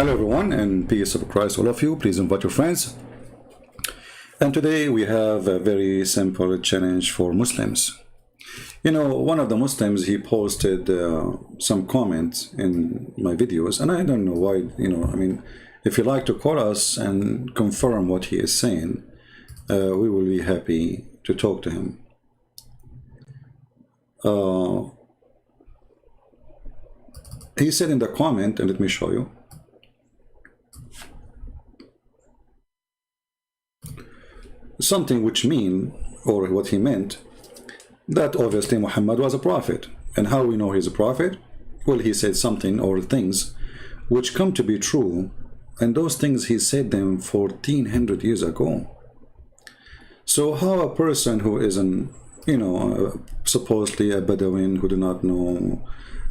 Hello everyone, and peace of Christ all of you. Please invite your friends. And today we have a very simple challenge for Muslims. You know, one of the Muslims, he posted some comments in my videos, and I don't know why, I mean, if you like to call us and confirm what he is saying, we will be happy to talk to him. He said in the comment, and let me show you, something which or what he meant, that obviously Muhammad was a prophet. And how we know he's a prophet? Well, he said something or things which come to be true, and those things he said them 1400 years ago. So how a person who isn't, supposedly a Bedouin who do not know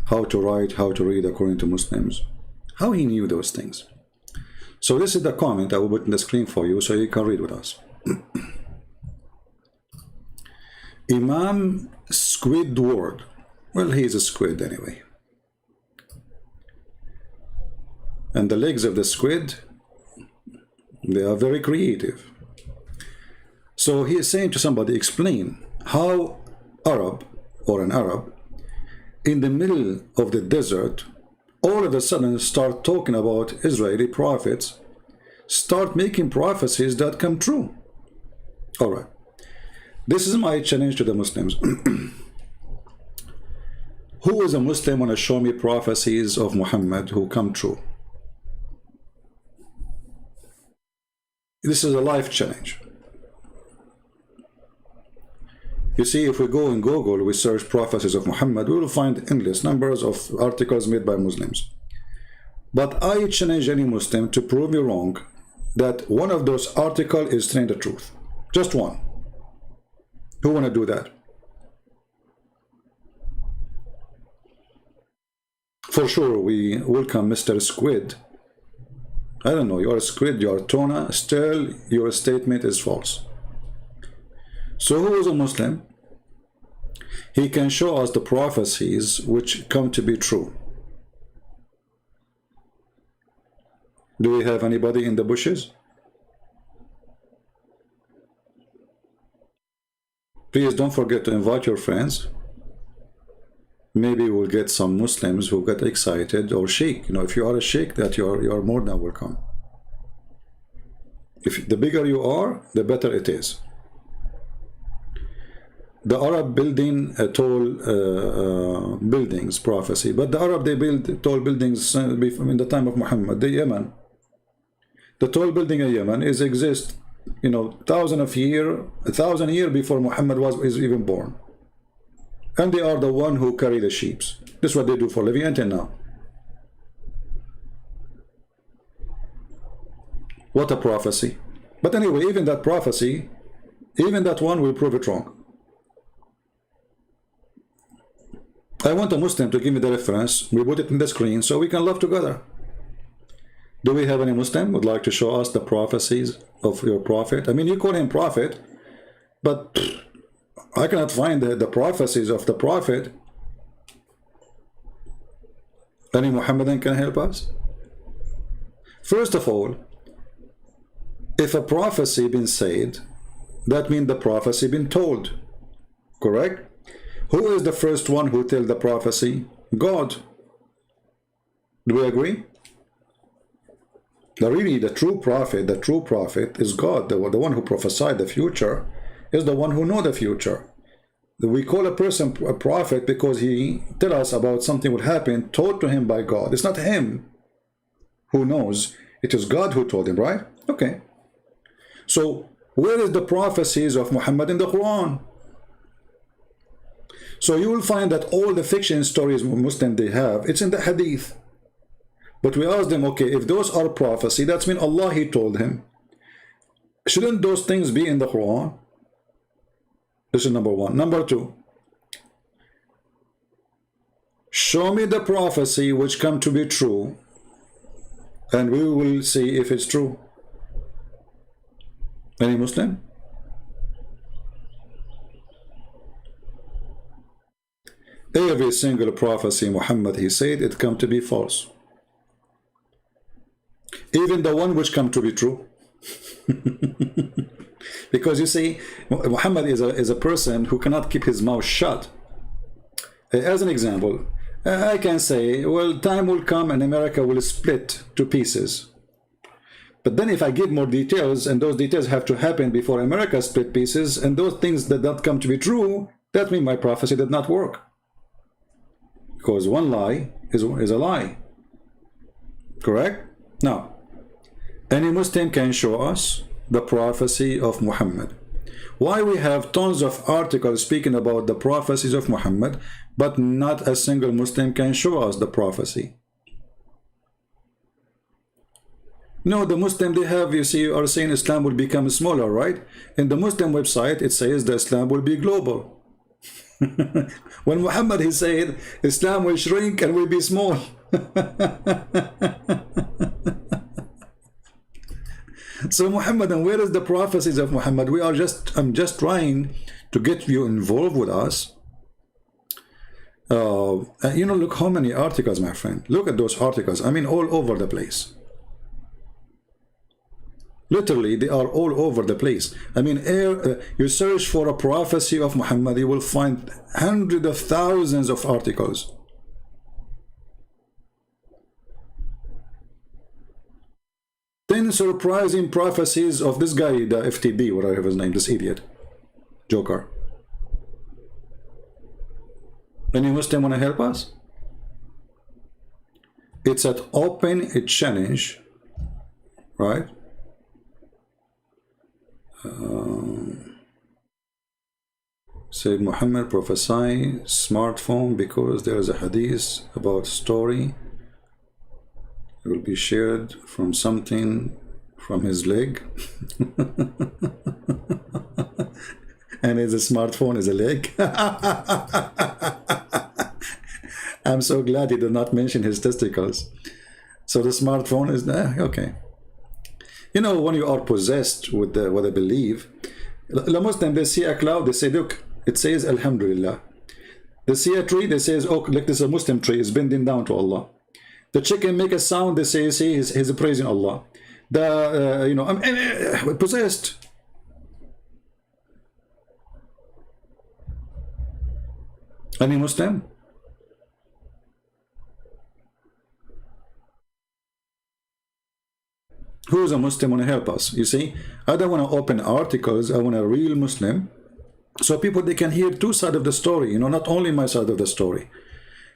how to write, how to read according to Muslims, how he knew those things? So this is the comment I will put in the screen for you so you can read with us. Imam Squidward. Well, he's a squid anyway. And the legs of the squid, they are very creative. So he is saying to somebody, explain how Arab or an Arab in the middle of the desert all of a sudden start talking about Israeli prophets, start making prophecies that come true. All right. This is my challenge to the Muslims. Who is a Muslim want to show me prophecies of Muhammad who come true? This is a life challenge. You see, if we go in Google, we search prophecies of Muhammad, we will find endless numbers of articles made by Muslims. But I challenge any Muslim to prove me wrong that one of those articles is telling the truth. Just one. Who want to do that? For sure, we welcome Mr. Squid. I don't know, you're a squid, you're a tuna, still your statement is false. So who is a Muslim? He can show us the prophecies which come to be true. Do we have anybody in the bushes? Please don't forget to invite your friends. Maybe we'll get some Muslims who get excited or shake. If you are a sheikh, that you are more than welcome. If the bigger you are, the better it is. The Arab building tall buildings prophecy, but the Arab, they build tall buildings in the time of Muhammad. The Yemen, the tall building in Yemen exist 1,000 years before Muhammad is even born, and they are the one who carry the sheep. This is what they do for living until now. What a prophecy! But anyway, even that prophecy, even that one will prove it wrong. I want a Muslim to give me the reference. We put it in the screen so we can love together. Do we have any Muslim who would like to show us the prophecies of your prophet? I mean, you call him prophet, but I cannot find the prophecies of the prophet. Any Muhammadan can help us? First of all, if a prophecy been said, that means the prophecy been told. Correct? Who is the first one who tell the prophecy? God. Do we agree? The true prophet is God. The one who prophesied the future is the one who know the future. We call a person a prophet because he tell us about something will happen told to him by God. It's not him who knows. It is God who told him, right? Okay. So where is the prophecies of Muhammad in the Quran? So you will find that all the fiction stories Muslim they have, it's in the hadith. But we ask them, okay, if those are prophecy, that's mean Allah, he told him. Shouldn't those things be in the Quran? This is number one. Number two, show me the prophecy which come to be true, and we will see if it's true. Any Muslim? Every single prophecy Muhammad he said it come to be false. Even the one which come to be true. Because you see, Muhammad is a person who cannot keep his mouth shut. As an example, I can say, well, time will come and America will split to pieces. But then if I give more details, and those details have to happen before America split pieces, and those things that don't come to be true, that means my prophecy did not work. Because one lie is a lie. Correct? Now, any Muslim can show us the prophecy of Muhammad. Why we have tons of articles speaking about the prophecies of Muhammad, but not a single Muslim can show us the prophecy? No, the Muslim they have, you see, are saying Islam will become smaller, right? In the Muslim website, it says that Islam will be global. When Muhammad, he said, Islam will shrink and will be small. So Muhammad, and where is the prophecies of Muhammad? I'm just trying to get you involved with us. You know, look how many articles, my friend. Look at those articles. I mean, all over the place. Literally, they are all over the place. I mean, you search for a prophecy of Muhammad, you will find hundreds of thousands of articles. Then surprising prophecies of this guy, the FTB, whatever his name, this idiot, Joker. Any Muslim want to help us? It's an open challenge, right? Said Muhammad prophesy smartphone because there is a hadith about story. It will be shared from something from his leg. And his smartphone is a leg. I'm so glad he did not mention his testicles. So the smartphone is okay. You know, when you are possessed with what I believe, the Muslim, they see a cloud, they say, look, it says Alhamdulillah. They see a tree, they say, oh, look, this is a Muslim tree, it's bending down to Allah. The chicken make a sound, they say, see, he's praising Allah. The, you know, I'm possessed. Any Muslim? Who is a Muslim want to help us? You see, I don't want to open articles. I want a real Muslim, so people they can hear two sides of the story. You know, not only my side of the story.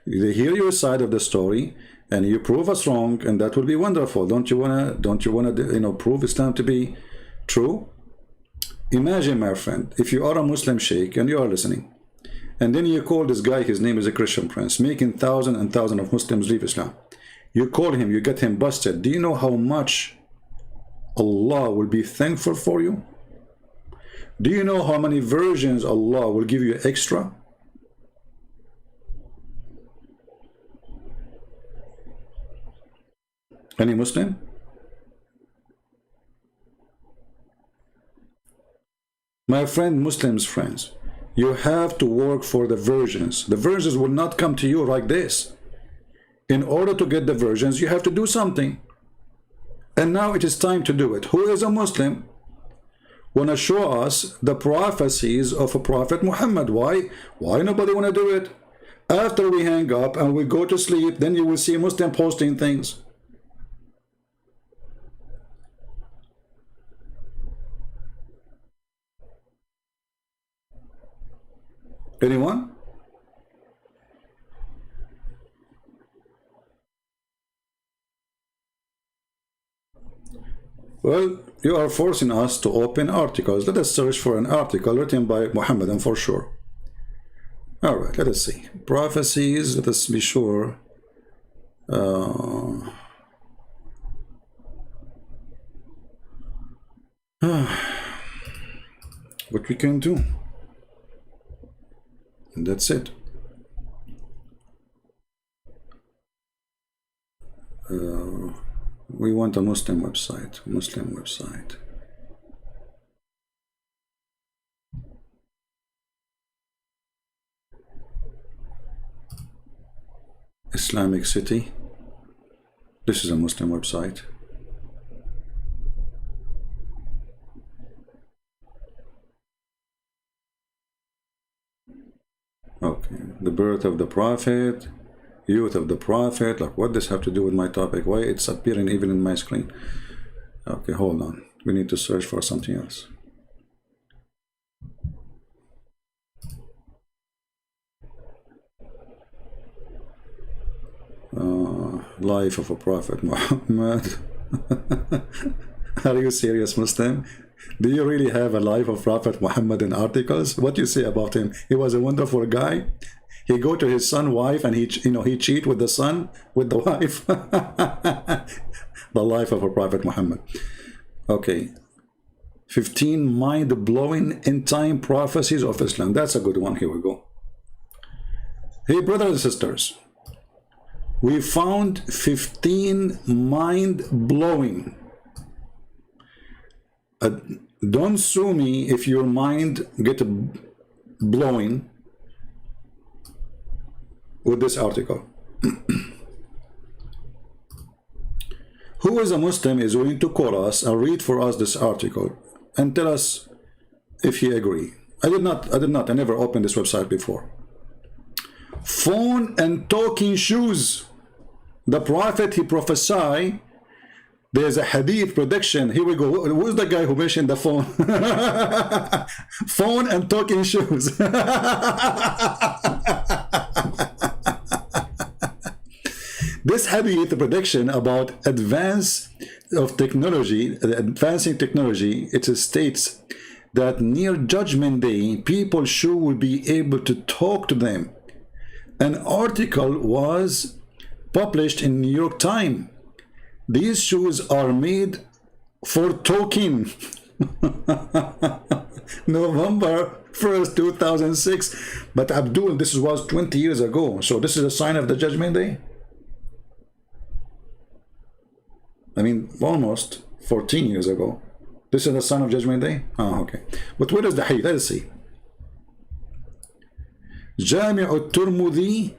They hear your side of the story, and you prove us wrong, and that will be wonderful. Don't you wanna? You know, prove Islam to be true? Imagine, my friend, if you are a Muslim sheikh and you are listening, and then you call this guy. His name is a Christian prince, making thousands and thousands of Muslims leave Islam. You call him, you get him busted. Do you know how much Allah will be thankful for you? Do you know how many versions Allah will give you extra? Any Muslim? My friend, Muslims friends, you have to work for the versions. The versions will not come to you like this. In order to get the versions, you have to do something. And now it is time to do it. Who is a Muslim? Want to show us the prophecies of a Prophet Muhammad. Why? Why nobody want to do it? After we hang up and we go to sleep, then you will see Muslim posting things. Anyone? Well, you are forcing us to open articles. Let us search for an article written by Muhammad, for sure. All right, let us see. Prophecies, let us be sure. What we can do. And that's it. We want a Muslim website. Muslim website. Islamic City. This is a Muslim website. Okay, the birth of the prophet, youth of the prophet. Like, what does have to do with my topic? Why it's appearing even in my screen? Okay, hold on. We need to search for something else. Life of a prophet Muhammad. Are you serious, Muslim? Do you really have a life of Prophet Muhammad in articles? What do you say about him? He was a wonderful guy. He go to his son wife and he cheat with the son with the wife. The life of a Prophet Muhammad. Okay, 15 mind-blowing end-time prophecies of Islam. That's a good one. Here we go. Hey, brothers and sisters, we found 15 mind-blowing. Don't sue me if your mind get blowing with this article. Who is a Muslim is willing to call us and read for us this article and tell us if he agree. I never opened this website before. Phone and talking shoes. The prophet, he prophesied. There's a hadith prediction. Here we go. Who's the guy who mentioned the phone? Phone and talking shoes. This hadith prediction about advancing technology, it states that near Judgment Day, people sure will be able to talk to them. An article was published in New York Times. These shoes are made for talking. November 1st, 2006. But Abdul, this was 20 years ago. So this is a sign of the Judgment Day? I mean, almost 14 years ago. This is the sign of Judgment Day? Oh, okay. But where is the hadith? Let's see. Jami' al-Tirmidhi.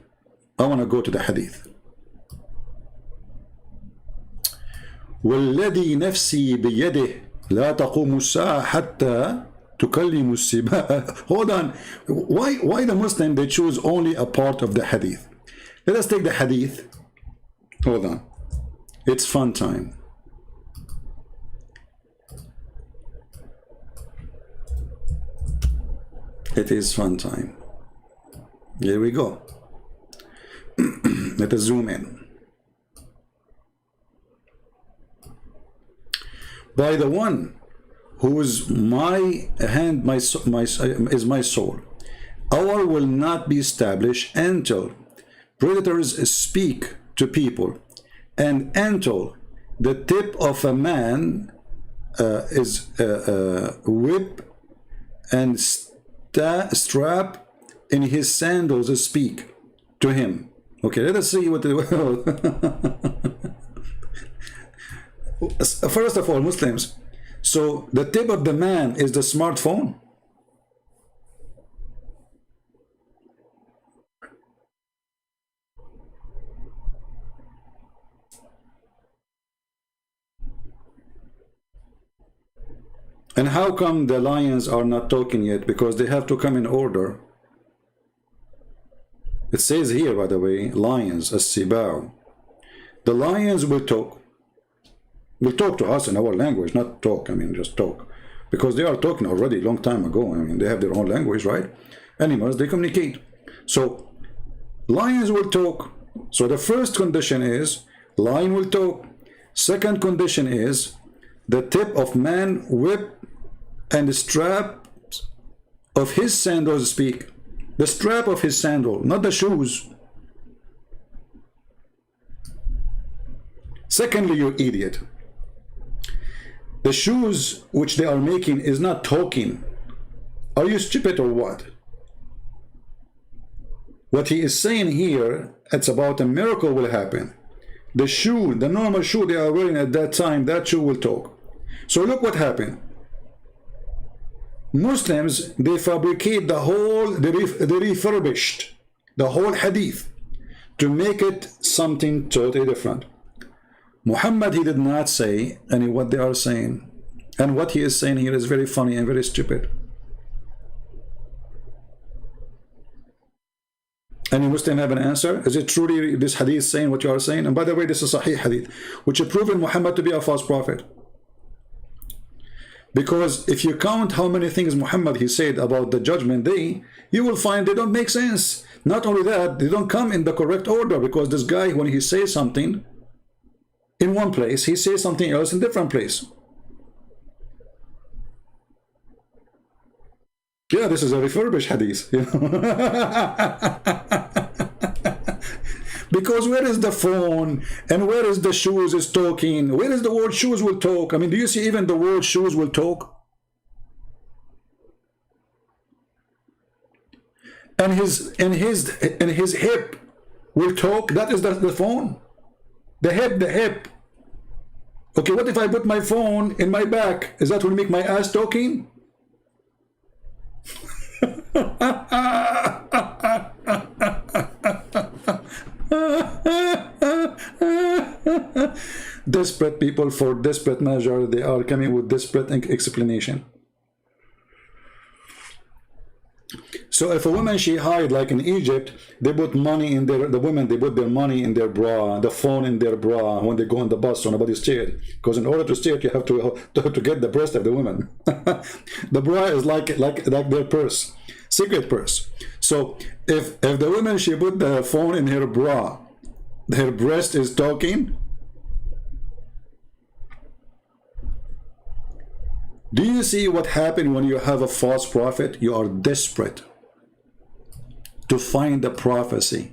I want to go to the hadith. والذي نفسي بيده لا تقوم الساعة حتى تكلم السباع. Hold on. Why the Muslim, they choose only a part of the hadith? Let us take the hadith. Hold on. It's fun time. It is fun time. Here we go. Let us zoom in. By the one whose my hand is my soul, our will not be established until predators speak to people, and until the tip of a man is whip and strap in his sandals speak to him. Okay, let us see what the first of all, Muslims, so the tip of the man is the smartphone. And how come the lions are not talking yet? Because they have to come in order. It says here, by the way, lions, as-sibao. The lions will talk. Will talk to us in our language, not talk, I mean just talk. Because they are talking already a long time ago. I mean, they have their own language, right? Animals, they communicate. So, lions will talk. So the first condition is, lion will talk. Second condition is, the tip of man whip and the strap of his sandals speak. The strap of his sandal, not the shoes. Secondly, you idiot, the shoes which they are making is not talking. Are you stupid or what? What he is saying here, it's about a miracle will happen. The shoe, the normal shoe they are wearing at that time, that shoe will talk. So look what happened. Muslims, they fabricate the whole, they refurbished the whole hadith to make it something totally different. Muhammad, he did not say any what they are saying. And what he is saying here is very funny and very stupid. Any Muslim have an answer? Is it truly this hadith saying what you are saying? And by the way, this is Sahih hadith, which has proven Muhammad to be a false prophet. Because if you count how many things Muhammad he said about the judgment day, you will find they don't make sense. Not only that, they don't come in the correct order, because this guy, when he says something in one place, he says something else in different place. Yeah, this is a refurbished hadith. You know? Because where is the phone and where is the shoes is talking? Where is the word shoes will talk? I mean, do you see even the word shoes will talk? And his hip will talk. That is the phone. The hip. Okay, what if I put my phone in my back? Is that will make my ass talking? Desperate people for desperate measure, they are coming with desperate explanation. So if a woman she hide, like in Egypt, they put money in their, the women, they put their money in their bra, the phone in their bra when they go on the bus so nobody steal it. Because in order to steal it, you have to get the breast of the woman. The bra is like their purse, secret purse. So if the woman she put the phone in her bra, her breast is talking. Do you see what happened when you have a false prophet? You are desperate to find the prophecy.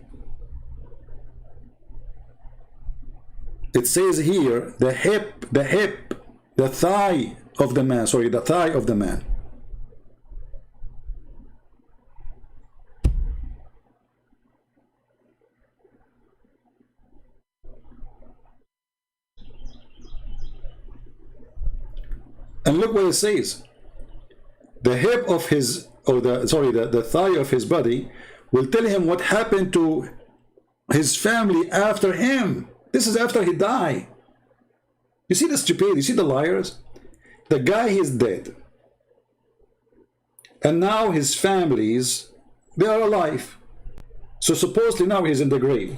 It says here, the thigh of the man, sorry, the thigh of the man. And look what it says. The hip of his, or the thigh of his body will tell him what happened to his family after him. This is after he died. You see the stupidity, you see the liars? The guy is dead. And now his families, they are alive. So supposedly now he's in the grave.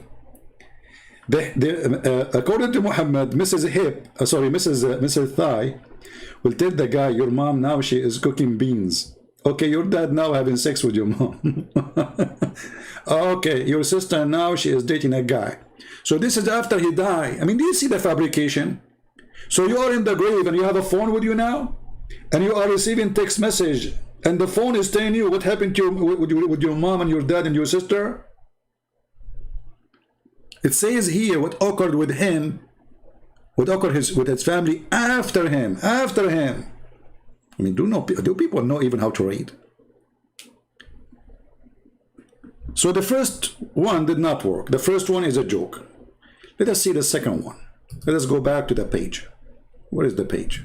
According to Muhammad, Mrs. Thigh will tell the guy, your mom now she is cooking beans. Okay, your dad now having sex with your mom. Okay, your sister now she is dating a guy. So this is after he died. I mean, do you see the fabrication? So you are in the grave and you have a phone with you now, and you are receiving text message, and the phone is telling you what happened to you with your mom and your dad and your sister. It says here what occurred with him, what occurred with his family after him. I mean, do people know even how to read? So the first one did not work. The first one is a joke. Let us see the second one. Let us go back to the page. Where is the page?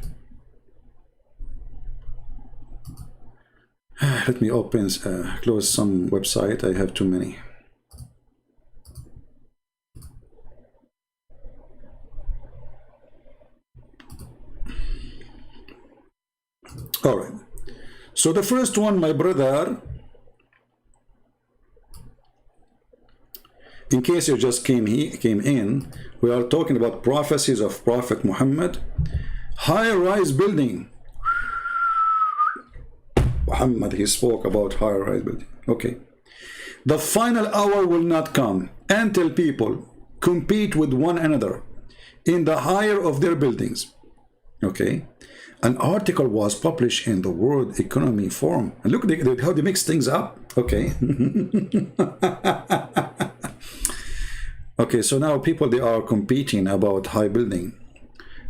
Let me open, close some website. I have too many. All right. So the first one, my brother, in case you just came in, we are talking about prophecies of Prophet Muhammad. High-rise building. Muhammad, he spoke about high-rise building. Okay. The final hour will not come until people compete with one another in the higher of their buildings. Okay. An article was published in the World Economy Forum. And look how they mix things up. Okay. Okay, so now people, they are competing about high building.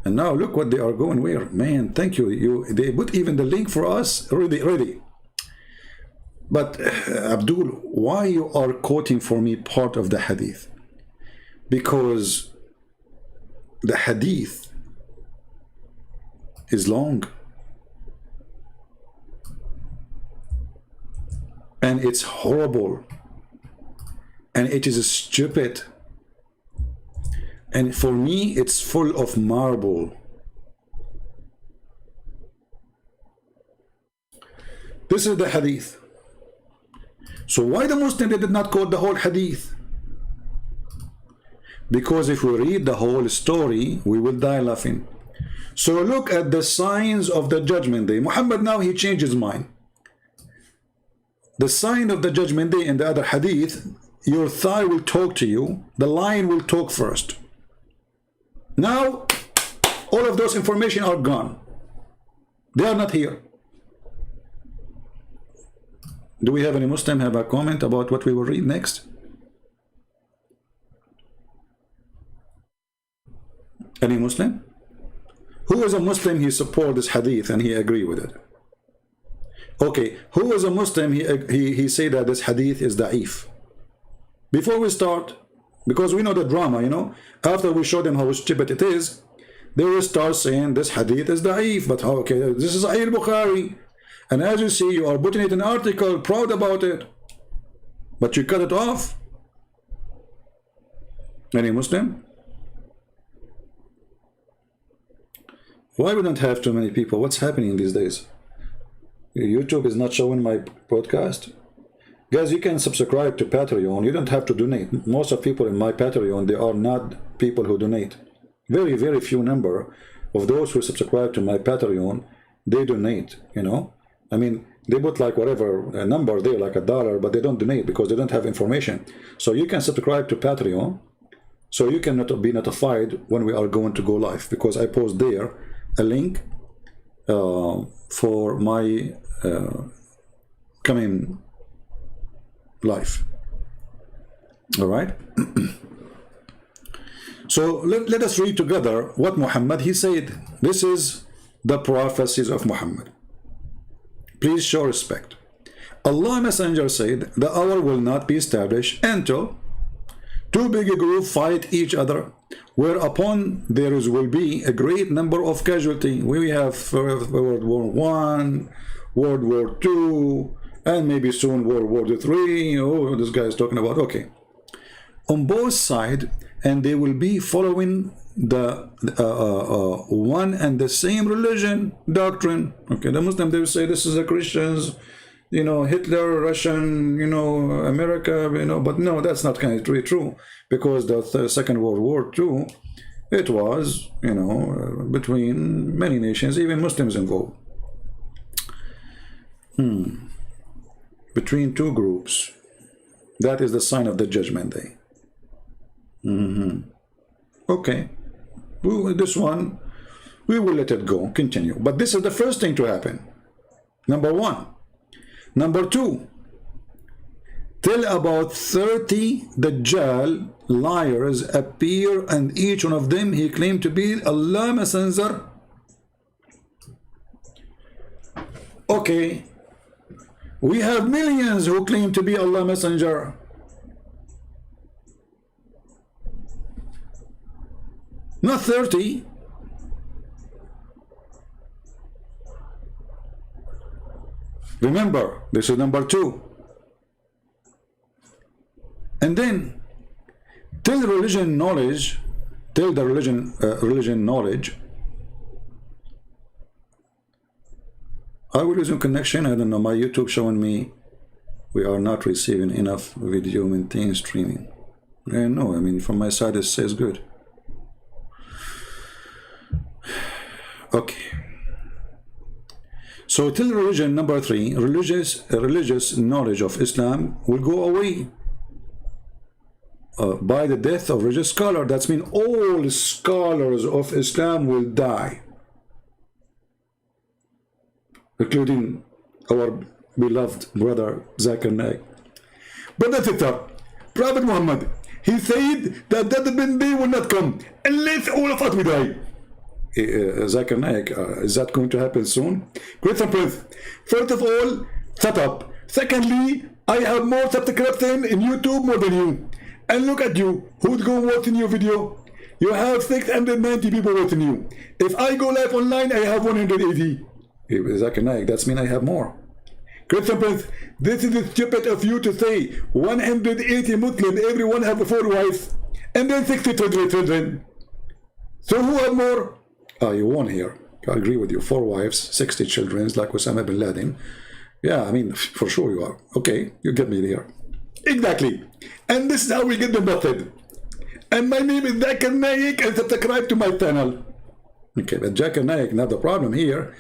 And now look what they are going where. Man, thank you. They put even the link for us. Ready. But Abdul, why you are quoting for me part of the hadith? Because the hadith is long, and it's horrible, and it is stupid, and for me it's full of marble. This is the hadith. So why the Muslim, they did not quote the whole hadith? Because if we read the whole story, we will die laughing. So look at the signs of the judgment day. Muhammad now, he changed his mind. The sign of the judgment day in the other hadith, your thigh will talk to you, the lion will talk first. Now, all of those information are gone. They are not here. Do we have any Muslim have a comment about what we will read next? Any Muslim? Who is a Muslim, he support this hadith and he agree with it? Okay, who is a Muslim, he say that this hadith is da'if? Before we start, because we know the drama, you know, after we show them how stupid it is, they will start saying this hadith is da'if, but how, okay, this is Sahih Bukhari, and as you see, you are putting it in an article, proud about it, but you cut it off. Any Muslim? Why we don't have too many people? What's happening these days? YouTube is not showing my podcast. Guys, you can subscribe to Patreon. You don't have to donate. Most of people in my Patreon, they are not people who donate. Very, very few number of those who subscribe to my Patreon, they donate, you know. I mean, they put like whatever a number there, like $1, but they don't donate because they don't have information. So you can subscribe to Patreon, so you can be notified when we are going to go live, because I post there a link for my coming live. All right. So let us read together what Muhammad he said. This is the prophecies of Muhammad. Please show respect. Allah Messenger said, the hour will not be established until two big groups fight each other, whereupon there will be a great number of casualties. We have World War I, World War II, and maybe soon World War III. Oh, this guy is talking about, okay. On both sides, and they will be following the one and the same religion doctrine. Okay, the Muslim, they will say this is the Christians, you know, Hitler, Russian, you know, America, you know, but no, that's not kind of really true, because the Second World War II, it was, you know, between many nations, even Muslims involved. Between two groups. That is the sign of the judgment day. Okay. This one, we will let it go, continue. But this is the first thing to happen. Number one. Number two, till about 30 Dajjal liars appear, and each one of them he claimed to be Allah Messenger. Okay, we have millions who claim to be Allah Messenger. Not 30. Remember, this is number two. And then, till religion knowledge, till the religion knowledge, I will resume connection. I don't know, my YouTube showing me we are not receiving enough video maintain streaming. No, I mean, from my side it says good. Okay. So till religion, number three, religious knowledge of Islam will go away by the death of religious scholar. That's mean all scholars of Islam will die, including our beloved brother Zakir Naik. Brother Tita, Prophet Muhammad, he said that judgment day will not come unless all of us will die. Zakir Naik, is that going to happen soon? Great Prince, first of all, shut up. Secondly, I have more subscription in YouTube more than you. And look at you, who's going watching your video? You have 690 people watching you. If I go live online, I have 180. Zakir Naik, that's mean I have more. Great Prince, this is stupid of you to say 180 Muslims, everyone have 4 wives, and then 60 children. So who have more? You won here. I agree with you. 4 wives, 60 children, like Osama bin Laden. Yeah, I mean, for sure you are. Okay, you get me there. Exactly. And this is how we get the method. And my name is Zakir Naik, and subscribe to my channel. Okay, but Zakir Naik, now the problem here,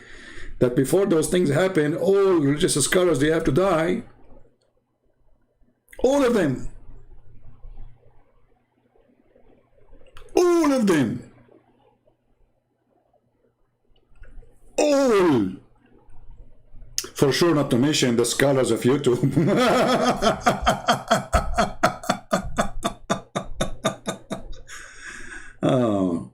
that before those things happen, all religious scholars, they have to die. All of them. All of them. All. For sure, not to mention the scholars of YouTube. Oh.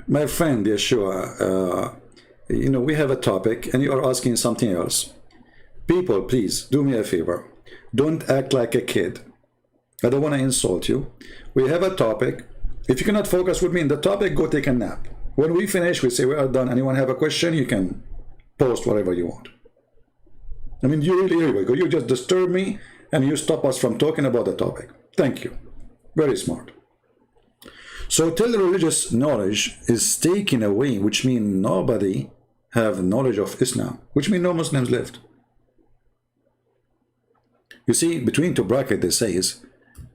My friend Yeshua, you know, we have a topic and you are asking something else. People, please do me a favor. Don't act like a kid. I don't want to insult you. We have a topic. If you cannot focus with me in the topic, go take a nap. When we finish, we say we are done. Anyone have a question? You can post whatever you want. I mean, you really, here we go. You just disturb me and you stop us from talking about the topic. Thank you. Very smart. So till religious knowledge is taken away, which means nobody have knowledge of Islam, which means no Muslims left. You see, between two brackets, they say is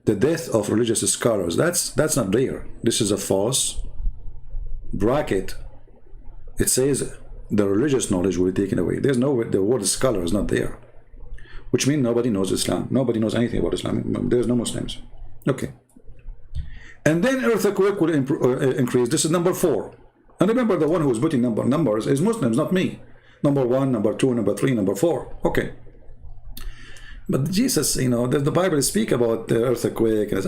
the death of religious scholars. That's not there. This is a false bracket. It says the religious knowledge will be taken away. There's no, the word scholar is not there, which means nobody knows Islam. Nobody knows anything about Islam. There's no Muslims. Okay. And then earthquake will increase. This is number 4. And remember, the one who is putting numbers is Muslims, not me. Number 1, number 2, number 3, number 4. Okay. But Jesus, you know, the Bible speak about the earthquake. And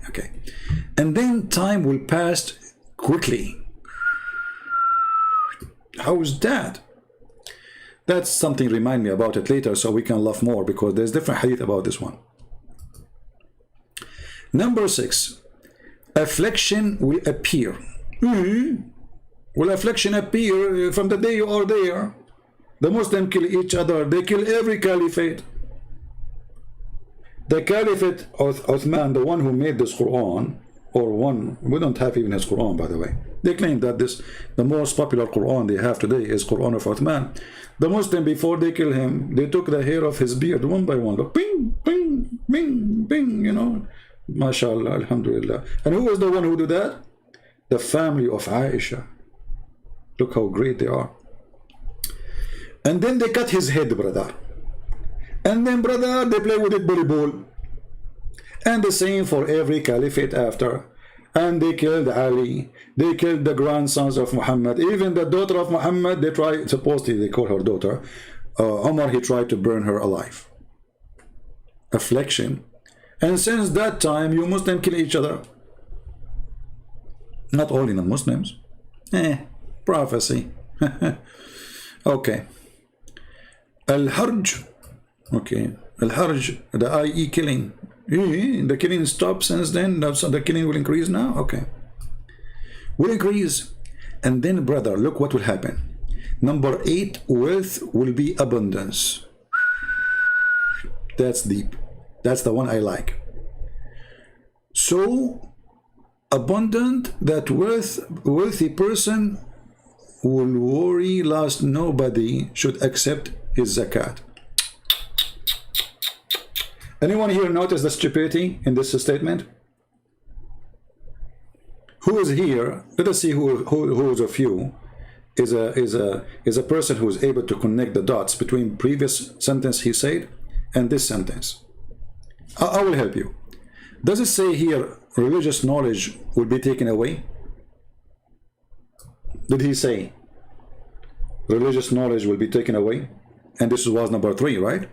okay. And then time will pass quickly. How is that? That's something, remind me about it later so we can laugh more, because there's different hadith about this one. Number 6. Affliction will appear. Will affliction appear from the day you are there? The Muslims kill each other. They kill every caliphate. The caliphate of Uthman, the one who made this Quran, or one, we don't have even his Quran, by the way. They claim that the most popular Quran they have today is Quran of Uthman. The Muslim, before they kill him, they took the hair of his beard one by one. Look, ping, ping, ping, ping, you know. MashaAllah, Alhamdulillah. And who was the one who did that? The family of Aisha. Look how great they are. And then they cut his head, brother. And then, brother, they play with it volleyball. And the same for every caliphate after. And they killed Ali. They killed the grandsons of Muhammad. Even the daughter of Muhammad, they tried, supposedly they call her daughter, Omar, he tried to burn her alive. Affliction. And since that time, you Muslims kill each other. Not only non-Muslims. Prophecy. Okay. Al-Harj. Okay. Al-Harj, the i.e. killing. The killing stopped since then. The killing will increase now. Okay. Will increase. And then, brother, look what will happen. Number 8, wealth will be abundance. That's deep. That's the one I like. So abundant that wealthy person will worry lest nobody should accept his zakat. Anyone here notice the stupidity in this statement? Who is here? Let us see who is of you is a person who is able to connect the dots between previous sentence he said and this sentence. I will help you. Does it say here religious knowledge will be taken away? Did he say religious knowledge will be taken away? And this was number 3, right?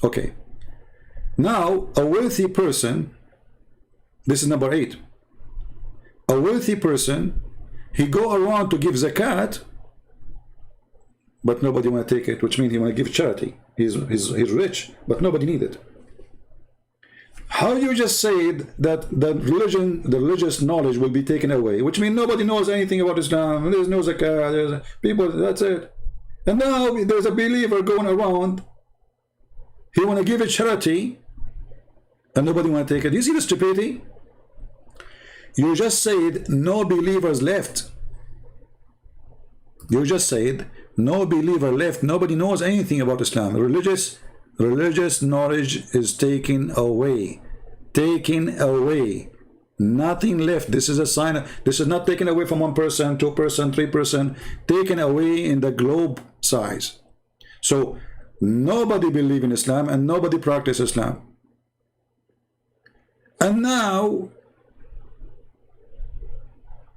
Okay. Now, a wealthy person, this is number 8. A wealthy person, he go around to give zakat, but nobody want to take it, which means he want to give charity. He's rich, but nobody need it. How you just said that the religious knowledge will be taken away, which means nobody knows anything about Islam. There's no zakat, there's people, that's it. And now there's a believer going around, he want to give it charity, and nobody want to take it. You see the stupidity? You just said no believers left. You just said no believer left. Nobody knows anything about Islam. Religious knowledge is taken away. Taken away. Nothing left. This is a sign. This is not taken away from 1%, 2%, 3%. Taken away in the globe size. So nobody believe in Islam and nobody practice Islam. And now,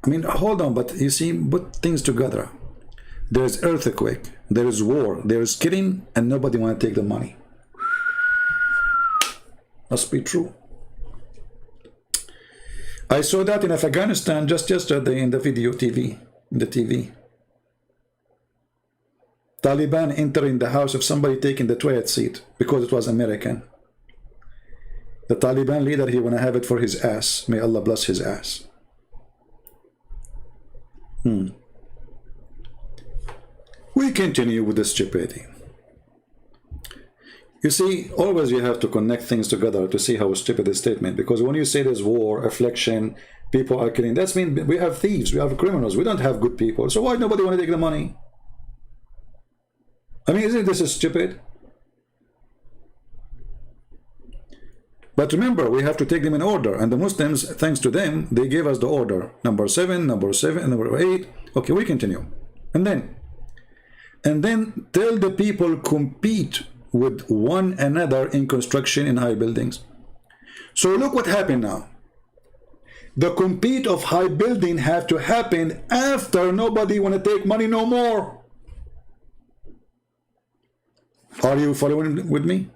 I mean, hold on, but you see, put things together. There's earthquake, there is war, there is killing, and nobody want to take the money. Must be true. I saw that in Afghanistan just yesterday in the video TV, in the TV. Taliban entering the house of somebody taking the toilet seat because it was American. The Taliban leader, he want to have it for his ass. May Allah bless his ass. We continue with the stupidity. You see, always you have to connect things together to see how stupid the statement. Because when you say there's war, affliction, people are killing, that means we have thieves, we have criminals, we don't have good people. So why nobody want to take the money? I mean, isn't this stupid? But remember, we have to take them in order. And the Muslims, thanks to them, they gave us the order. Number 7, number 8. Okay, we continue. And then tell the people compete with one another in construction in high buildings. So look what happened now. The compete of high building have to happen after nobody want to take money no more. Are you following with me?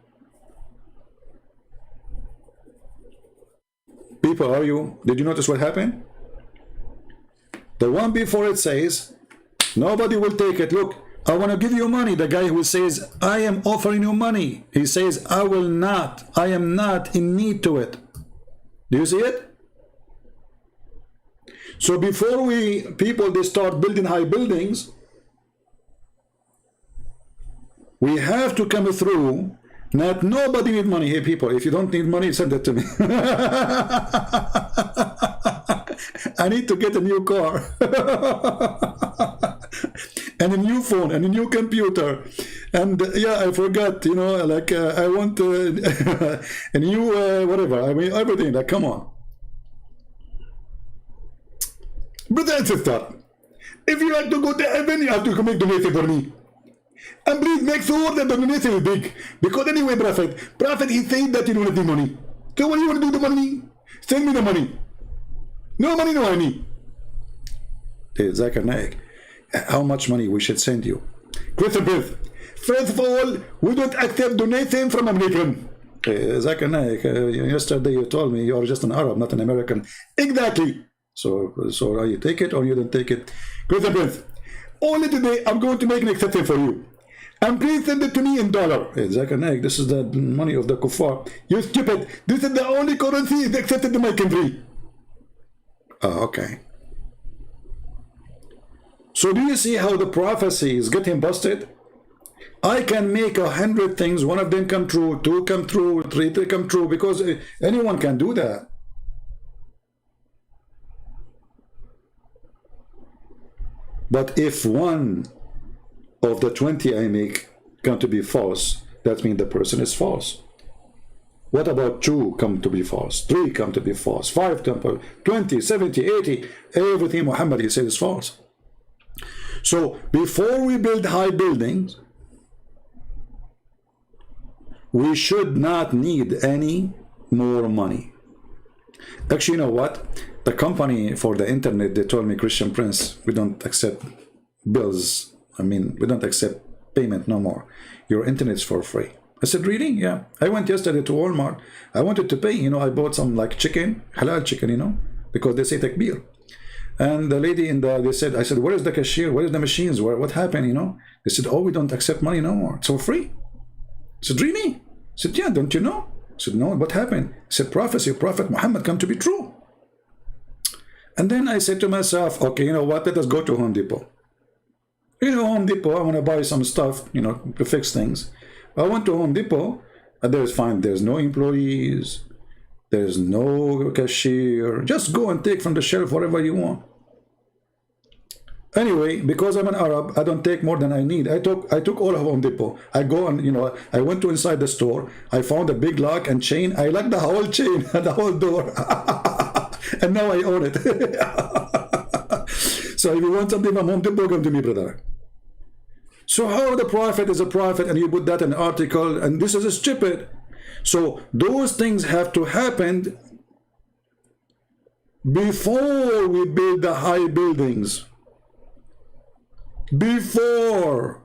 People, are you? Did you notice what happened? The one before it says, nobody will take it. Look, I want to give you money. The guy who says, I am offering you money. He says, I will not. I am not in need to it. Do you see it? So before they start building high buildings, we have to come through. Not nobody need money. Hey people, if you don't need money, send it to me. I need to get a new car and a new phone and a new computer, and yeah, I forgot, you know, like I want a new whatever. I mean everything. Like, come on, brother and sister. If you like to go to heaven, you have to make donation for me. And please make sure that the donation is big. Because anyway, Prophet, he said that you don't need money. So what do you want to do with the money? Send me the money. No money, no money. Hey, Zakir Naik, how much money we should send you? Christopher, first of all, we don't accept donation from American. Hey, Zakir Naik, yesterday you told me you are just an Arab, not an American. Exactly. So you take it or you don't take it? Christopher, only today I'm going to make an exception for you. And please send it to me in dollar. Hey, Zakir Naik, this is the money of the kuffar. You stupid. This is the only currency accepted in my country. Oh, okay. So do you see how the prophecy is getting busted? I can make 100 things. One of them come true, 2 come true, 3 come true, because anyone can do that. But if one of the 20 I make come to be false, that means the person is false. What about 2 come to be false, 3 come to be false, 5 come to be 20, 70, 80, everything Muhammad he said is false. So before we build high buildings, we should not need any more money. Actually, you know what? The company for the internet, they told me, Christian Prince, we don't accept bills. I mean, we don't accept payment no more. Your internet is for free. I said, really? Yeah. I went yesterday to Walmart. I wanted to pay, you know, I bought some like chicken, halal chicken, you know, because they say takbir. And the lady they said, I said, where is the cashier? Where is the machines? What happened, you know? They said, oh, we don't accept money no more. It's for free. I said, really? I said, yeah, don't you know? I said, no, what happened? I said, prophecy, Prophet Muhammad come to be true. And then I said to myself, okay, you know what? Let us go to Home Depot. You know, Home Depot, I want to buy some stuff, you know, to fix things. I went to Home Depot, and there's no employees. There's no cashier. Just go and take from the shelf whatever you want. Anyway, because I'm an Arab, I don't take more than I need. I took all of Home Depot. I go and, you know, I went to inside the store. I found a big lock and chain. I locked the whole chain and the whole door. And now I own it. So if you want something from Home Depot, come to me, brother. So how the prophet is a prophet and you put that in an article and this is stupid. So those things have to happen before we build the high buildings. Before.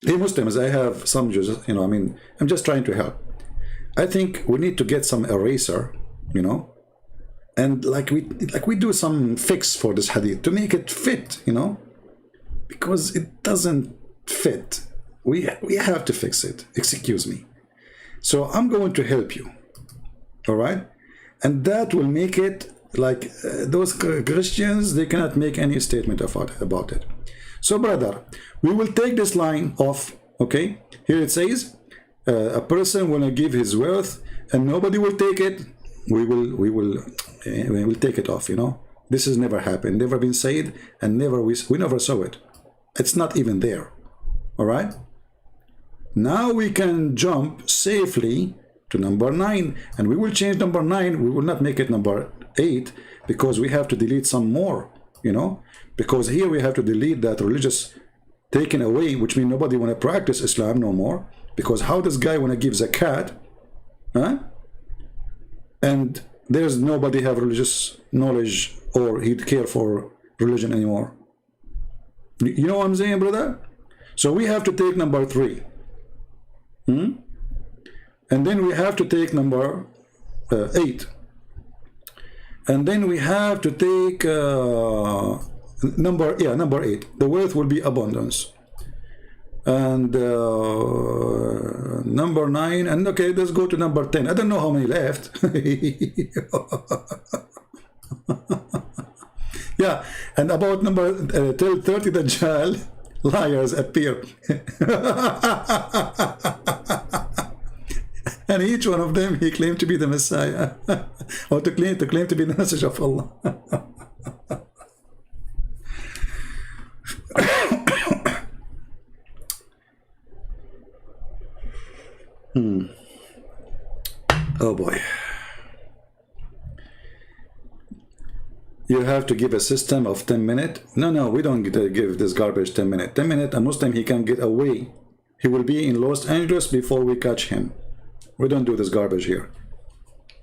Hey Muslims, I have some Jews, you know, I mean, I'm just trying to help. I think we need to get some eraser, you know, and like we do some fix for this hadith to make it fit, you know, because it doesn't fit. We have to fix it. Excuse me. So I'm going to help you. All right, and that will make it like those Christians, they cannot make any statement about it. So brother, we will take this line off. Okay, here it says a person will give his wealth and nobody will take it. We will take it off, you know. This has never happened, never been said, and we never saw it. It's not even there. All right, now we can jump safely to number 9, and we will change number 9. We will not make it number 8 because we have to delete some more, you know, because here we have to delete that religious taken away, which means nobody want to practice Islam no more, because how does guy want to give zakat, huh? And there's nobody have religious knowledge or he'd care for religion anymore. You know what I'm saying, brother? So we have to take number 3. And then we have to take number 8. And then we have to take number 8. The wealth will be abundance. And number 9. And okay, let's go to number 10. I don't know how many left. Yeah, and about number 30, Dajjal, liars appear. And each one of them, he claimed to be the Messiah, or to claim to be the message of Allah. Oh boy. You have to give a system of 10 minutes. No, we don't give this garbage 10 minutes. 10 minutes, a Muslim, he can get away. He will be in Los Angeles before we catch him. We don't do this garbage here.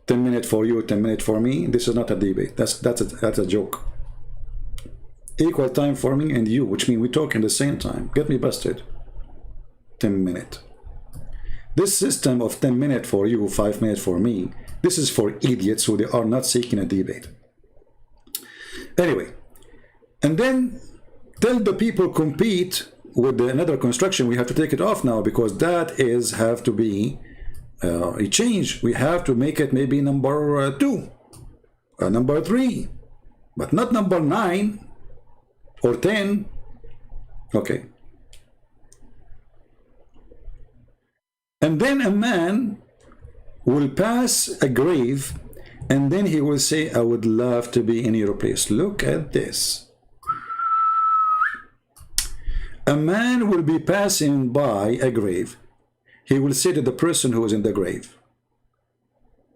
10 minutes for you, 10 minutes for me. This is not a debate. That's a joke. Equal time for me and you, which means we talk in the same time. Get me busted. 10 minutes. This system of 10 minutes for you, 5 minutes for me, this is for idiots who they are not seeking a debate. Anyway, and then tell the people compete with another construction. We have to take it off now because that is have to be a change. We have to make it maybe number 2, number 3, but not number 9 or 10. Okay. And then a man will pass a grave and then he will say, I would love to be in your place. Look at this. A man will be passing by a grave. He will say to the person who is in the grave,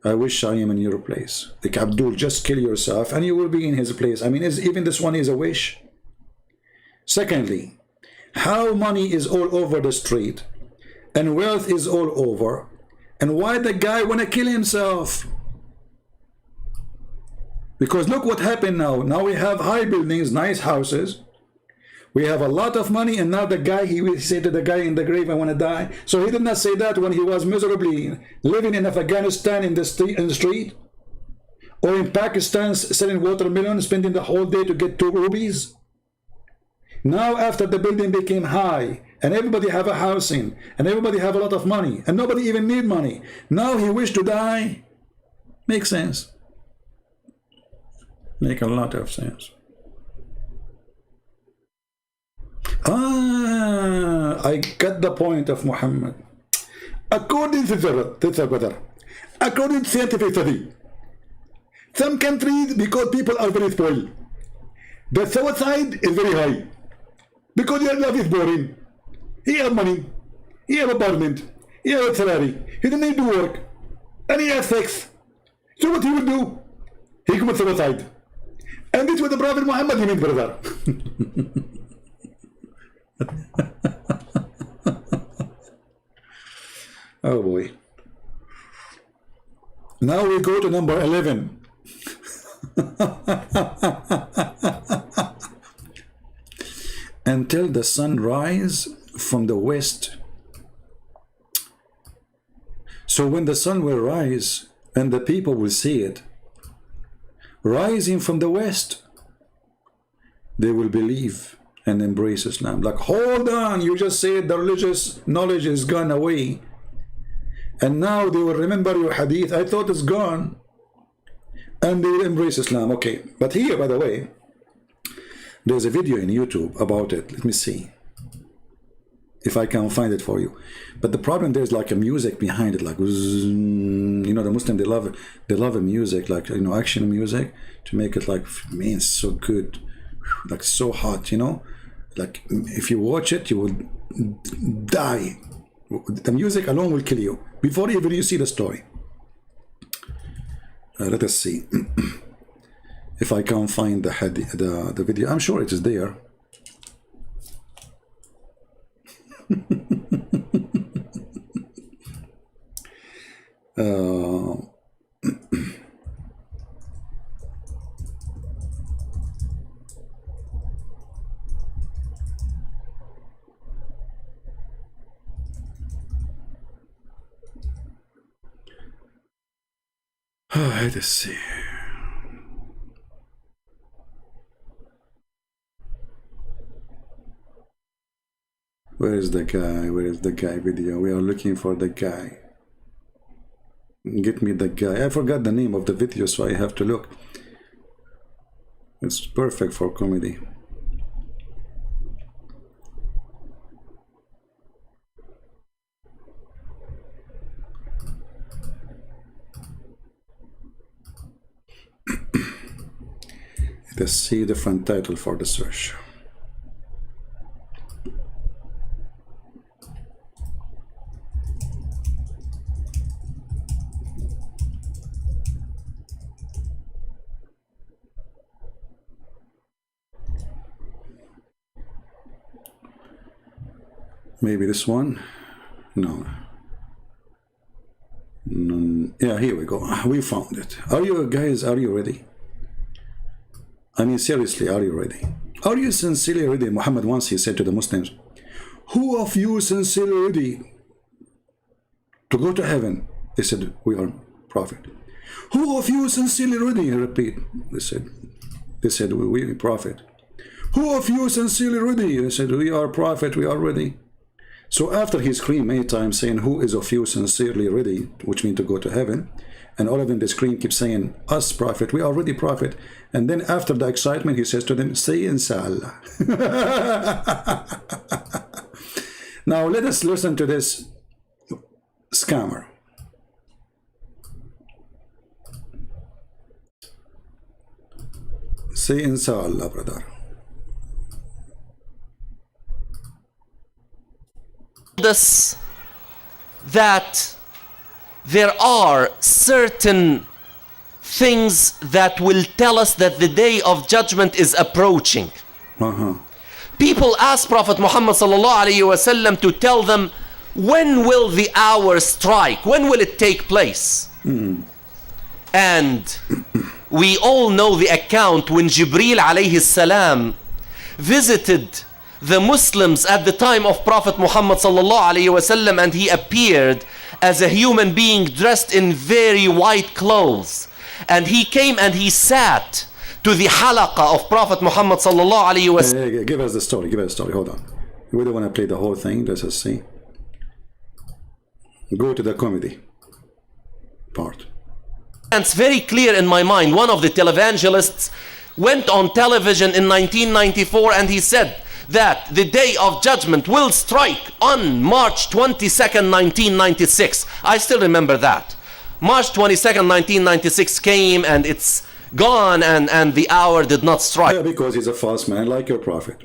I wish I am in your place. Like Abdul, just kill yourself and you will be in his place. I mean, even this one is a wish. Secondly, how money is all over the street and wealth is all over, and why the guy want to kill himself? Because look what happened now. Now we have high buildings, nice houses. We have a lot of money, and now the guy, he will say to the guy in the grave, I want to die. So he did not say that when he was miserably living in Afghanistan in the street, or in Pakistan selling watermelon, spending the whole day to get 2 rupees. Now after the building became high, and everybody have a housing, and everybody have a lot of money, and nobody even need money, now he wished to die. Makes sense. Make a lot of sense. I got the point of Muhammad. According to the brother, according to scientific study, some countries, because people are very spoiled, the suicide is very high. Because your life is boring. He has money, he has apartment, he has a salary, he doesn't need to work, and he has sex. So what he will do? He commits suicide. And this was the Prophet Muhammad, he means, brother. Oh boy. Now we go to number 11. Until the sun rise from the west. So when the sun will rise and the people will see it rising from the west, they will believe and embrace Islam. Like, hold on, you just said the religious knowledge is gone away, and now they will remember your hadith. I thought it's gone, and they will embrace Islam. Okay, but here, by the way, there's a video in YouTube about it. Let me see if I can find it for you. But the problem, there's like a music behind it, like, you know, the Muslim, they love a music, like, you know, action music, to make it like, man, so good, like so hot, you know, like if you watch it, you will die. The music alone will kill you before even you see the story. Let us see if I can find the video. I'm sure it is there. Let us see. Where is the guy? Where is the guy video? We are looking for the guy. Get me the guy. I forgot the name of the video, so I have to look. It's perfect for comedy. Let's see the front title for the search. Maybe this one? No. Yeah, here we go. We found it. Are you guys, are you ready? I mean, seriously, are you ready? Are you sincerely ready? Muhammad once, he said to the Muslims, who of you sincerely ready to go to heaven? They said, we are prophet. Who of you sincerely ready? He repeat. They said, we prophet. Who of you sincerely ready? They said, we are prophet, we are ready. So after he screamed many times saying, who is of you sincerely ready, which means to go to heaven, and all of them, they scream, keep saying, us prophet, we are already prophet. And then after the excitement, he says to them, say inshallah. Now let us listen to this scammer. Say inshallah, brother. This that there are certain things that will tell us that the day of judgment is approaching. People ask Prophet Muhammad sallallahu alaihi wasallam to tell them, when will the hour strike? When will it take place? And we all know the account when Jibreel alayhi salam visited the Muslims at the time of Prophet Muhammad sallallahu alaihi wasallam, and he appeared as a human being dressed in very white clothes, and he came and he sat to the halaqah of Prophet Muhammad sallallahu alaihi wasallam. Hey, give us the story, hold on. We don't want to play the whole thing, let us see. Go to the comedy part. It's very clear in my mind. One of the televangelists went on television in 1994 and he said, that the day of judgment will strike on March 22nd, 1996. I still remember that. March 22nd, 1996 came and it's gone, and the hour did not strike. Yeah, because he's a false man like your prophet.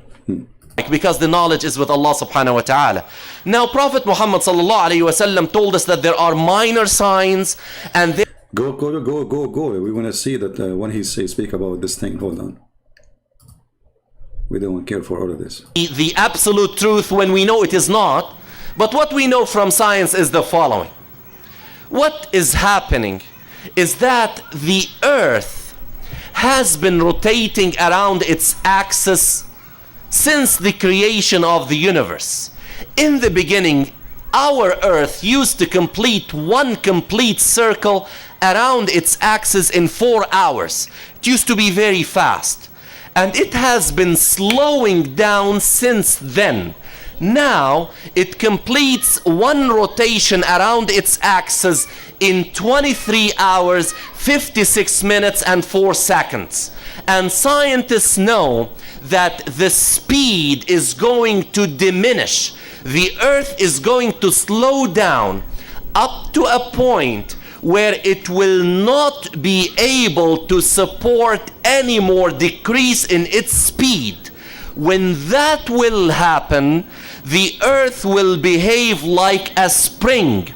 Because the knowledge is with Allah subhanahu wa ta'ala. Now Prophet Muhammad sallallahu alayhi wa sallam told us that there are minor signs and there Go. We want to see that when he speak about this thing. Hold on. We don't care for all of this. the absolute truth when we know it is not. But what we know from science is the following. What is happening is that the earth has been rotating around its axis since the creation of the universe. In the beginning, our earth used to complete one complete circle around its axis in 4 hours. It used to be very fast. And it has been slowing down since then. Now it completes one rotation around its axis in 23 hours, 56 minutes and 4 seconds. And scientists know that the speed is going to diminish. The earth is going to slow down up to a point where it will not be able to support any more decrease in its speed. When that will happen, the earth will behave like a spring,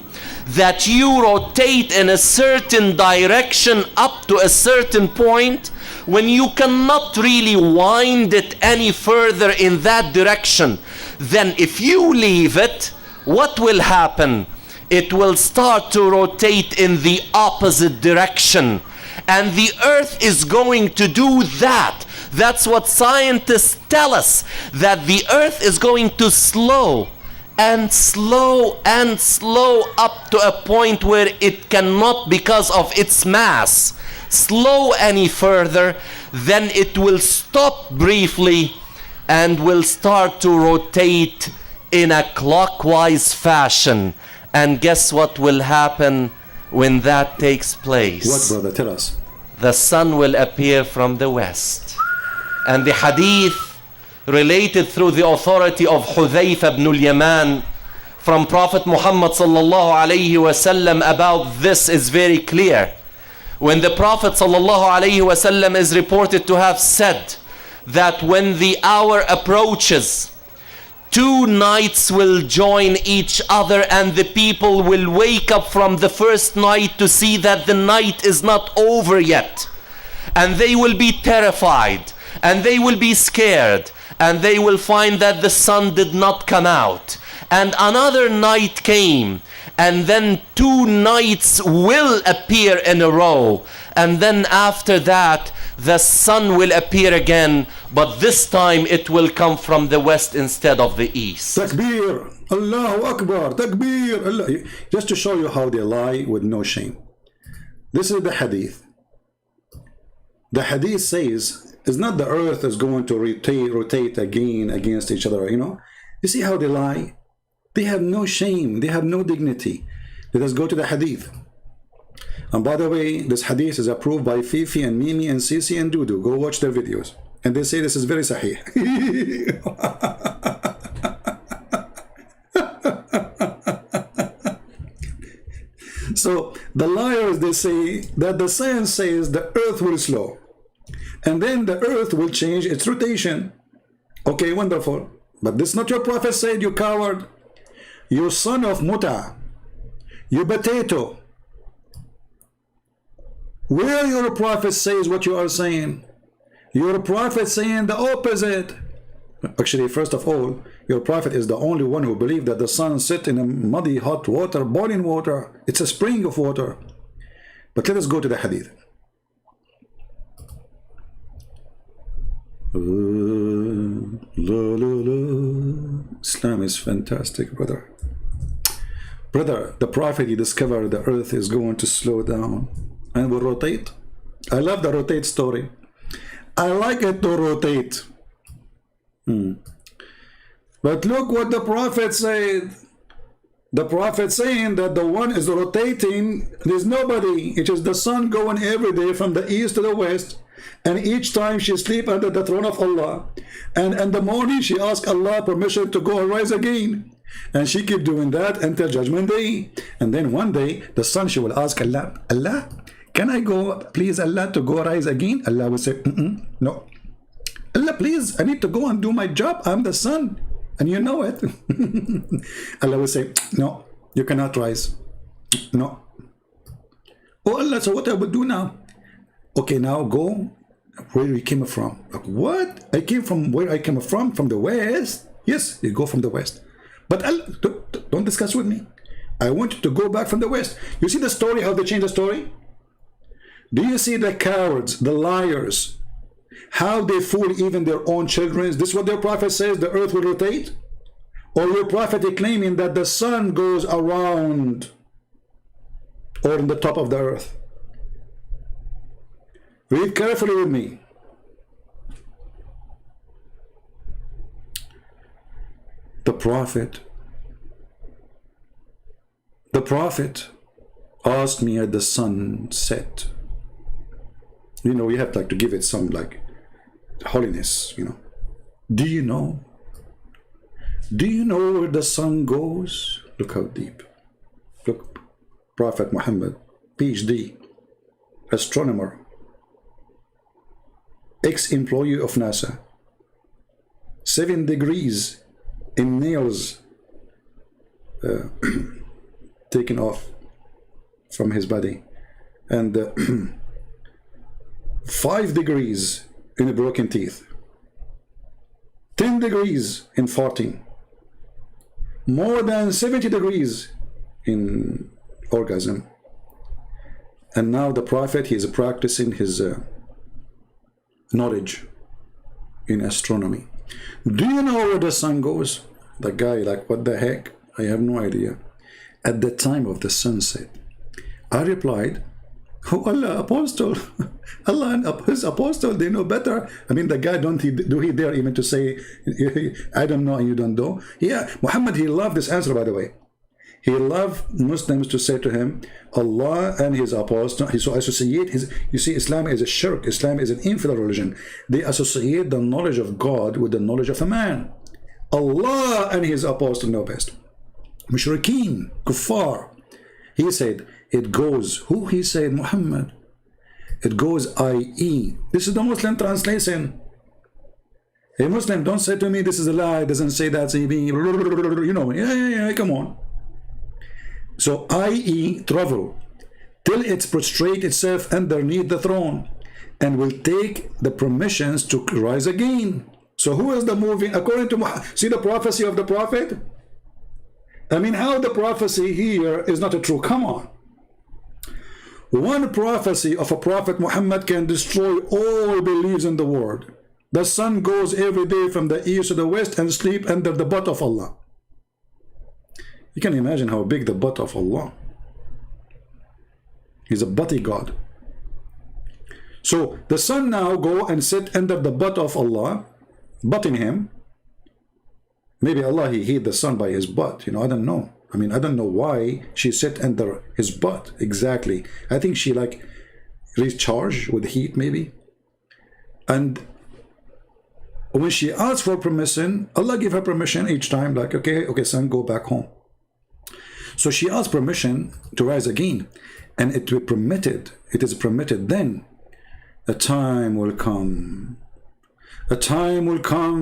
that you rotate in a certain direction up to a certain point when you cannot really wind it any further in that direction. Then if you leave it, what will happen? It will start to rotate in the opposite direction. And the earth is going to do that. That's what scientists tell us, that the earth is going to slow and slow and slow up to a point where it cannot, because of its mass, slow any further. Then it will stop briefly and will start to rotate in a clockwise fashion. And guess what will happen when that takes place? What, brother? Tell us. The sun will appear from the west. And the hadith related through the authority of Hudhayfa ibn al-Yaman from Prophet Muhammad sallallahu alayhi wasallam about this is very clear. When the Prophet sallallahu alayhi wasallam is reported to have said that when the hour approaches, 2 nights will join each other, and the people will wake up from the first night to see that the night is not over yet. And they will be terrified, and they will be scared, and they will find that the sun did not come out. And another night came, and then 2 nights will appear in a row. And then after that, the sun will appear again, but this time it will come from the west instead of the east. Takbir! Allahu Akbar! Takbir! Allah. Just to show you how they lie with no shame. This is the hadith. The hadith says, it's not the earth is going to rotate again against each other, you know. You see how they lie? They have no shame. They have no dignity. Let us go to the hadith. And by the way, this hadith is approved by Fifi and Mimi and Sisi and Dudu. Go watch their videos. And they say this is very sahih. So the liars, they say that the science says the earth will slow. And then the earth will change its rotation. Okay, wonderful. But this is not your prophet said, you coward. You son of Muta. You potato. Where your prophet says what you are saying? Your prophet saying the opposite. Actually, first of all, your prophet is the only one who believed that the sun sits in a muddy, hot water, boiling water. It's a spring of water. But let us go to the hadith. Islam is fantastic, brother. Brother, the prophet, he discovered the earth is going to slow down and will rotate. I love the rotate story. I like it to rotate. But look what the prophet said. The prophet saying that the one is rotating. There's nobody. It is the sun going every day from the east to the west. And each time she sleep under the throne of Allah. And in the morning she ask Allah permission to go and rise again. And she keep doing that until Judgment Day. And then one day, the sun, she will ask Allah, Allah, can I go, please Allah, to go rise again? Allah will say, no. Allah, please, I need to go and do my job. I'm the sun. And you know it. Allah will say, no, you cannot rise. No. Oh Allah, so what I would do now? Okay, now go where you came from. Like, what? I came from where I came from the west. Yes, you go from the west. But Allah, don't discuss with me. I want you to go back from the west. You see the story, how they change the story? Do you see the cowards, the liars, how they fool even their own children? This is what their prophet says, the earth will rotate? Or your prophet is claiming that the sun goes around or on the top of the earth? Read carefully with me. The prophet asked me at the sunset. You know, you have like to give it some like holiness, you know. Do you know where the sun goes? Look how deep. Look, Prophet Muhammad, PhD, astronomer, ex-employee of NASA, 7 degrees in nails taken off from his body, and 5 degrees in broken teeth, 10 degrees in farting, more than 70 degrees in orgasm. And now the prophet, he is practicing his knowledge in astronomy. Do you know where the sun goes? The guy like, what the heck? I have no idea. At the time of the sunset, I replied, oh Allah, apostle, Allah and his apostle, they know better. I mean, the guy, do he dare even to say, I don't know and you don't know? Yeah, Muhammad, he loved this answer, by the way. He loved Muslims to say to him, Allah and his apostle, he so associate his, you see, Islam is a shirk, Islam is an infidel religion. They associate the knowledge of God with the knowledge of a man. Allah and his apostle know best. Mushrikeen, kuffar. He said, it goes, who he said, Muhammad, it goes i.e. This is the Muslim translation. A Muslim, don't say to me, this is a lie, doesn't say that, you know, yeah, come on. So i.e. travel till it prostrate itself underneath the throne and will take the permissions to rise again. So who is the moving, according to Muhammad, see the prophecy of the prophet? I mean, how the prophecy here is not a true, come on. One prophecy of a prophet Muhammad can destroy all beliefs in the world. The sun goes every day from the east to the west and sleep under the butt of Allah. You can imagine how big the butt of Allah. He's a butty God. So the sun now go and sit under the butt of Allah, butting him. Maybe Allah, he hid the sun by his butt. You know, I don't know. I mean, I don't know why she sit under his butt exactly. I think she like recharged with heat maybe. And when she asked for permission, Allah gave her permission each time, like, okay, son, go back home. So she asked permission to rise again, and it will permitted. It is permitted then. A time will come. A time will come,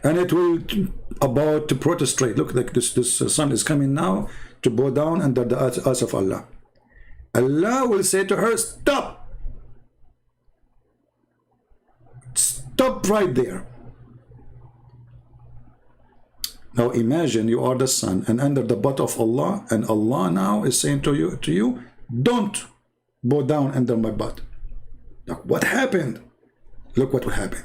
and it will about to prostrate. Look, like this sun is coming now to bow down under the eyes of Allah. Allah will say to her, stop. Stop right there. Now imagine you are the sun and under the butt of Allah, and Allah now is saying to you, don't bow down under my butt. Now what happened? Look what will happen.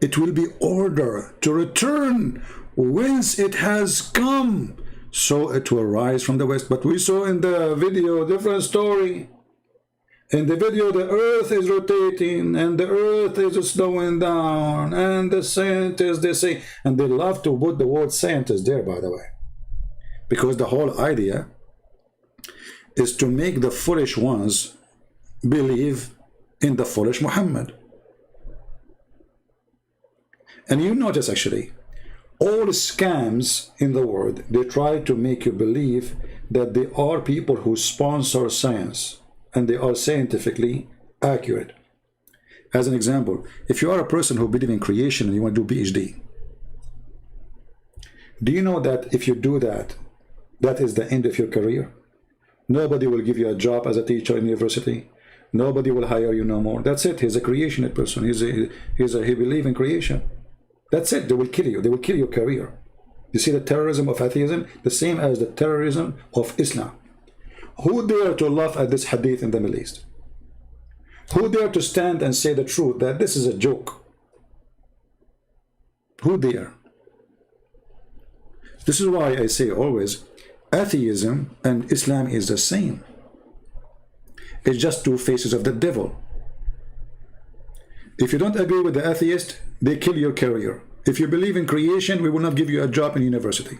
It will be ordered to return whence it has come. So it will rise from the west. But we saw in the video a different story. In the video, the earth is rotating and the earth is slowing down, and the scientists, they say, and they love to put the word scientist there, by the way, because the whole idea is to make the foolish ones believe in the foolish Muhammad. And you notice actually, all scams in the world, they try to make you believe that they are people who sponsor science and they are scientifically accurate. As an example, if you are a person who believes in creation and you want to do PhD, do you know that if you do that, that is the end of your career? Nobody will give you a job as a teacher in university. Nobody will hire you no more. That's it. He's a creationist person. He believes in creation. That's it. They will kill you. They will kill your career. You see the terrorism of atheism? The same as the terrorism of Islam. Who dare to laugh at this hadith in the Middle East? Who dare to stand and say the truth that this is a joke? Who dare? This is why I say always, atheism and Islam is the same. It's just two faces of the devil. If you don't agree with the atheist, they kill your career. If you believe in creation, we will not give you a job in university.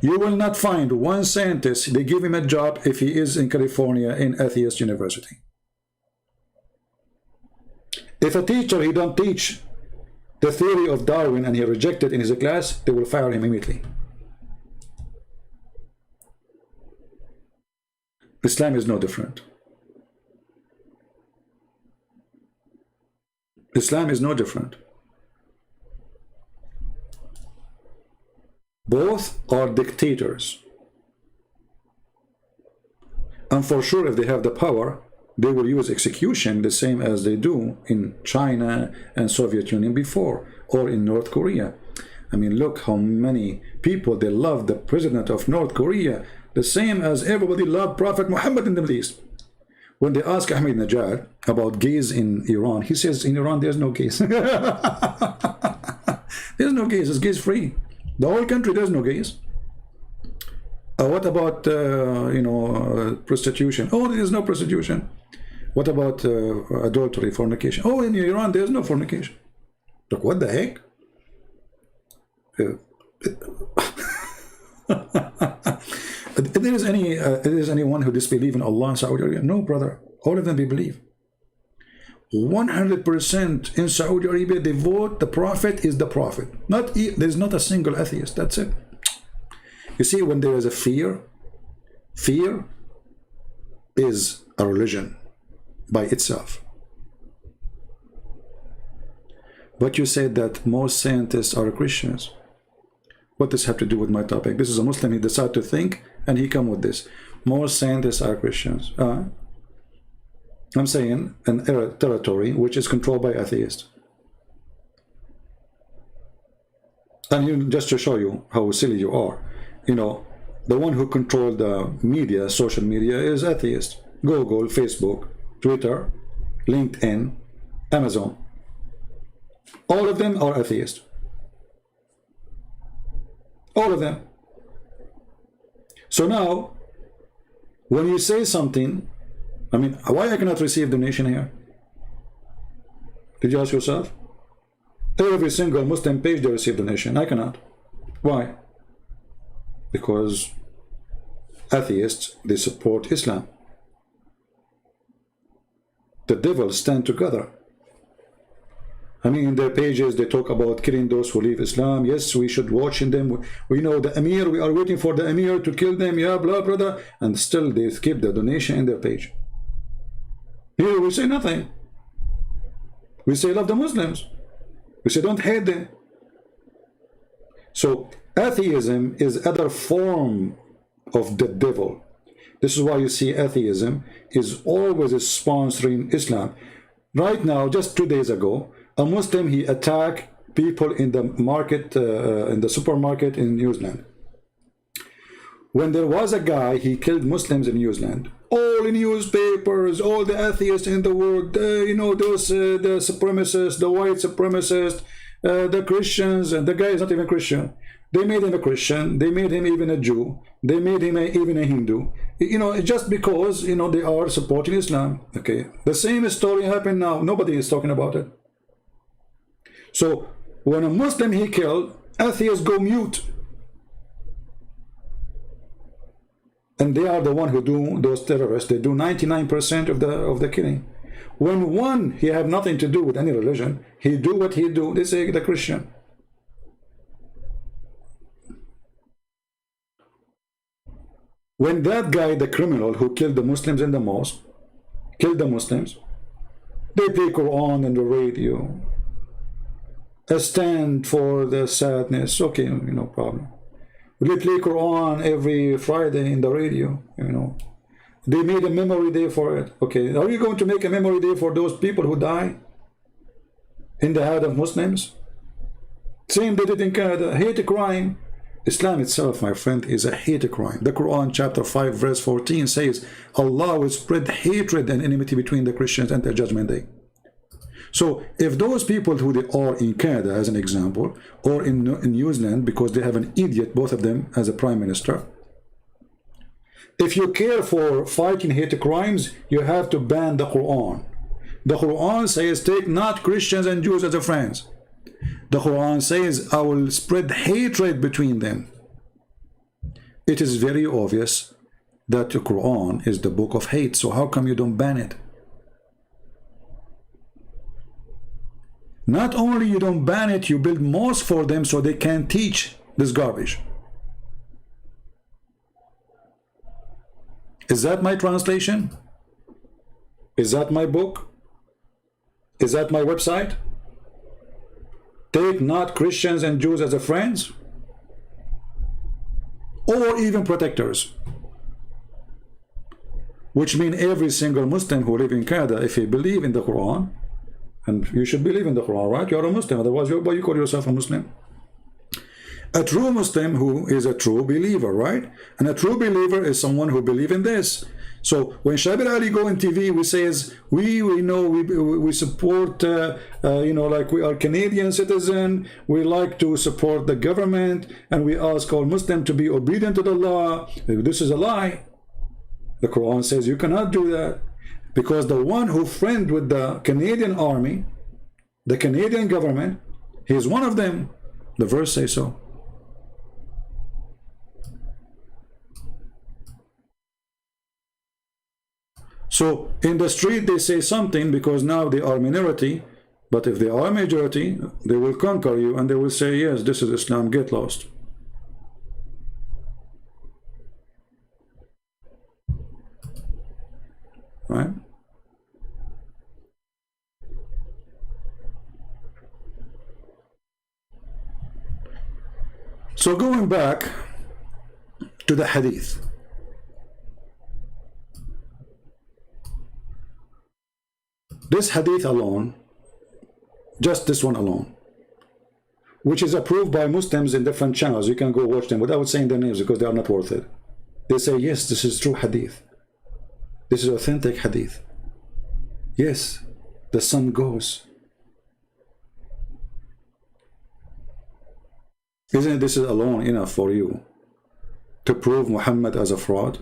You will not find one scientist, they give him a job if he is in California in atheist university. If a teacher, he don't teach the theory of Darwin and he rejected in his class, they will fire him immediately. Islam is no different. Islam is no different. Both are dictators. And for sure, if they have the power, they will use execution the same as they do in China and Soviet Union before, or in North Korea. I mean, look how many people, they love the president of North Korea, the same as everybody loved Prophet Muhammad in the Middle East. When they ask Ahmadinejad about gays in Iran, he says, in Iran, there's no gays. There's no gays, it's gays free. The whole country, there's no gays. What about, prostitution? Oh, there's no prostitution. What about adultery, fornication? Oh, in Iran, there's no fornication. Look, what the heck? If there is anyone who disbelieves in Allah in Saudi Arabia? No, brother. All of them they believe. 100% in Saudi Arabia, they vote the Prophet is the Prophet. There's not a single atheist. That's it. You see, when there is a fear is a religion by itself. But you said that most scientists are Christians. What does this have to do with my topic? This is a Muslim, he decided to think, and he come with this. Most scientists are Christians. I'm saying an territory which is controlled by atheists. And just to show you how silly you are, the one who controls the media, social media, is atheist. Google, Facebook, Twitter, LinkedIn, Amazon. All of them are atheists. All of them. So now, when you say something, why I cannot receive donation here? Did you ask yourself? Every single Muslim page they receive donation. I cannot. Why? Because atheists, they support Islam. The devils stand together. In their pages, they talk about killing those who leave Islam. Yes, we should watch them. We know the Emir, we are waiting for the Emir to kill them. Yeah, blah, brother. And still they keep the donation in their page. Here we say nothing. We say love the Muslims. We say don't hate them. So atheism is other form of the devil. This is why you see atheism is always sponsoring Islam. Right now, just 2 days ago, a Muslim, he attacked people in the market, in the supermarket in New Zealand. When there was a guy, he killed Muslims in New Zealand. All in newspapers, all the atheists in the world, those the supremacists, the white supremacists, the Christians, and the guy is not even Christian. They made him a Christian. They made him even a Jew. They made him even a Hindu. Just because, they are supporting Islam. Okay. The same story happened now. Nobody is talking about it. So when a Muslim he killed, atheists go mute. And they are the one who do those terrorists. They do 99% of the killing. when one, he have nothing to do with any religion, he do what he do, they say the Christian. When that guy, the criminal who killed the Muslims in the mosque, killed the Muslims, they play Quran on the radio, a stand for the sadness, okay, no problem. They play Quran every Friday in the radio, They made a memory day for it. Okay, are you going to make a memory day for those people who die in the head of Muslims? Same they did in Canada, hate crime. Islam itself, my friend, is a hate crime. The Quran chapter 5 verse 14 says Allah will spread hatred and enmity between the Christians until Judgment Day. So if those people who they are in Canada, as an example, or in New Zealand, because they have an idiot, both of them, as a prime minister, if you care for fighting hate crimes, you have to ban the Quran. The Quran says, take not Christians and Jews as friends. The Quran says, I will spread hatred between them. It is very obvious that the Quran is the book of hate, so how come you don't ban it? Not only you don't ban it, you build mosques for them so they can't teach this garbage. Is that my translation? Is that my book? Is that my website? Take not Christians and Jews as friends, or even protectors, which mean every single Muslim who live in Canada, if he believe in the Quran, and you should believe in the Quran, right? You're a Muslim, otherwise why you call yourself a Muslim? A true Muslim who is a true believer, right? And a true believer is someone who believes in this. So when Shabir Ali go on TV, we says we know we support like we are Canadian citizen, we like to support the government, and we ask all Muslims to be obedient to the law. This is a lie. The Quran says you cannot do that, because the one who friend with the Canadian army, the Canadian government, he is one of them. The verse says so. So in the street they say something because now they are minority, but if they are majority, they will conquer you and they will say, yes, this is Islam, get lost. Right? So going back to the hadith. This hadith alone, just this one alone, which is approved by Muslims in different channels, you can go watch them without saying their names because they are not worth it. They say, yes, this is true hadith. This is authentic hadith. Yes, the sun goes. Isn't this alone enough for you to prove Muhammad as a fraud?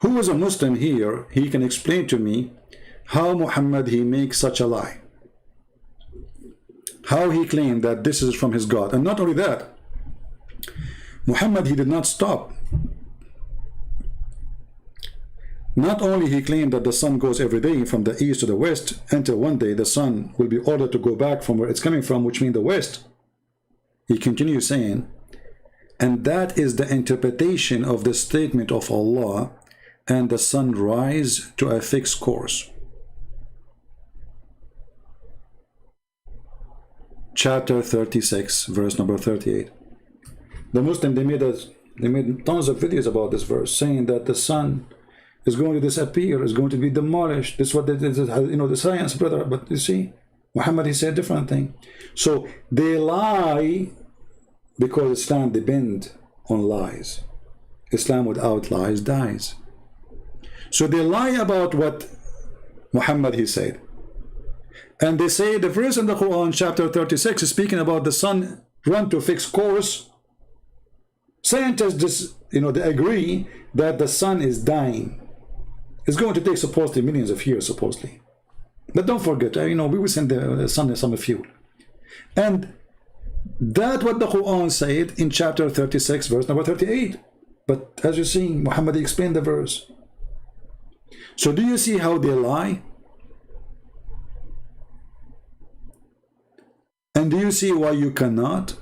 Who is a Muslim here? He can explain to me how Muhammad he makes such a lie. How he claimed that this is from his God. And not only that, Muhammad he did not stop. Not only he claimed that the sun goes every day from the east to the west until one day the sun will be ordered to go back from where it's coming from, which means the west. He continues saying, and that is the interpretation of the statement of Allah, and the sun rise to a fixed course. Chapter 36, verse number 38. The Muslim, they made tons of videos about this verse, saying that the sun is going to disappear, is going to be demolished. This is what the science, brother. But you see, Muhammad, he said a different thing. So they lie because Islam depends on lies. Islam without lies dies. So they lie about what Muhammad he said. And they say the verse in the Quran, chapter 36, is speaking about the sun run to a fixed course. Scientists they agree that the sun is dying. It's going to take supposedly millions of years, supposedly. But don't forget, we will send the sun some fuel. And that's what the Quran said in chapter 36, verse number 38. But as you see, Muhammad explained the verse. So do you see how they lie? And do you see why you cannot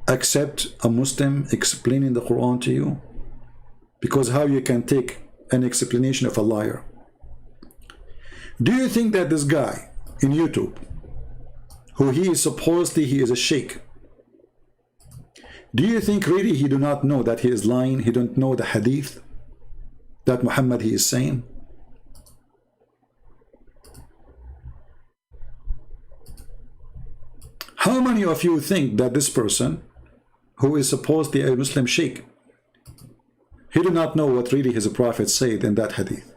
accept a Muslim explaining the Quran to you? Because how you can take an explanation of a liar? Do you think that this guy in YouTube, who he is supposedly he is a sheikh, do you think really he do not know that he is lying? He don't know the hadith that Muhammad he is saying? How many of you think that this person, who is supposedly a Muslim sheikh, he do not know what really his prophet said in that hadith?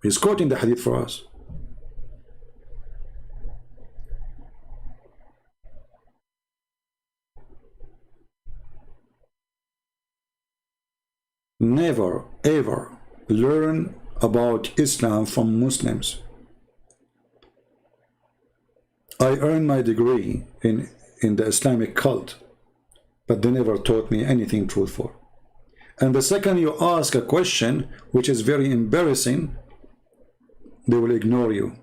He's quoting the hadith for us. Never ever learn about Islam from Muslims. I earned my degree in the Islamic cult, but they never taught me anything truthful. And the second you ask a question which is very embarrassing, they will ignore you.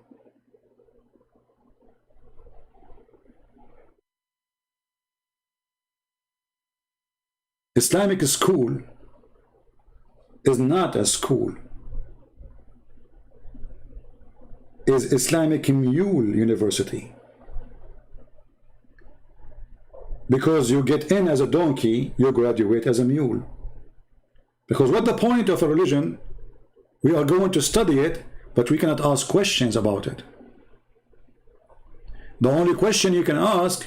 Islamic school is not a school. Is Islamic Mule University. Because you get in as a donkey, you graduate as a mule. Because what the point of a religion? We are going to study it, but we cannot ask questions about it. The only question you can ask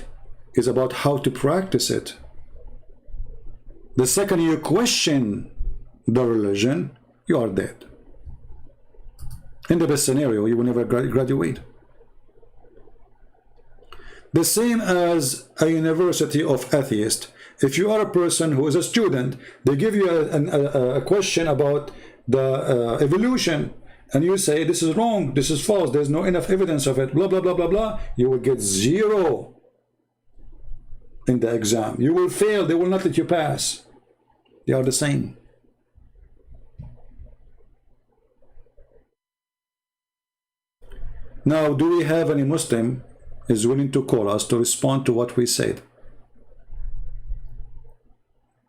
is about how to practice it. The second you question the religion, you are dead. In the best scenario, you will never graduate. The same as a university of atheists. If you are a person who is a student, they give you a question about the evolution, and you say this is wrong, this is false, there's no enough evidence of it, blah blah blah blah blah, you will get 0 in the exam. You will fail. They will not let you pass. They are the same. Now, do we have any Muslim is willing to call us to respond to what we said?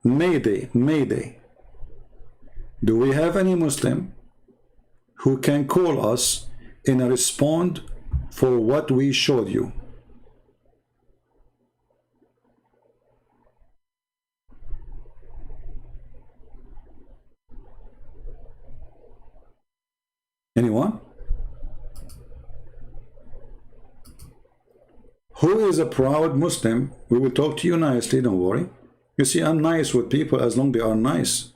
Mayday, mayday. Do we have any Muslim who can call us and respond for what we showed you? Anyone? Who is a proud Muslim? We will talk to you nicely, don't worry. You see, I'm nice with people as long as they are nice.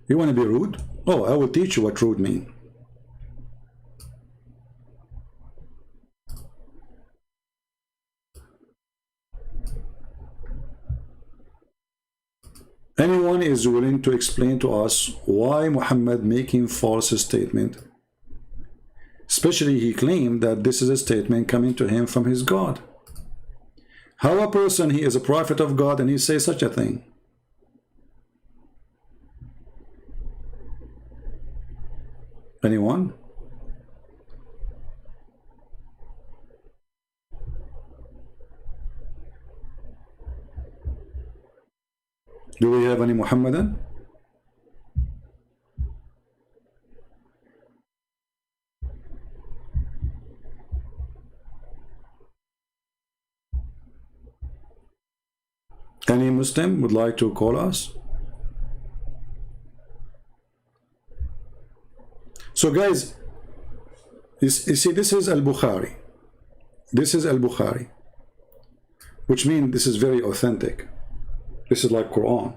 You want to be rude? Oh, I will teach you what rude means. Anyone is willing to explain to us why Muhammad making false statement? Especially he claimed that this is a statement coming to him from his God. How a person, he is a prophet of God and he says such a thing? Anyone? Do we have any Muhammadan? Any Muslim would like to call us? So guys, you see, this is Al-Bukhari. This is Al-Bukhari, which means this is very authentic. This is like Quran.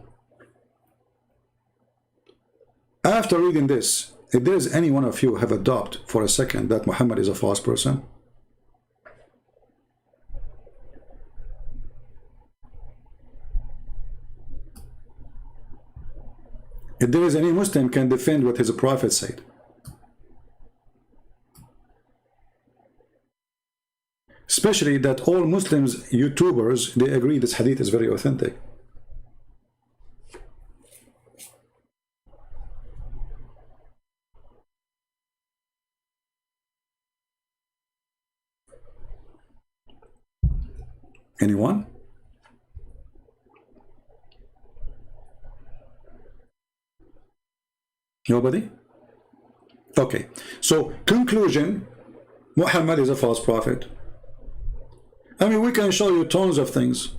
After reading this, if there is any one of you have a doubt for a second that Muhammad is a false person, if there is any Muslim can defend what his prophet said, especially that all Muslims, YouTubers, they agree this hadith is very authentic. Anyone? Nobody? Okay. So, conclusion, Muhammad is a false prophet. I mean, we can show you tons of things.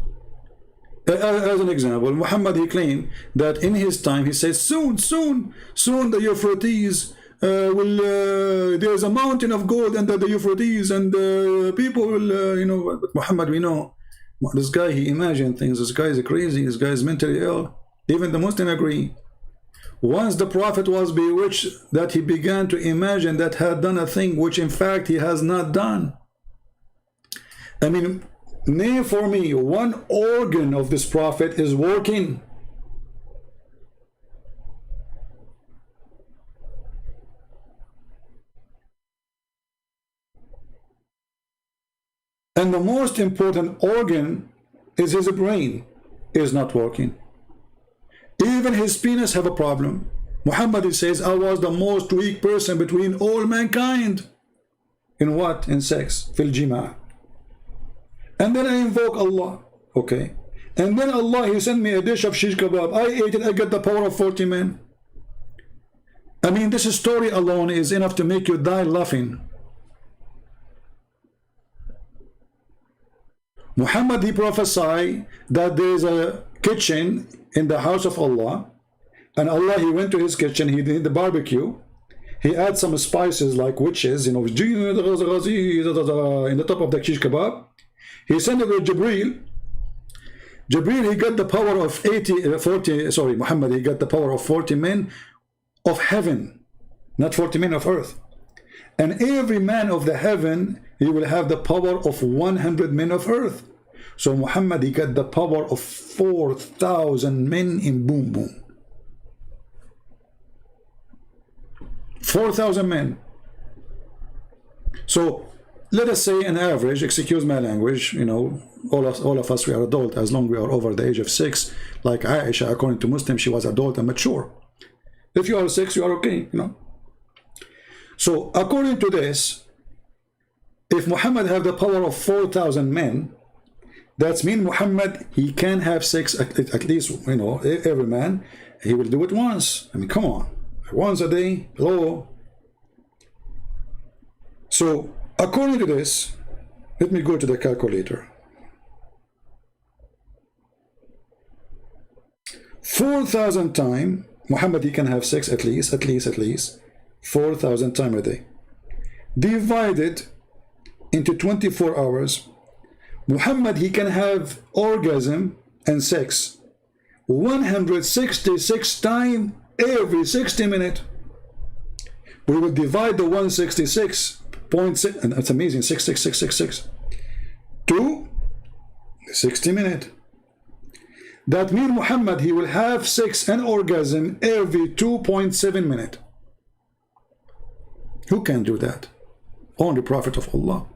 As an example, Muhammad, he claimed that in his time, he says, soon the Euphrates there's a mountain of gold under the Euphrates, and people will, you know, but Muhammad, we know, this guy, he imagined things. This guy is crazy. This guy is mentally ill. Even the Muslims agree. Once the Prophet was bewitched, that he began to imagine that had done a thing which in fact he has not done. I mean, name for me one organ of this Prophet is working. And the most important organ is his brain is not working. Even his penis have a problem. Muhammad, he says, I was the most weak person between all mankind. In what? In sex. Fil jima'. And then I invoke Allah. Okay. And then Allah, he sent me a dish of shish kebab. I ate it. I get the power of 40 men. I mean, this story alone is enough to make you die laughing. Muhammad, he prophesied that there is a kitchen in the house of Allah, and Allah, he went to his kitchen, he did the barbecue, he had some spices like witches, you know, in the top of the shish kebab. He sent it with Jibreel. Jibreel, he got the power of 40, sorry, Muhammad, he got the power of 40 men of heaven, not 40 men of earth. And every man of the heaven, he will have the power of 100 men of earth. So Muhammad, he got the power of 4,000 men in boom boom. 4,000 men. So let us say an average, excuse my language, you know, all of us, we are adult as long as we are over the age of 6. Like Aisha, according to Muslims, she was adult and mature. If you are 6, you are okay, you know. So according to this, if Muhammad have the power of 4,000 men, that means Muhammad, he can have sex at least, you know, every man, he will do it once. I mean, come on, once a day, hello. So according to this, let me go to the calculator. 4,000 times, Muhammad, he can have sex at least 4,000 times a day. Divided into 24 hours, Muhammad, he can have orgasm and sex 166 times every 60 minutes. We will divide the 166.6, and that's amazing, 66666, to 60 minutes. That means Muhammad, he will have sex and orgasm every 2.7 minutes. Who can do that? Only Prophet of Allah.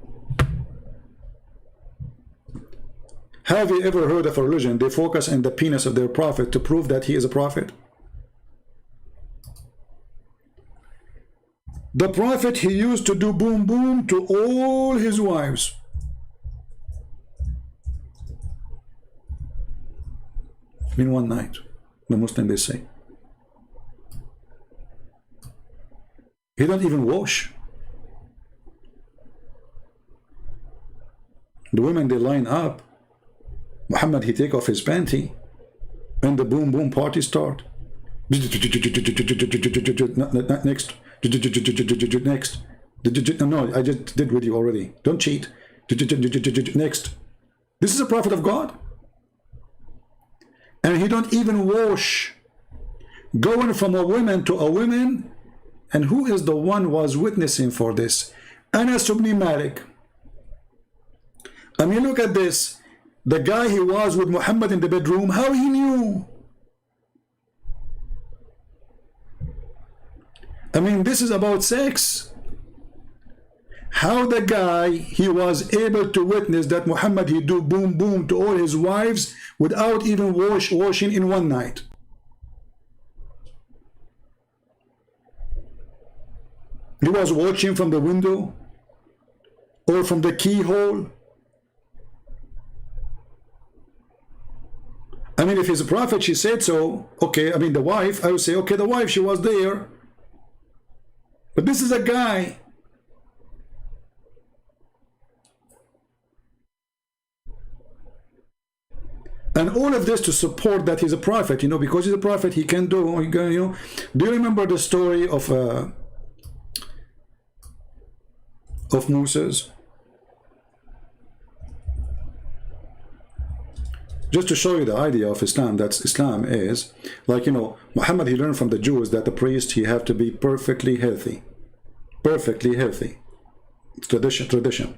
Have you ever heard of a religion, they focus on the penis of their prophet to prove that he is a prophet? The prophet, he used to do boom boom to all his wives. In one night, the Muslim, they say. He don't even wash. The women, they line up. Muhammad, he take off his panty, and the boom boom party start. Next. Next. No, I just did with you already. Don't cheat. Next. This is a prophet of God. And he don't even wash. Going from a woman to a woman. And who is the one was witnessing for this? Anas ibn Malik. I mean, look at this. The guy he was with Muhammad in the bedroom, how he knew? I mean, this is about sex. How the guy, he was able to witness that Muhammad, he do boom boom to all his wives without even washing in one night. He was watching from the window or from the keyhole. mean, if he's a prophet, she said so. Okay, I mean, the wife, I would say, okay, the wife, she was there. But this is a guy. And all of this to support that he's a prophet, you know, because he's a prophet, he can do, you know. Do you remember the story of Moses? Just to show you the idea of Islam, that Islam is, like, you know, Muhammad, he learned from the Jews that the priest, he have to be perfectly healthy. Perfectly healthy. It's tradition.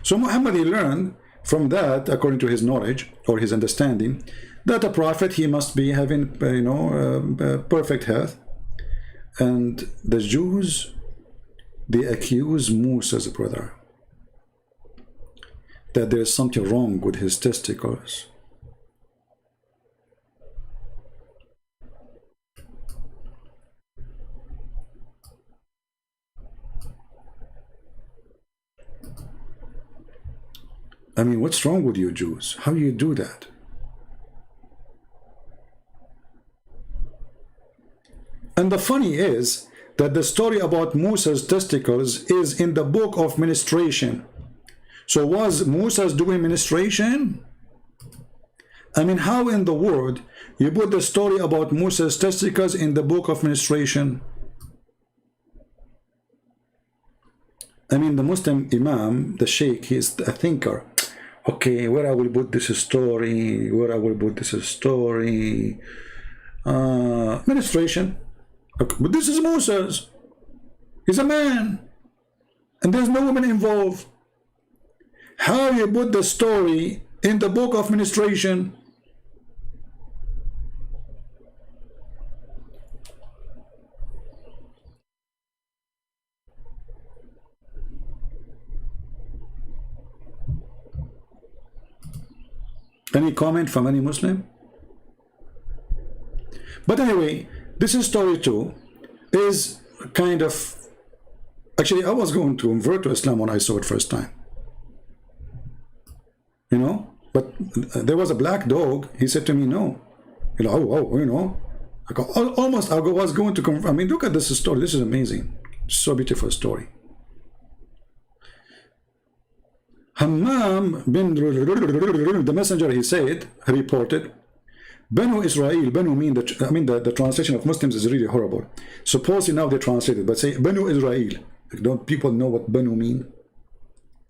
So Muhammad, he learned from that, according to his knowledge or his understanding, that a prophet, he must be having, you know, perfect health. And the Jews, they accuse Moses, brother, that there's something wrong with his testicles. I mean, what's wrong with you Jews? How do you do that? And the funny is that the story about Moses' testicles is in the book of ministration. So was Moses doing ministration? I mean, how in the world you put the story about Moses' testicles in the book of ministration? I mean, the Muslim Imam, the Sheikh, he is a thinker. Okay, where I will put this story, where I will put this story. Ministration. Okay, but this is Moses. He's a man. And there's no woman involved. How you put the story in the book of ministration? Any comment from any Muslim? But anyway, this is story 2 is kind of, actually I was going to convert to Islam when I saw it first time, you know, but there was a black dog. He said to me, no, you know, oh, you know, I go, almost I was going to convert. I mean, look at this story. This is amazing. So beautiful story. Hammam bin, the messenger, he said, he reported, Banu Israel, Banu mean, the translation of Muslims is really horrible. Supposedly now they translate it, but say Banu Israel. Don't people know what Banu mean?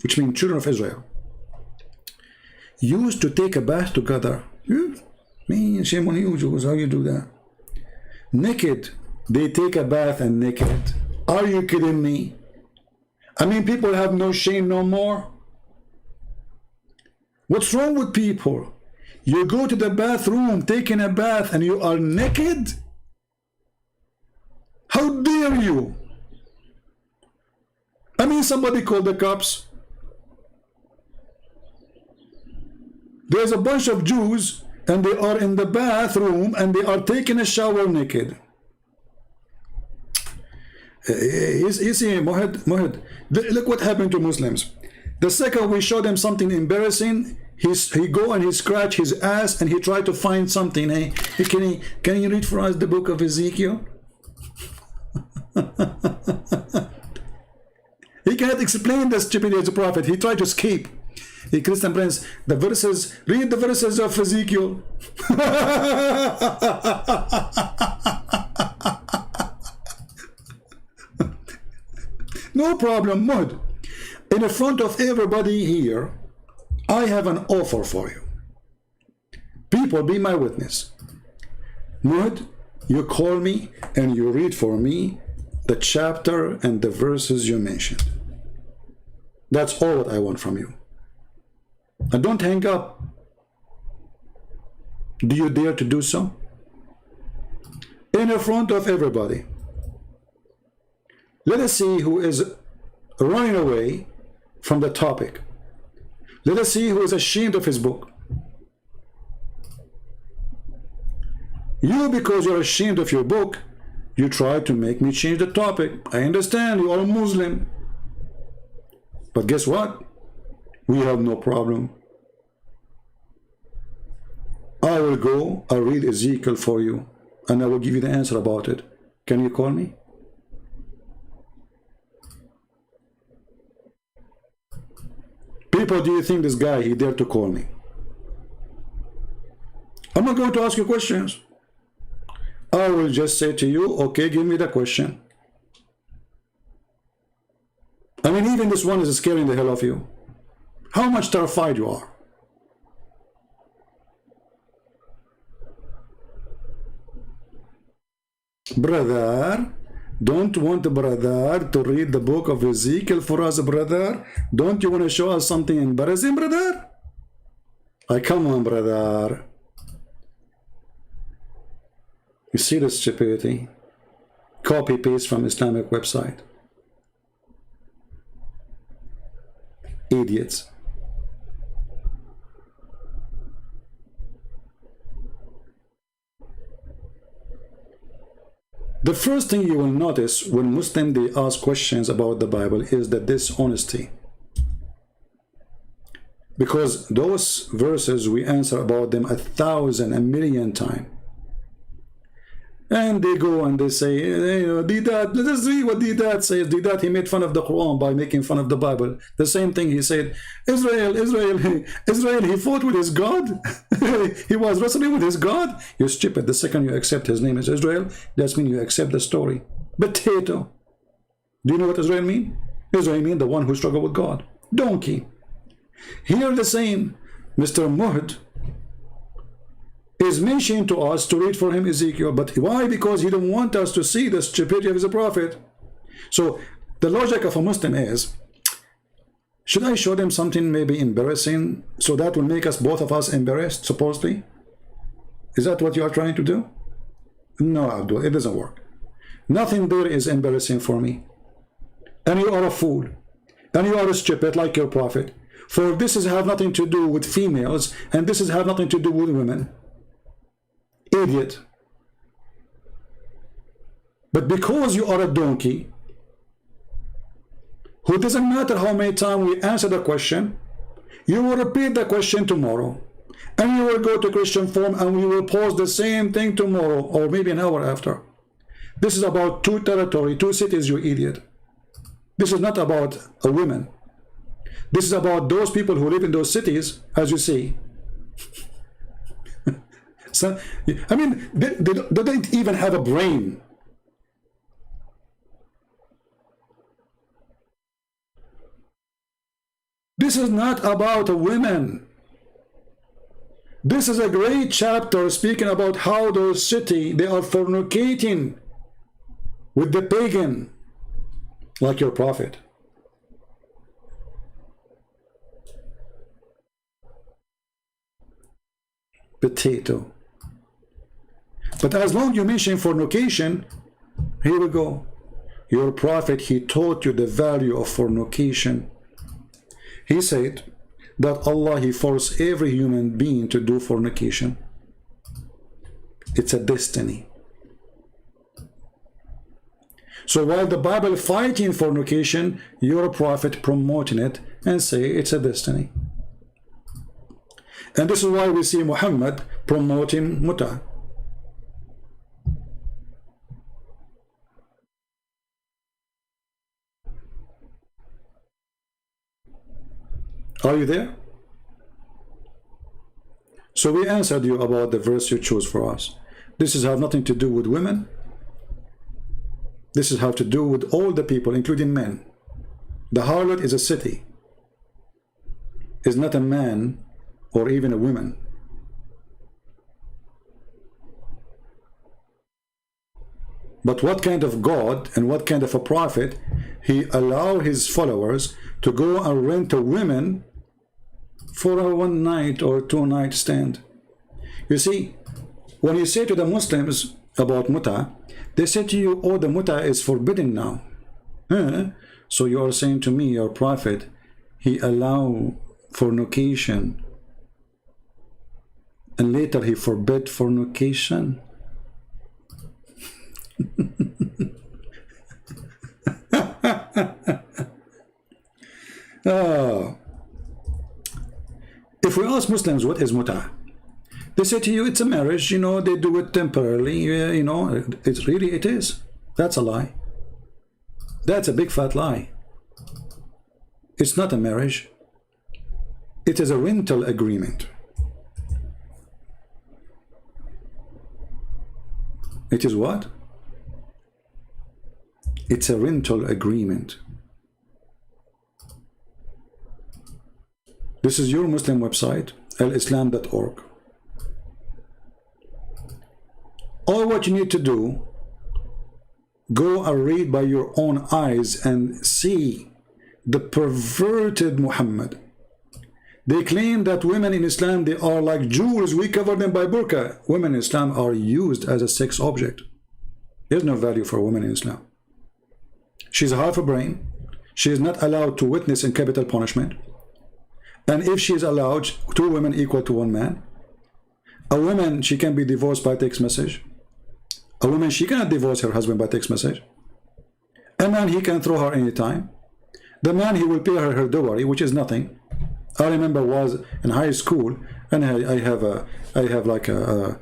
Which means children of Israel. Used to take a bath together. Man, shame on you Jews, how you do that? Naked. They take a bath and naked. Are you kidding me? I mean, people have no shame no more. What's wrong with people? You go to the bathroom, taking a bath, and you are naked? How dare you? I mean, somebody called the cops. There's a bunch of Jews, and they are in the bathroom, and they are taking a shower naked. You see, Mohad, look what happened to Muslims. The second we show them something embarrassing, he go and he scratch his ass and he try to find something. Hey, can you read for us the book of Ezekiel? He cannot explain the stupidity of the prophet. He tried to escape. Hey, Christian Prince, the verses, read the verses of Ezekiel. No problem, Mud. In front of everybody here, I have an offer for you. People, be my witness. Mud, you call me and you read for me the chapter and the verses you mentioned. That's all what I want from you. And don't hang up. Do you dare to do so? In front of everybody. Let us see who is running away from the topic. Let us see who is ashamed of his book. You, because you're ashamed of your book, you try to make me change the topic. I understand, you are a Muslim. But guess what? We have no problem. I I will go, I'll read Ezekiel for you, and I will give you the answer about it. Can you call me? People, do you think this guy, he dared to call me? I'm not going to ask you questions. I will just say to you, okay, give me the question. I mean, even this one is scaring the hell of you. How much terrified you are. Brother, don't want the brother to read the book of Ezekiel for us, brother? Don't you want to show us something embarrassing, brother? Come on, brother. You see the stupidity? Copy paste from Islamic website. Idiots. The first thing you will notice when Muslims they ask questions about the Bible is the dishonesty. Because those verses we answer about them 1,000, a million times. And they go and they say, you know, Didat, let us read what Didat says. Didat, he made fun of the Quran by making fun of the Bible. The same thing he said, Israel, he fought with his God. He was wrestling with his God. You're stupid. The second you accept his name is Israel, that means you accept the story. Potato. Do you know what Israel mean? Israel mean the one who struggled with God. Donkey. Here the same. Mr. Muhammad is mentioning to us to read for him Ezekiel. But why? Because he don't want us to see the stupidity of his prophet. So the logic of a Muslim is, should I show them something maybe embarrassing so that will make us, both of us, embarrassed, supposedly? Is that what you are trying to do? No, Abdul, it doesn't work. Nothing there is embarrassing for me. And you are a fool. And you are a stupid like your prophet. For this is have nothing to do with females, and this is have nothing to do with women. Idiot. But because you are a donkey, who doesn't matter how many times we answer the question, you will repeat the question tomorrow, and you will go to Christian form and we will pose the same thing tomorrow, or maybe an hour after. This is about two territory, two cities, you idiot. This is not about a woman. This is about those people who live in those cities, as you see. So, I mean, they don't even have a brain. This is not about a women. This is a great chapter speaking about how those cities, they are fornicating with the pagan, like your prophet. Potato. But as long as you mention fornication, here we go. Your prophet, he taught you the value of fornication. He said that Allah, he forced every human being to do fornication. It's a destiny. So while the Bible fighting fornication, your prophet promoting it and say it's a destiny. And this is why we see Muhammad promoting muta. Are you there? So we answered you about the verse you chose for us. This is have nothing to do with women. This is have to do with all the people, including men. The harlot is a city. Is not a man or even a woman. But what kind of God and what kind of a prophet he allow his followers to go and rent a woman for a one night or two night stand? You see, when you say to the Muslims about muta, they say to you, oh, the muta is forbidden now. So you are saying to me, your prophet, he allow fornication and later he forbid fornication. If we ask Muslims what is muta, They say to you, it's a marriage, you know, they do it temporarily, you know, it's really, it is. That's a lie. That's a big fat lie. It's not a marriage. It is a rental agreement. It is what? It's a rental agreement. This is your Muslim website, alislam.org. All what you need to do, go and read by your own eyes and see the perverted Muhammad. They claim that women in Islam, they are like jewels, we cover them by burqa. Women in Islam are used as a sex object. There's no value for a woman in Islam. She's half a brain. She is not allowed to witness in capital punishment. And if she is allowed, 2 women equal to 1 man. A woman, she can be divorced by text message. A woman, she cannot divorce her husband by text message. A man, he can throw her anytime. The man, he will pay her dowry, which is nothing. I remember was in high school, and I have like a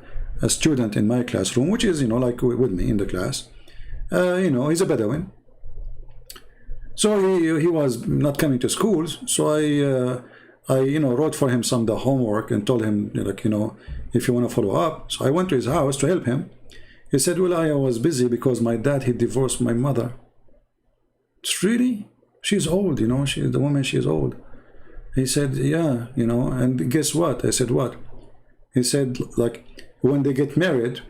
student in my classroom, which is, you know, like with me in the class. You know, he's a Bedouin. So he was not coming to school. So I you know, wrote for him some of the homework and told him, like, you know, if you want to follow up. So I went to his house to help him. He said, well, I was busy because my dad, he divorced my mother. It's really? She's old, you know, the woman, she is old. He said, yeah, you know, and guess what? I said, what? He said, like, when they get married,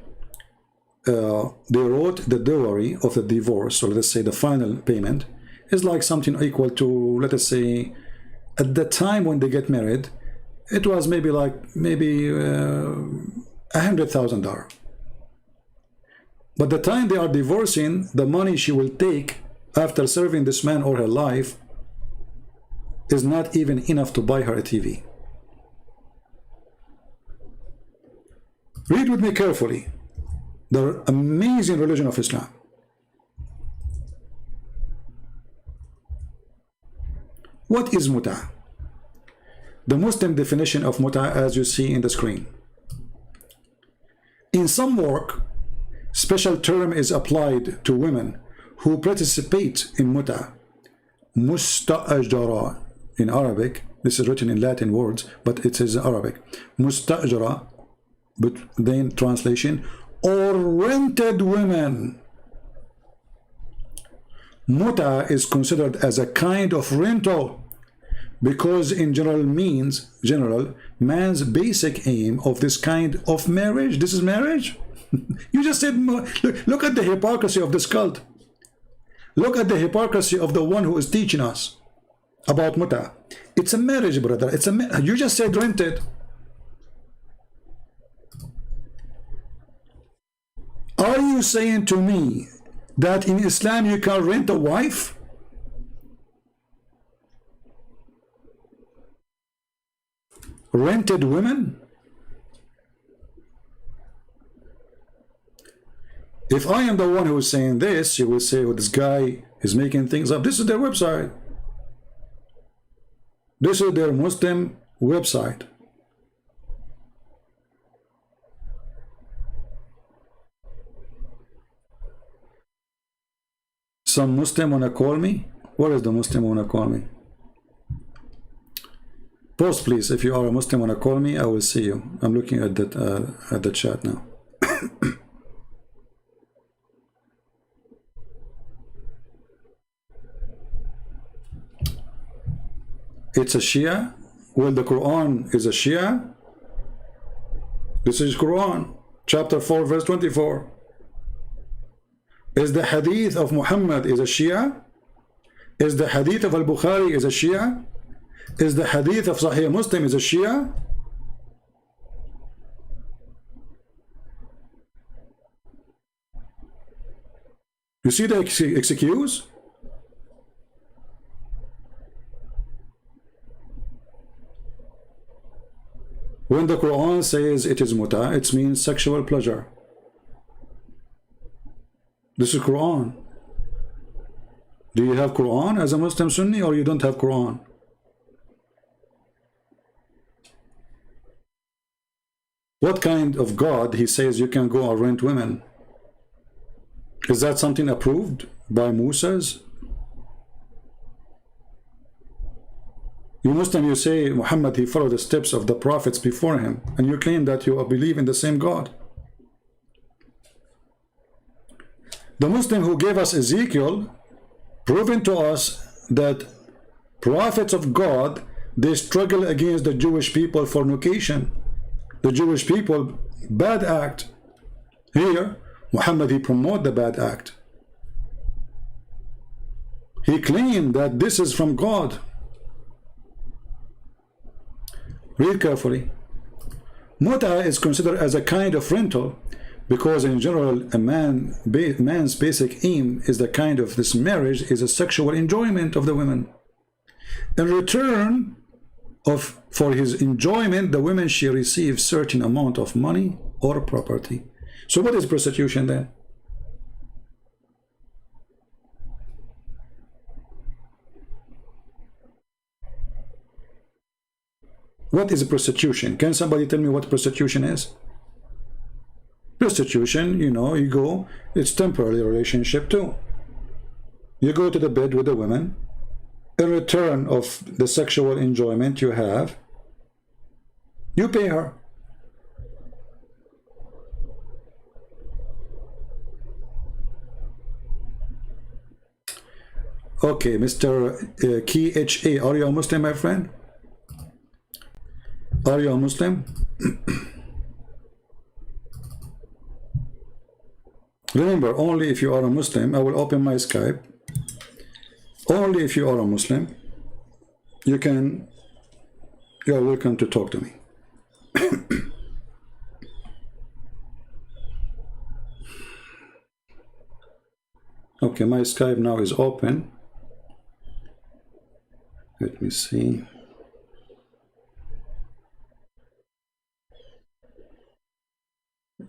they wrote the dowry of the divorce, or let's say the final payment, is like something equal to, let us say, at the time when they get married, it was maybe like, $100,000. But the time they are divorcing, the money she will take after serving this man all her life is not even enough to buy her a TV. Read with me carefully the amazing religion of Islam. What is muta? The Muslim definition of muta, as you see in the screen. In some work, special term is applied to women who participate in muta. Musta'ajara in Arabic. This is written in Latin words, but it is Arabic. Musta'ajara, but then translation, or rented women. Muta is considered as a kind of rental because in general, man's basic aim of this kind of marriage, this is marriage? You just said, look at the hypocrisy of this cult. Look at the hypocrisy of the one who is teaching us about muta. It's a marriage, brother. You just said rented. Are you saying to me that in Islam you can rent a wife? Rented women? If I am the one who is saying this, you will say, well, this guy is making things up. This is their website. This is their Muslim website. Some Muslim wanna call me? Where is the Muslim wanna call me? Post please, if you are a Muslim wanna call me, I will see you. I'm looking at the chat now. It's a Shia? Well, the Quran is a Shia? This is Quran, chapter 4, verse 24. Is the hadith of Muhammad is a Shia? Is the hadith of Al-Bukhari is a Shia? Is the hadith of Sahih Muslim is a Shia? You see the excuse? When the Quran says it is muta, it means sexual pleasure. This is Quran. Do you have Quran as a Muslim Sunni, or you don't have Quran? What kind of God he says you can go and rent women? Is that something approved by Moses? You Muslim, you say Muhammad, he followed the steps of the prophets before him, and you claim that you believe in the same God. The Muslim who gave us Ezekiel, proving to us that prophets of God, they struggle against the Jewish people fornication. The Jewish people, bad act. Here, Muhammad, he promote the bad act. He claimed that this is from God. Read carefully. Muta is considered as a kind of rental because in general a man's basic aim is the kind of this marriage is a sexual enjoyment of the women. In return for his enjoyment, the women she receives certain amount of money or property. So what is prostitution then? What is prostitution? Can somebody tell me what prostitution is? Prostitution, you know, you go, it's temporary relationship too. You go to the bed with the woman. In return of the sexual enjoyment you have, you pay her. Okay, Mr. KHA, are you a Muslim, my friend? Are you a Muslim? Remember, only if you are a Muslim, I will open my Skype. Only if you are a Muslim, you are welcome to talk to me. Okay, my Skype now is open. Let me see.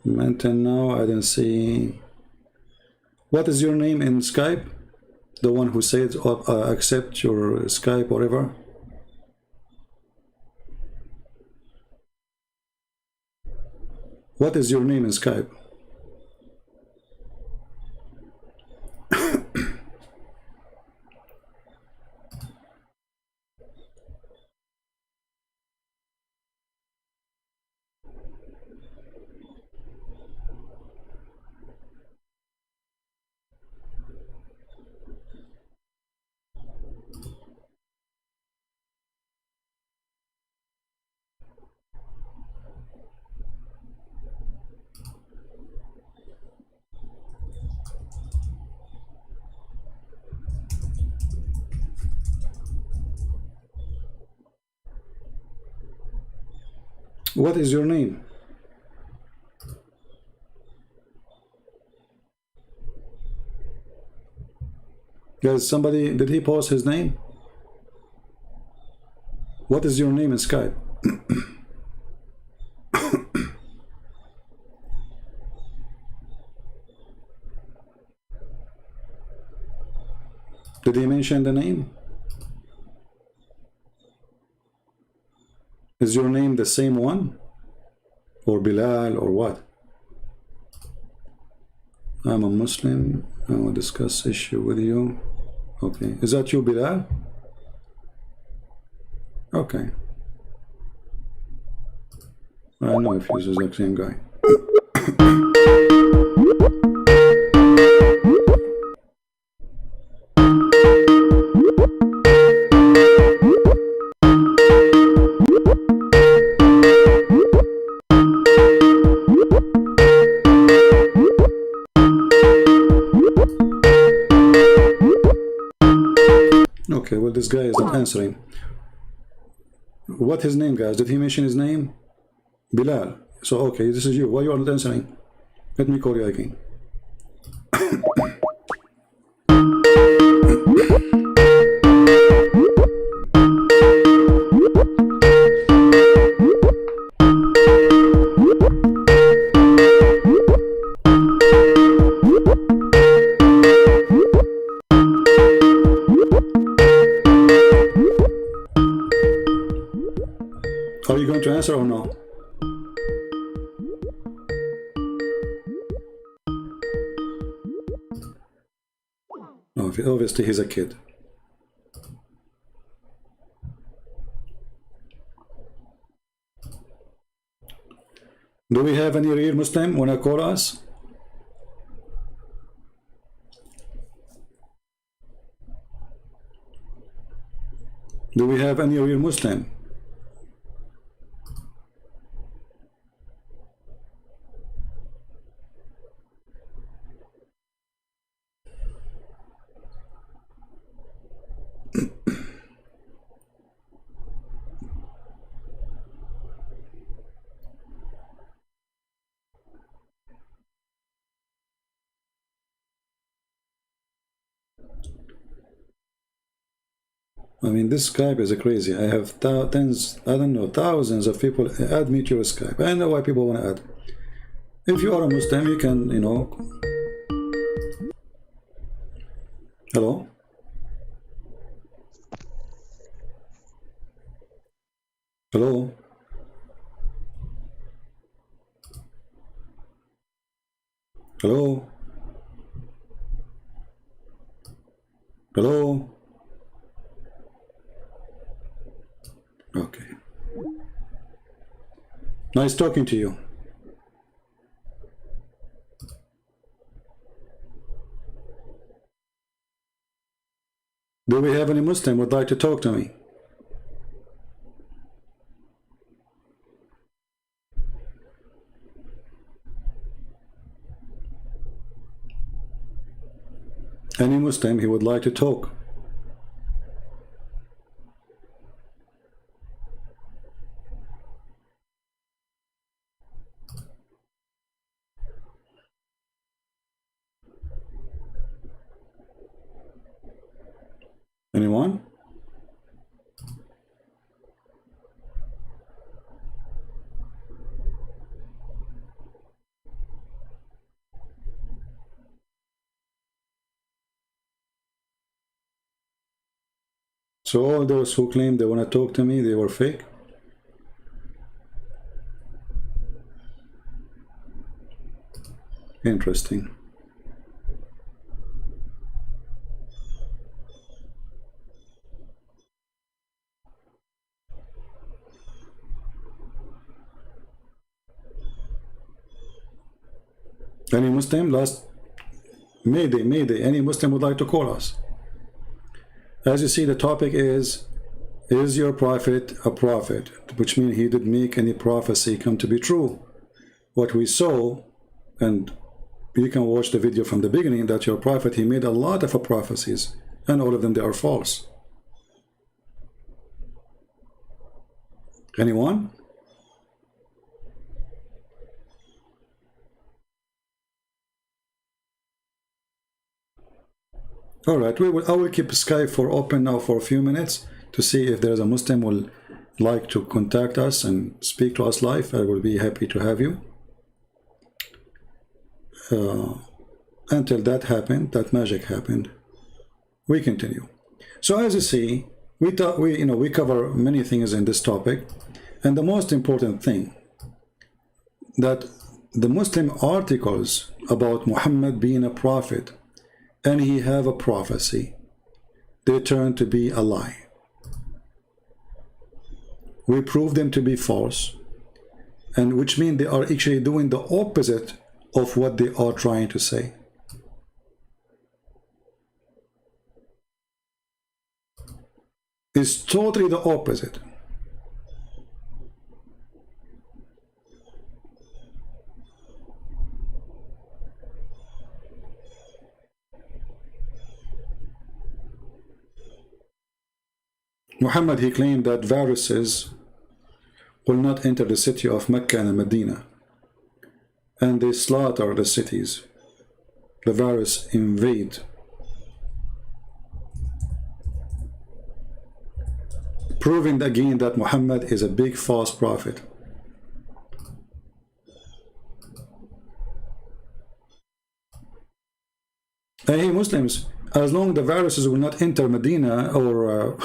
Maintain now, I didn't see. What is your name in Skype? The one who said accept your Skype, whatever. What is your name in Skype? What is your name? Guys, somebody, did he post his name? What is your name in Skype? Did he mention the name? Is your name the same one? Or Bilal or what? I'm a Muslim. I will discuss issue with you. Okay. Is that you, Bilal? Okay. I don't know if he's the exact same guy. Okay, well, this guy is not answering. What his name, guys? Did he mention his name? Bilal. So, okay, this is you. Why you are not answering? Let me call you again. Are you going to answer or no? Obviously, he's a kid. Do we have any real Muslim wanna call us? Do we have any real Muslim? I mean, this Skype is crazy. I have tens, I don't know, thousands of people add me to your Skype. I know why people want to add. If you are a Muslim, you can, you know. Hello? Hello? Hello? Hello? Okay. Nice talking to you. Do we have any Muslim who would like to talk to me? Any Muslim he would like to talk? Anyone? So all those who claim they want to talk to me, they were fake? Interesting. Any Muslim? Last Mayday, any Muslim would like to call us? As you see, the topic is your prophet a prophet? Which means he did make any prophecy come to be true. What we saw, and you can watch the video from the beginning, that your prophet, he made a lot of prophecies, and all of them, they are false. Anyone? All right, I will keep Skype for open now for a few minutes to see if there's a Muslim who will like to contact us and speak to us live. I will be happy to have you. Until that happened, that magic happened, we continue. So as you see, we cover many things in this topic, and the most important thing that the Muslim articles about Muhammad being a prophet and he have a prophecy, they turn to be a lie. We prove them to be false, and which means they are actually doing the opposite of what they are trying to say. It's totally the opposite. Muhammad, he claimed that viruses will not enter the city of Mecca and Medina, and they slaughter the cities. The virus invade, proving again that Muhammad is a big false prophet. Hey Muslims, as long as the viruses will not enter Medina or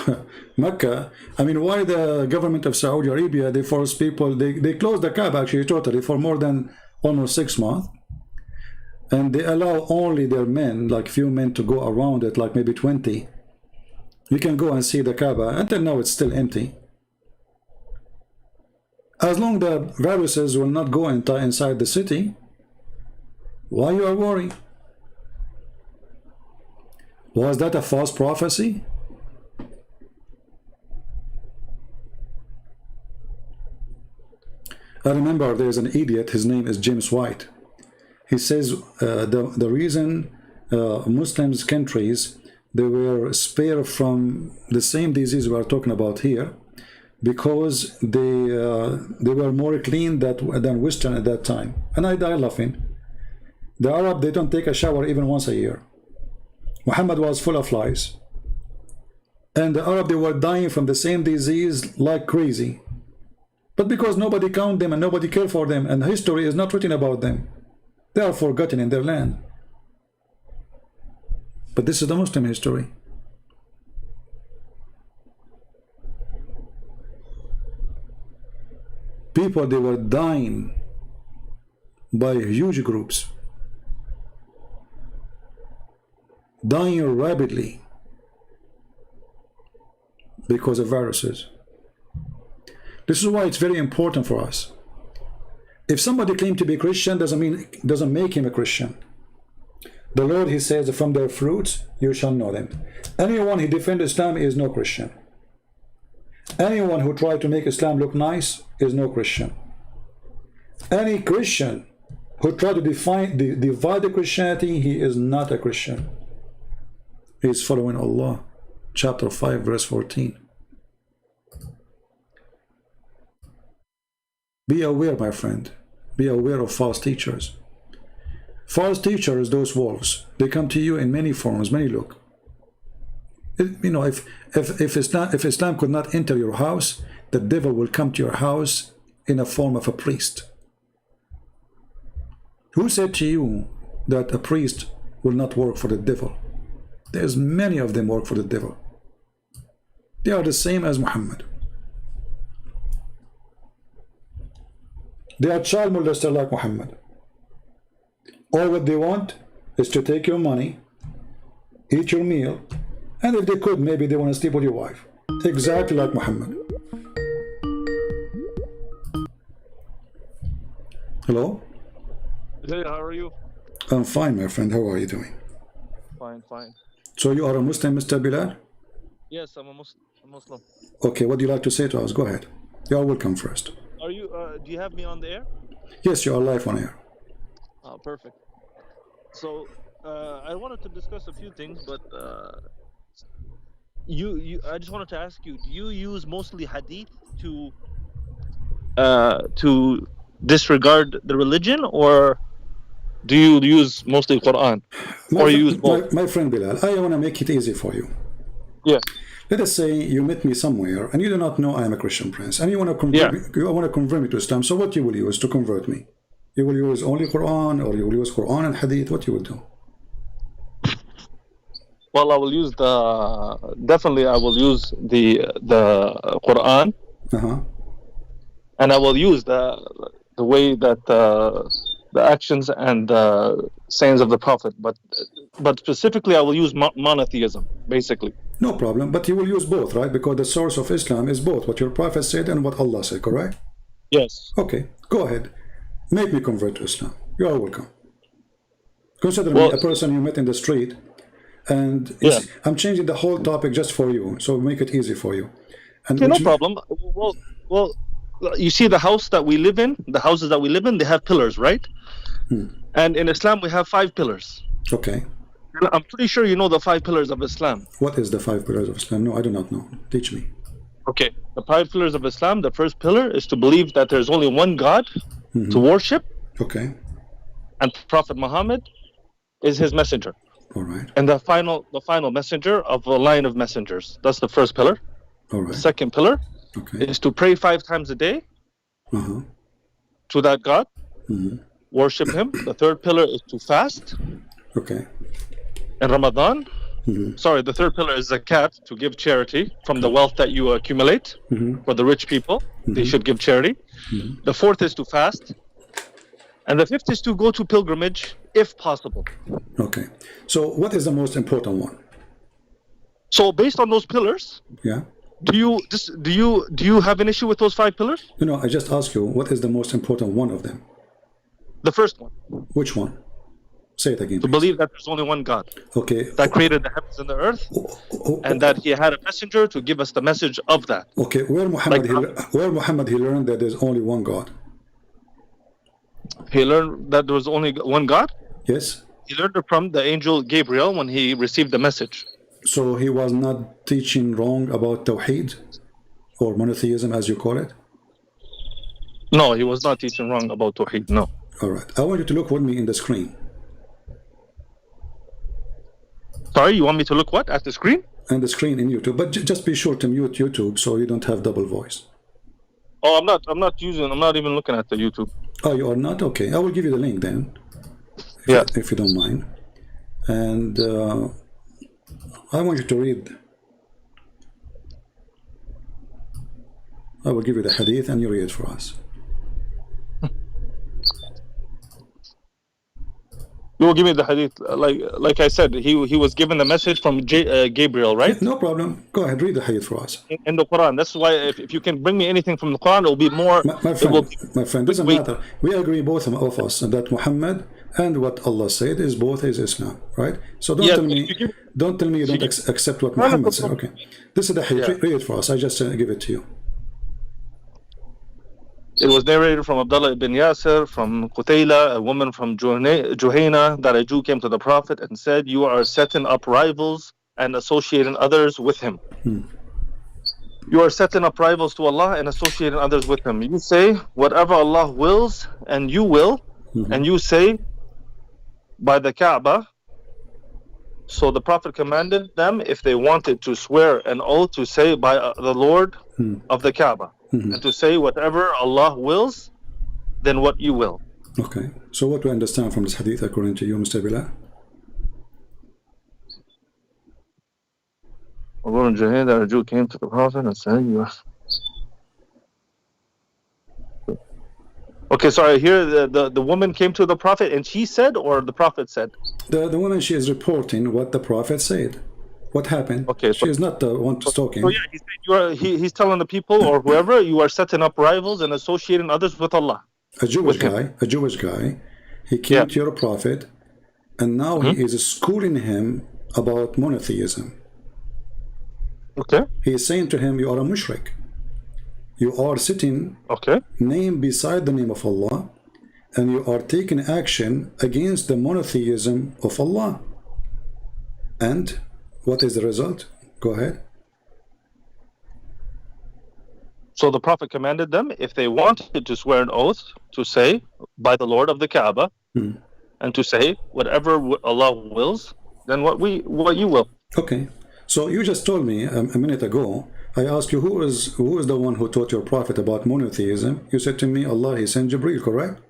Mecca, I mean, why the government of Saudi Arabia, they force people, they closed the Kaaba actually totally for more than almost 6 months. and they allow only their men, like few men, to go around it, like maybe 20. You can go and see the Kaaba. Until now, it's still empty. As long as the viruses will not go inside the city, why you are worried? Was that a false prophecy? I remember there's an idiot, his name is James White. He says the reason Muslims countries, they were spared from the same disease we are talking about here, because they were more clean than Western at that time. And I die laughing. The Arab, they don't take a shower even once a year. Muhammad was full of flies. And the Arab, they were dying from the same disease like crazy. But because nobody count them and nobody care for them, and history is not written about them, they are forgotten in their land. But this is the Muslim history. People, they were dying by huge groups, dying rapidly because of viruses. This is why it's very important for us. If somebody claims to be Christian, doesn't make him a Christian. The Lord, he says, from their fruits you shall know them. Anyone who defends Islam is no Christian. Anyone who tries to make Islam look nice is no Christian. Any Christian who tries to divide the Christianity, he is not a Christian. He is following Allah. Chapter 5, verse 14. Be aware, my friend. Be aware of false teachers. False teachers, those wolves, they come to you in many forms, many look. If Islam could not enter your house, the devil will come to your house in a form of a priest. Who said to you that a priest will not work for the devil? There's many of them work for the devil. They are the same as Muhammad. They are child molester like Muhammad. All what they want is to take your money, eat your meal, and if they could, maybe they want to sleep with your wife. Exactly like Muhammad. Hello? Hey, how are you? I'm fine, my friend. How are you doing? Fine, fine. So you are a Muslim, Mr. Bilal? Yes, I'm a Muslim. Okay, what do you like to say to us? Go ahead. You are welcome first. Are you? Do you have me on the air? Yes, you are live on air. Oh, perfect. So, I wanted to discuss a few things, but I just wanted to ask you: do you use mostly hadith to disregard the religion, or do you use mostly Quran, or you use both? My friend Bilal, I want to make it easy for you. Yeah. Let us say you met me somewhere and you do not know I am a Christian prince, and you want to convert me to Islam. So what you will use to convert me? You will use only Quran, or you will use Quran and Hadith? What you will do? Well, I will use definitely I will use the Quran, and I will use the way that the actions and the sayings of the Prophet, but specifically I will use monotheism, basically. No problem, but you will use both, right? Because the source of Islam is both what your Prophet said and what Allah said, correct? Yes. Okay, go ahead. Make me convert to Islam. You are welcome. Consider me a person you met in the street, and I'm changing the whole topic just for you, so make it easy for you. And okay, no problem. Well, you see the house that we live in, the houses that we live in, they have pillars, right? And in Islam, we have 5 pillars. Okay. I'm pretty sure you know the 5 pillars of Islam. What is the 5 pillars of Islam? No, I do not know. Teach me. Okay. The 5 pillars of Islam, the first pillar is to believe that there's only one God to worship. Okay. And Prophet Muhammad is his messenger. All right. And the final messenger of a line of messengers. That's the first pillar. All right. The second pillar is to pray 5 times a day to that God. Worship him. The third pillar is to fast. Okay. In Ramadan. Sorry, the third pillar is zakat, to give charity from the wealth that you accumulate. For the rich people, they should give charity. The fourth is to fast. And the fifth is to go to pilgrimage if possible. Okay. So what is the most important one? So based on those pillars, Yeah. do you have an issue with those 5 pillars? No, I just ask you, what is the most important one of them? The first one. Which one? Say it again, To please. believe that there's only one God. Okay. That created the heavens and the earth, and that he had a messenger to give us the message of that. Okay, where Muhammad he learned that there's only one God? He learned that there was only one God? Yes. He learned it from the angel Gabriel when he received the message. So he was not teaching wrong about Tawheed or monotheism, as you call it? No, he was not teaching wrong about Tawheed, no. All right. I want you to look with me in the screen. Sorry, you want me to look what? At the screen? And the screen in YouTube. But just be sure to mute YouTube so you don't have double voice. Oh, I'm not even looking at the YouTube. Oh, you are not? Okay. I will give you the link then. If you don't mind. And I want you to read. I will give you the hadith and you read it for us. You will give me the hadith. Like I said, he was given the message from Gabriel, right? No problem. Go ahead, read the hadith for us. In the Quran. That's why if you can bring me anything from the Quran, it will be more... My friend, doesn't matter. We agree, both of us, that Muhammad and what Allah said is both is Islam, right? So don't tell me you don't accept what Muhammad said. Okay. This is the hadith. Read it for us. I just give it to you. It was narrated from Abdullah ibn Yasir, from Qutayla, a woman from Juhayna, that a Jew came to the Prophet and said, "You are setting up rivals and associating others with him." You are setting up rivals to Allah and associating others with him. You say, whatever Allah wills, and you will, and you say, by the Kaaba. So the Prophet commanded them, if they wanted to swear an oath, to say by the Lord of the Kaaba. And to say whatever Allah wills, then what you will. Okay. So what do I understand from this hadith according to you, Mr. Bilal? A woman that a Jew came to the Prophet and said, "You are." Okay, sorry. Here, the woman came to the Prophet and she said, or the Prophet said? The woman, she is reporting what the Prophet said. What happened? Okay, she is not the one talking. So yeah, he's telling the people or whoever, you are setting up rivals and associating others with Allah. A Jewish guy, he came to your Prophet, and now he is schooling him about monotheism. Okay. He is saying to him, you are a mushrik. You are sitting name beside the name of Allah, and you are taking action against the monotheism of Allah. And what is the result? Go ahead. So the Prophet commanded them, if they wanted to swear an oath, to say by the Lord of the Kaaba, and to say whatever Allah wills, then what you will. Okay. So you just told me a minute ago, I asked you who is the one who taught your Prophet about monotheism. You said to me, Allah, he sent Jibreel, correct?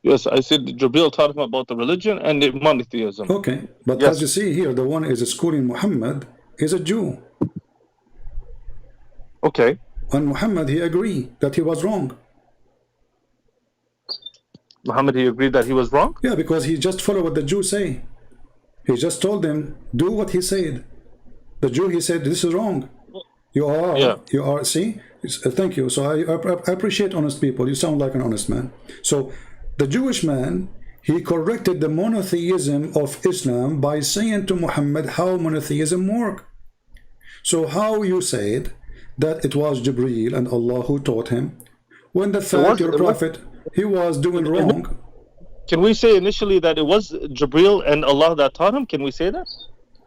Yes, I said Jibreel taught him about the religion and the monotheism. Okay, but as you see here, the one is schooling Muhammad is a Jew. Okay. And Muhammad, he agreed that he was wrong. Muhammad, he agreed that he was wrong? Yeah, because he just followed what the Jews say. He just told them, do what he said. The Jew, he said, this is wrong. You are, see? Thank you. So I appreciate honest people. You sound like an honest man. So the Jewish man, he corrected the monotheism of Islam by saying to Muhammad how monotheism works. So how you said that it was Jibreel and Allah who taught him, when the fact your Prophet, he was doing wrong. Can we say initially that it was Jibreel and Allah that taught him? Can we say that?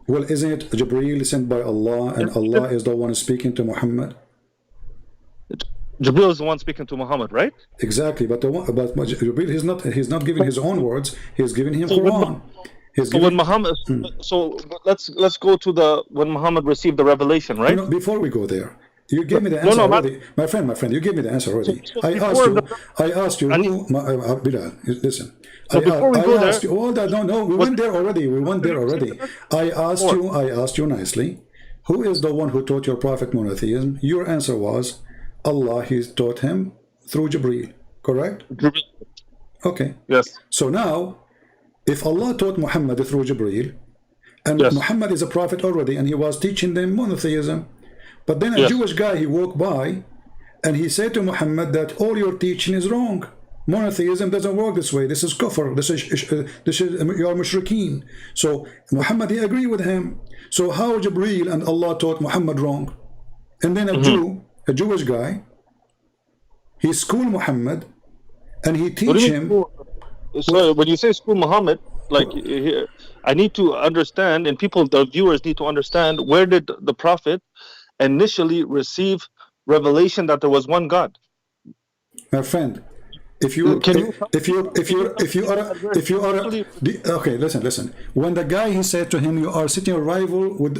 Well, isn't it Jibreel sent by Allah and Allah is the one speaking to Muhammad? Jibreel is the one speaking to Muhammad, right? Exactly, but Jibreel, he's not giving his own words. He's giving him Quran. When Muhammad, so let's go to when Muhammad received the revelation, right? No, before we go there, you gave me the answer already. My friend, you gave me the answer already. I asked you who, Bilal, listen. I asked you, we went there already. I asked you nicely, who is the one who taught your Prophet monotheism? Your answer was, Allah, he taught him through Jibreel, correct? Okay. Yes. So now, if Allah taught Muhammad through Jibreel, and Yes. Muhammad is a prophet already, and he was teaching them monotheism, but then a Yes. Jewish guy, he walked by, and he said to Muhammad that all your teaching is wrong. Monotheism doesn't work this way. This is kufr. This is you are mushrikeen. So Muhammad, he agreed with him. So how Jibreel and Allah taught Muhammad wrong? And then a Jew, a Jewish guy, he schooled Muhammad, and he teach him. So when you say school Muhammad, like I need to understand, and people, the viewers need to understand, where did the Prophet initially receive revelation that there was one God? My friend, if you are okay, listen. When the guy, he said to him, you are sitting a rival with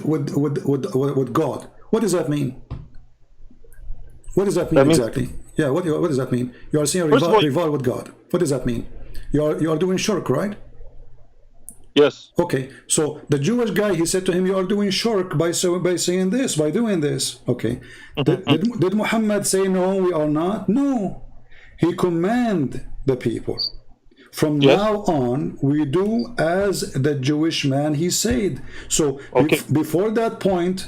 God. What does that mean? What does that mean exactly? Yeah, what does that mean? You are seeing a rival with God. What does that mean? You are doing shirk, right? Yes. Okay, so the Jewish guy, he said to him, you are doing shirk by saying this, by doing this. Okay. Did Muhammad say, no, we are not? No. He commanded the people. From now on, we do as the Jewish man, he said. So before that point,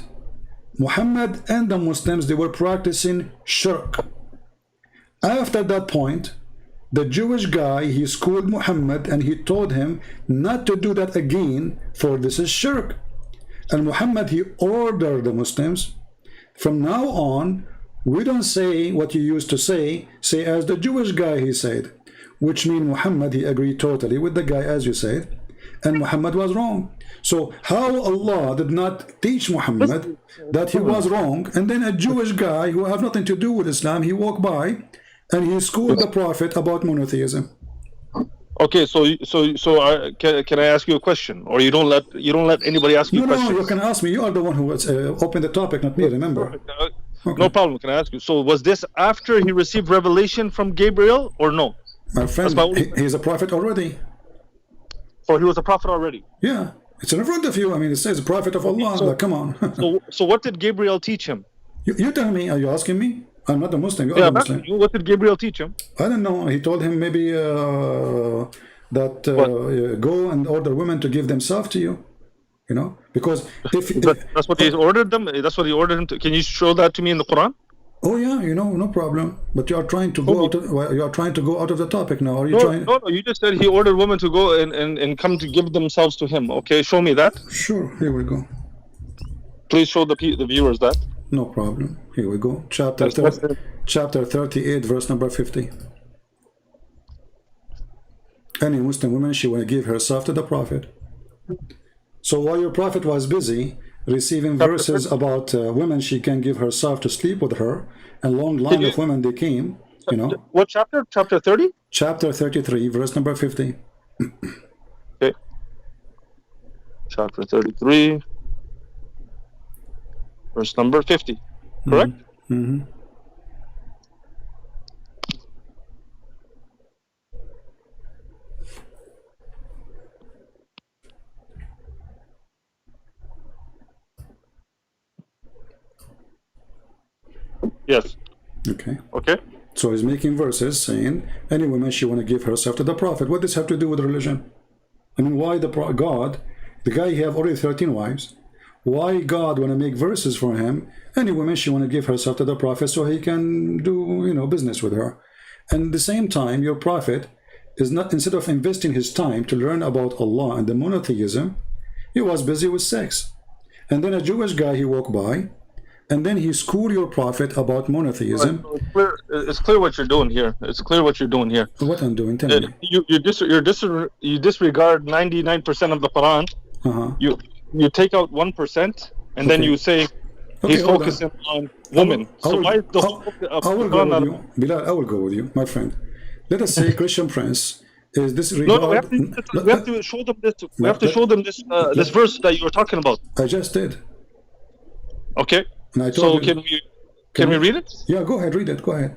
Muhammad and the Muslims, they were practicing shirk. After that point, the Jewish guy, he schooled Muhammad and he told him not to do that again, for this is shirk. And Muhammad, he ordered the Muslims, from now on, we don't say what you used to say as the Jewish guy, he said. Which means Muhammad, he agreed totally with the guy, as you said, and Muhammad was wrong. So how Allah did not teach Muhammad that he was wrong, and then a Jewish guy who have nothing to do with Islam, he walked by and he schooled the Prophet about monotheism. Okay, so can I ask you a question, or you don't let anybody ask you questions? No, you can ask me. You are the one who opened the topic, not me. Remember? Okay. No problem. Can I ask you? So was this after he received revelation from Gabriel, or no? My friend, he's a prophet already. So he was a prophet already. Yeah, it's in front of you. I mean, it says prophet of Allah. So, come on. so what did Gabriel teach him? You tell me. Are you asking me? I'm not a Muslim. You are a Muslim. What did Gabriel teach him? I don't know. He told him maybe that go and order women to give themselves to you. You know, because if that's what he ordered them. That's what he ordered him to. Can you show that to me in the Quran? Oh yeah, no problem. But you are trying to go out of the topic now. Are you trying? No. You just said he ordered women to go and come to give themselves to him. Okay, show me that. Sure. Here we go. Please show the viewers that. No problem. Here we go. Chapter 38, verse number 50. Any Muslim woman, she want to give herself to the Prophet. So while your Prophet was busy receiving verses about women, she can give herself to sleep with her, and long line of women they came, you know. What chapter? Chapter 30? Chapter 33, verse number 50. Okay. Chapter 33. Verse number 50, correct? Mm-hmm. Yes. Okay. Okay. So he's making verses saying, any woman, she want to give herself to the Prophet. What does this have to do with religion? I mean, why God, the guy, he have already 13 wives. Why God want to make verses for him? Any woman, she want to give herself to the Prophet so he can do, business with her. And at the same time, your Prophet is not, instead of investing his time to learn about Allah and the monotheism, he was busy with sex. And then a Jewish guy, he walked by, and then he schooled your Prophet about monotheism. Right, so it's clear what you're doing here. It's clear what you're doing here. What I'm doing, tell me. You disregard 99% of the Quran. You take out 1%, and then you say he's focusing on women. So why is the I will go with you, Bilal. I will go with you, my friend. Let us say Christian Prince is disregard. No, we have to show them this. We have to show them this this verse that you were talking about. I just did. Okay. And I told so can we read it? Yeah, go ahead, read it. Go ahead.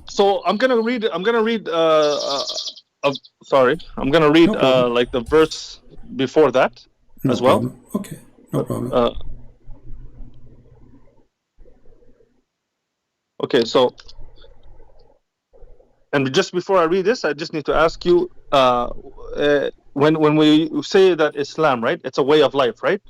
So I'm gonna read. Sorry, I'm gonna read like the verse before that as well. Problem. Okay, no problem. Okay, so, and just before I read this, I just need to ask you, when we say that Islam, right, it's a way of life, right?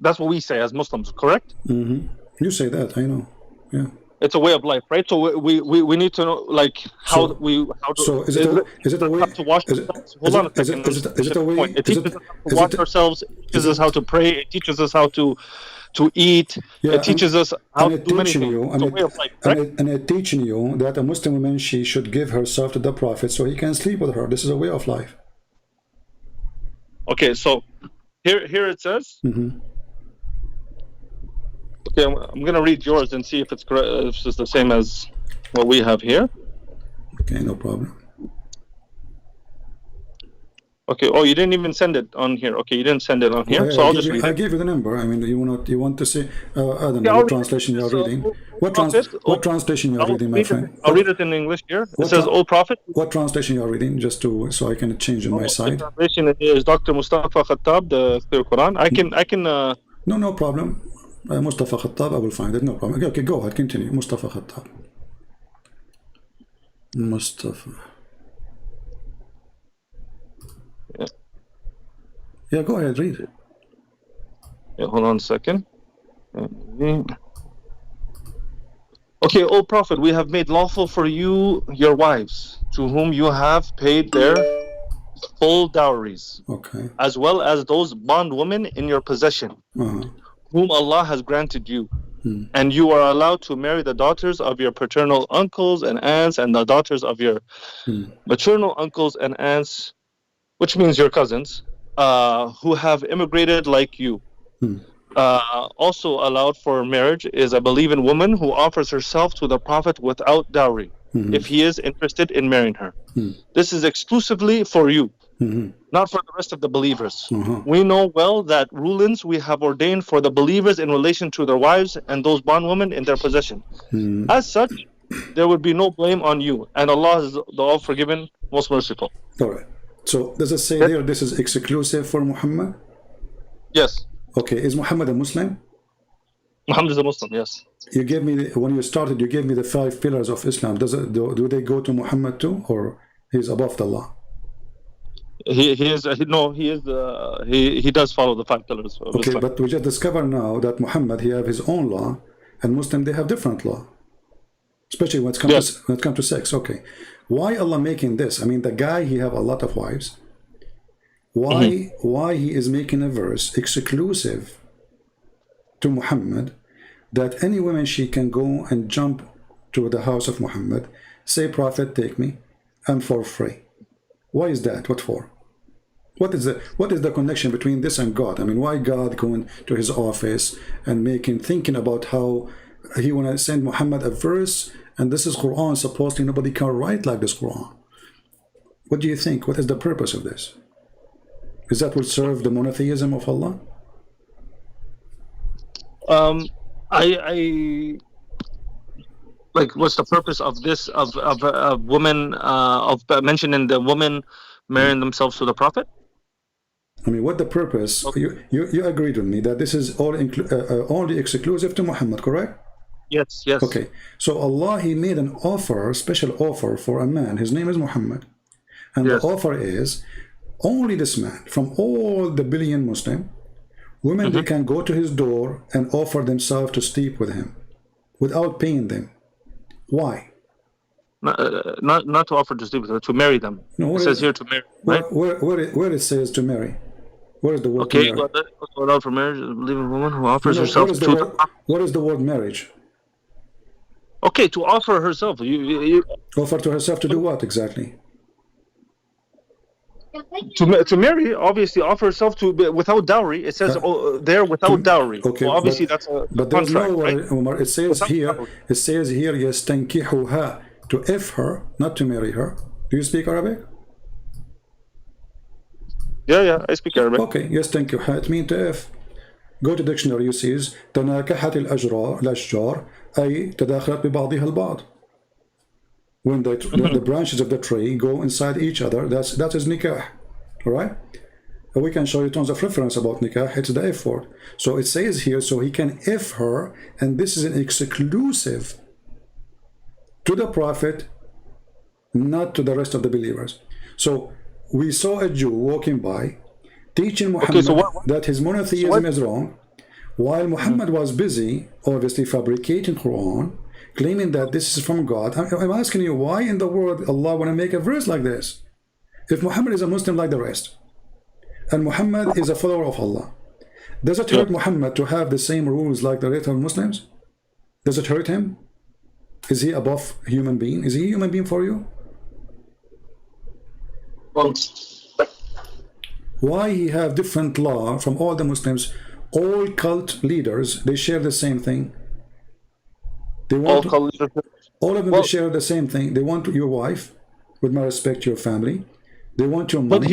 That's what we say as Muslims, correct? You say that, I know. Yeah. It's a way of life, right? So we need to know, like, how So, how to, so is it a way? how to wash Is it ourselves. Hold on a second. is it a way? It Is teaches it us how to is wash it ourselves. It is teaches us how it? to pray. It teaches us how to eat. Yeah, It teaches us how and to it do many teaching things. you, It's a way of life, correct? and it teaching you that a Muslim woman, she should give herself to the Prophet so he can sleep with her. This is a way of life. Okay, so here it says. Okay, I'm gonna read yours and see if it's correct. If it's the same as what we have here. Okay, no problem. Okay. Oh, you didn't even send it on here. Okay, you didn't send it on here, Yeah, so I'll just read I it. gave you the number. I mean, you want to see? I don't know Yeah, what translation you are reading. What translation you are reading, my friend? I'll read it in English here. It says, "O Prophet." What translation you are reading? Just to so I can change on my side. The translation is Dr. Mustafa Khattab, the Clear Quran. I can. No problem. Mustafa Khattab, I will find it. No problem. Okay, go ahead. Continue. Mustafa Khattab. Mustafa. Yeah, go ahead. Read it. Yeah, hold on a second. Okay, O Prophet, we have made lawful for you your wives, to whom you have paid their full dowries, okay, as well as those bondwomen in your possession, whom Allah has granted you. And you are allowed to marry the daughters of your paternal uncles and aunts, and the daughters of your maternal uncles and aunts, which means your cousins, who have immigrated like you. Also allowed for marriage is a believing woman who offers herself to the Prophet without dowry, if he is interested in marrying her. This is exclusively for you, not for the rest of the believers. We know well that rulings we have ordained for the believers in relation to their wives and those bondwomen in their possession. As such, there would be no blame on you, and Allah is the all-forgiving, most merciful. All right. So does it say there this is exclusive for Muhammad? Yes. Okay. Is Muhammad a Muslim? Muhammad is a Muslim, yes. You gave me, when you started, you gave me the 5 pillars of Islam. Do they go to Muhammad too, or he's above the law? He does follow the 5 pillars of okay, Islam. But we just discovered now that Muhammad, he have his own law, and Muslim, they have different law, especially when it comes to sex. Okay, why Allah making this? I mean, the guy, he have a lot of wives. Why he is making a verse exclusive to Muhammad, that any woman, she can go and jump to the house of Muhammad, say, Prophet, take me, I'm for free. Why is that? What for? What is the connection between this and God? I mean, why God going to his office and thinking about how he want to send Muhammad a verse, and this is Quran, supposedly nobody can write like this Quran. What do you think? What is the purpose of this? Is that will serve the monotheism of Allah? I like, what's the purpose of this, of women, of mentioning the women marrying themselves to the Prophet? I mean, what the purpose? Okay. You agreed with me that this is all only exclusive to Muhammad, correct? Yes, yes. Okay, so Allah, he made an offer, special offer for a man. His name is Muhammad, and the offer is only this man, from all the billion Muslim women, they can go to his door and offer themselves to sleep with him without paying them. Why? Not to offer to sleep with them, to marry them. No, it says here to marry, right? Where it says to marry? Where is the word marry? Okay, allowed for marriage is a believing woman who offers herself to what is the word marriage? Okay, to offer herself. Offer to herself to do what exactly? To marry, obviously, offer herself to without dowry. It says there without dowry. Okay, well, obviously that's a but there's contract, no right? Umar, it says here, يستنكحها, to if her, not to marry her. Do you speak Arabic? Yeah, I speak Arabic. Okay, يستنكحها, it means to if. Go to dictionary, you see تناكحت الأشجار أي تداخلت ببعضها البعض. When the branches of the tree go inside each other, that is nikah, all right? We can show you tons of reference about nikah. It's the if word. So it says here, so he can if her, and this is an exclusive to the Prophet, not to the rest of the believers. So we saw a Jew walking by teaching Muhammad that his monotheism is wrong, while Muhammad was busy, obviously, fabricating Quran, claiming that this is from God. I'm asking you, why in the world Allah want to make a verse like this? If Muhammad is a Muslim like the rest, and Muhammad is a follower of Allah, does it hurt Muhammad to have the same rules like the rest of Muslims? Does it hurt him? Is he above human being? Is he a human being for you? Why he have different law from all the Muslims? All cult leaders, they share the same thing. They want all of them, they share the same thing. They want your wife, with my respect to your family. They want your money.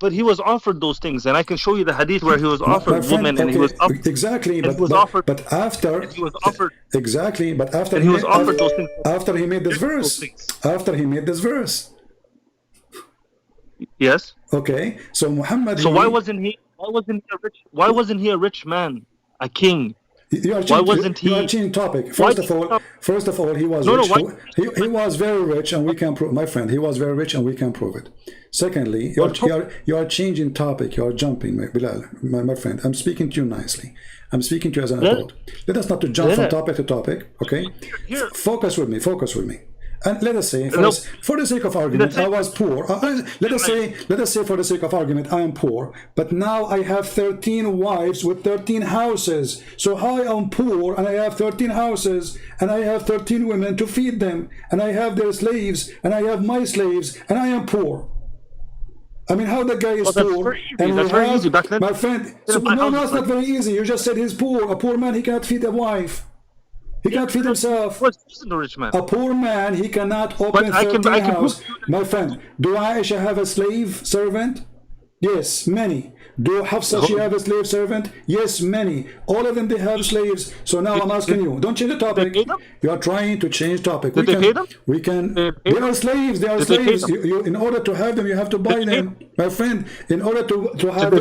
But he was offered those things, and I can show you the hadith where he was offered women, and he was offered, exactly. But after he was offered exactly. But after he was offered those things. After he made this verse. After he made this verse. Yes. Okay. So Muhammad. So why wasn't he a rich? Why wasn't he a rich man, a king? Why wasn't he? You are changing topic. First of all, he was rich. He was very rich, and we can prove. My friend, he was very rich, and we can prove it. Secondly, you are changing topic. You are jumping, Bilal, my friend. I'm speaking to you nicely. I'm speaking to you as an adult. Let us not to jump from topic to topic. Okay. Focus with me. Focus with me. And let us say, for the sake of argument, I was poor. Let us say, for the sake of argument, I am poor. But now I have 13 wives with 13 houses. So I am poor, and I have 13 houses, and I have 13 women to feed them, and I have their slaves, and I have my slaves, and I am poor. I mean, how the guy is poor? And that's very easy back then. My friend, no, it's not very easy. You just said he's poor. A poor man, he cannot feed a wife. He can't feed himself. A poor man, he cannot open 13 houses. My friend, do Aisha have a slave servant? Yes, many. Do Hafsa, she have a slave servant? Yes, many. All of them, they have slaves. So now I'm asking you, don't change the topic. You are trying to change topic. They are slaves. They are slaves. In order to have them, you have to buy them. My friend, in order to have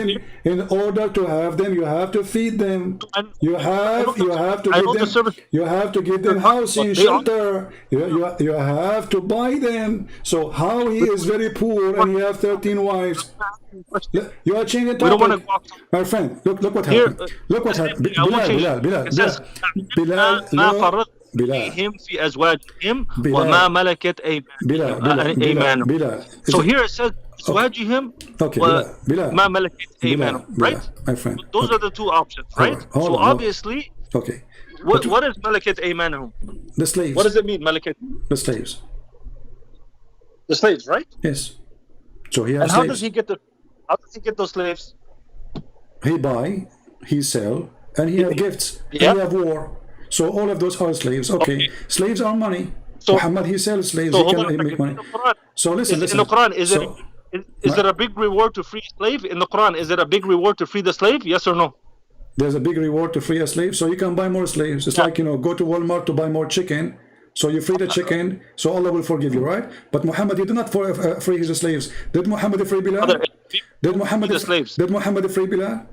them, you have to feed them. You have to give them housing, shelter. You have to buy them. So how he is very poor and he have 13 wives? You are changing the topic. My friend, look what happened. Look what happened. بلال في أزواجهم وما ملكت أيمانهم. So here it says أزواجهم وما ملكت أيمانهم, right? My friend. Those are the two options, right? So obviously, what is ملكت أيمانهم? The slaves. What does it mean, ملكت? The slaves. The slaves, right? Yes. So he has and how does he get those slaves? He buy, he sell, and he have gifts. He have war. So all of those are slaves. Okay. Slaves are money. So Muhammad, he sells slaves. He can make money. So listen. In the Quran, is there a big reward to free a slave? In the Quran, is it a big reward to free the slave? Yes or no? There's a big reward to free a slave, so you can buy more slaves. It's like, go to Walmart to buy more chicken. So you free the chicken, so Allah will forgive you, right? But Muhammad, he did not free his slaves. Did Muhammad free Bilal? Did Muhammad free Bilal?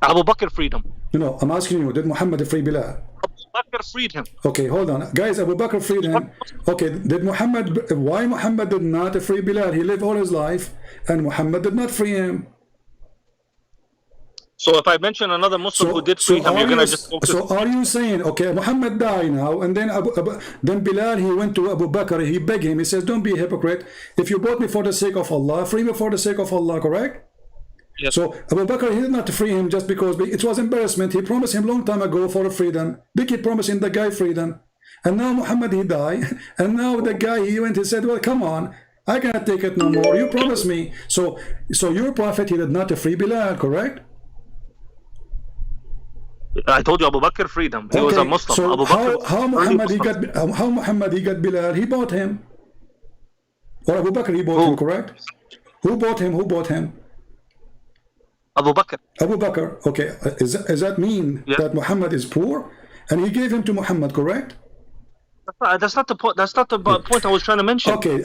Abu Bakr freed him. No, I'm asking you, did Muhammad free Bilal? Abu Bakr freed him. Okay, hold on. Guys, Abu Bakr freed him. Okay, why Muhammad did not free Bilal? He lived all his life, and Muhammad did not free him. So if I mention another Muslim who did free him, you're going to just focus. So are you saying, okay, Muhammad died now, and then Bilal, he went to Abu Bakr, he begged him, he says, don't be a hypocrite. If you bought me for the sake of Allah, free me for the sake of Allah, correct? Yes. So Abu Bakr, he did not free him just because it was embarrassment. He promised him long time ago for freedom. Big, he promising the guy freedom. And now Muhammad, he died. And now the guy, he went, he said, well, come on, I cannot take it no more. You promised me. So your prophet, he did not free Bilal, correct? I told you Abu Bakr freed him. He was a Muslim. So Abu Bakr how Muhammad he got Bilal? He bought him. Or Abu Bakr, he bought him, correct? Who bought him? Abu Bakr. Abu Bakr. Okay. Does that mean that Muhammad is poor? And he gave him to Muhammad, correct? That's not the point. That's not the point I was trying to mention. Okay,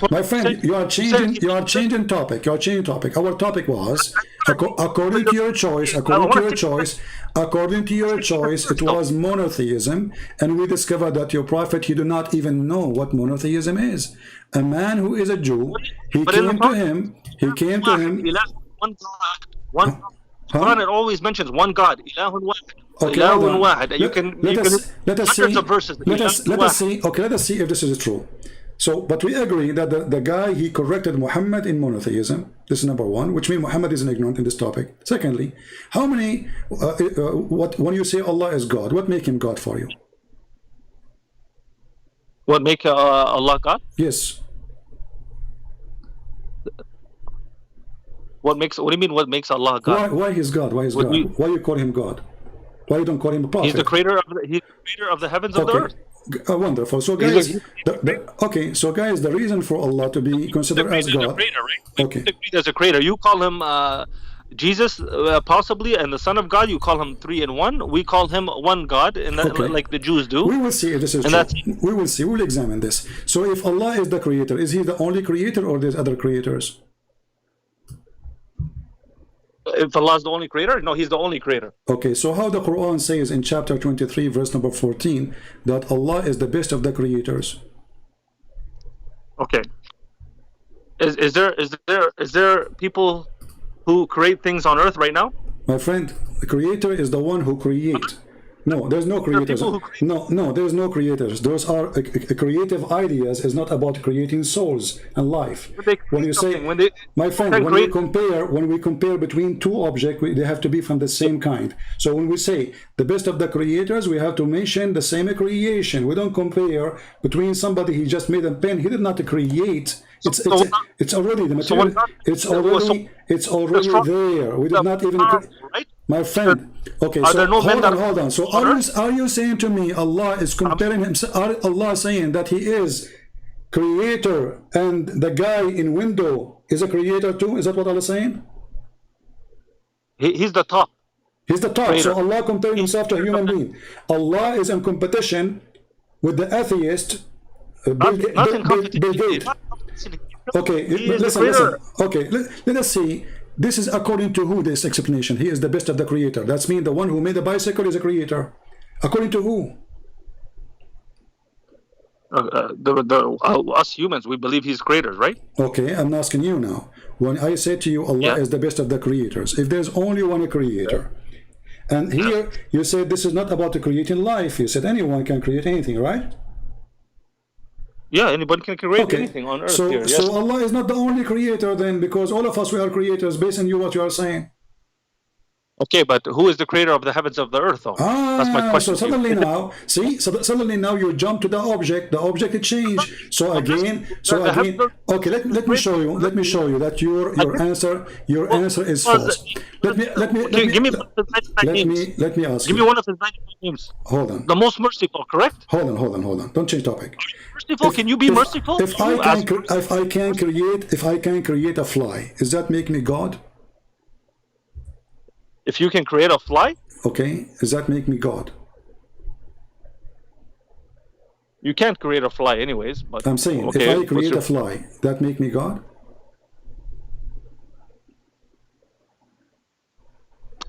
my friend, you are changing topic. You are changing topic. Our topic was according to your choice. According to your choice, it was monotheism, and we discovered that your prophet, he do not even know what monotheism is. A man who is a Jew, he came to him. One God. One. Quran, it always mentions one God. Ilahun wahid. Okay, Ilahun wahid. let us see. Verses. Let us see. Okay, let us see if this is true. So, but we agree that the guy, he corrected Muhammad in monotheism. This is number one, which means Muhammad is ignorant in this topic. Secondly, how many? When you say Allah is God, what make him God for you? What make Allah God? Yes. What do you mean? What makes Allah God? Why he's God? Why is God? Why you call him God? Why you don't call him a prophet? He's the creator of the heavens of the earth. Wonderful. So guys, so guys, the reason for Allah to be considered as God. Creator, right? Okay. As a creator, you call him Jesus, possibly, and the Son of God. You call him 3 in 1. We call him one God, and like the Jews do. We will see if this is true. We will see. We'll examine this. So if Allah is the creator, is he the only creator, or there's other creators? If Allah is the only creator? No, he's the only creator. Okay, so how the Quran says in chapter 23, verse number 14, that Allah is the best of the creators? Okay. Is there people who create things on earth right now? My friend, the creator is the one who creates. No, there's no creators. No, there's no creators. Those are creative ideas. Is not about creating souls and life. When you say, my friend, when we compare between two objects, they have to be from the same kind. So when we say the best of the creators, we have to mention the same creation. We don't compare between somebody he just made a pen. He did not create. It's already the material. It's already there. We did not even. My friend, okay, so hold on. So are you saying to me Allah is comparing himself? Allah saying that he is creator and the guy in window is a creator too? Is that what Allah is saying? He's the top. He's the top. Creator. So Allah comparing himself to a human being. Allah is in competition with the atheist. Not in competition. Okay, listen. Okay, let us see. This is according to who, this explanation? He is the best of the creator. That's mean the one who made the bicycle is a creator. According to who? Us humans, we believe he's creators, right? Okay, I'm asking you now. When I say to you Allah is the best of the creators, if there's only one creator, and here you said this is not about creating life, you said anyone can create anything, right? Yeah, anybody can create anything on earth. So Allah is not the only creator then, because all of us, we are creators based on what you are saying. Okay, but who is the creator of the heavens of the earth, though? That's my question. So suddenly now, suddenly now you jump to the object. The object changed. So again, okay. Let me show you. That your answer is false. Let me ask you. Give me one of his 95 names. Hold on. The most merciful, correct? Hold on. Don't change topic. Merciful? Can you be merciful? If I can create a fly, does that make me God? If you can create a fly? Okay, does that make me God? You can't create a fly anyways, but I'm saying, if I create a fly, that make me God?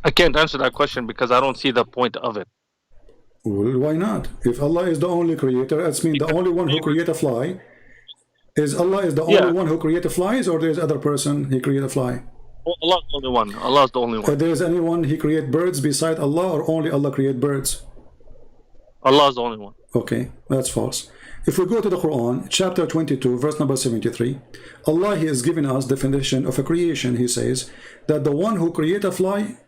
I can't answer that question because I don't see the point of it. Well, why not? If Allah is the only creator, that means the only one who create a fly. Is Allah is the only one who create flies, or there's other person he create a fly? Allah's the only one. Allah's the only one. There's anyone he create birds beside Allah, or only Allah create birds? Allah's the only one. Okay, that's false. If we go to the Quran, chapter 22, verse number 73, Allah, he is giving us definition of a creation. He says that the one who create a fly,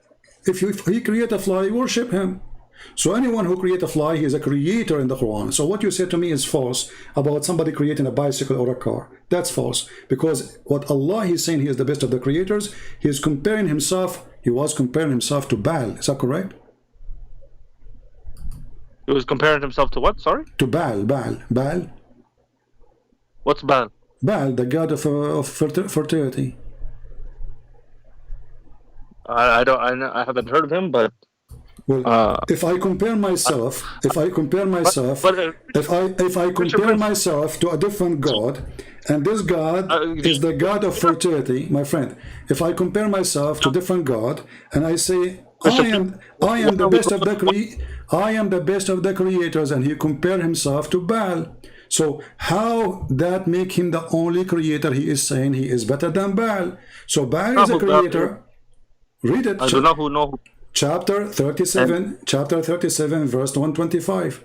if he create a fly, worship him. So anyone who create a fly, he is a creator in the Quran. So what you said to me is false about somebody creating a bicycle or a car. That's false, because what Allah is saying, he is the best of the creators. He is comparing himself. He was comparing himself to Baal. Is that correct? He was comparing himself to what? Sorry. To Baal. Baal. What's Baal? Baal, the god of fertility. I haven't heard of him, but Well, if I compare myself, if I compare myself to a different God, and this God is the God of fertility, my friend. If I compare myself to different God, and I say I am the best of the creators, and he compare himself to Baal. So how that make him the only creator? He is saying he is better than Baal. So Baal is a creator. Read it. I do not know. Chapter 37, verse 125.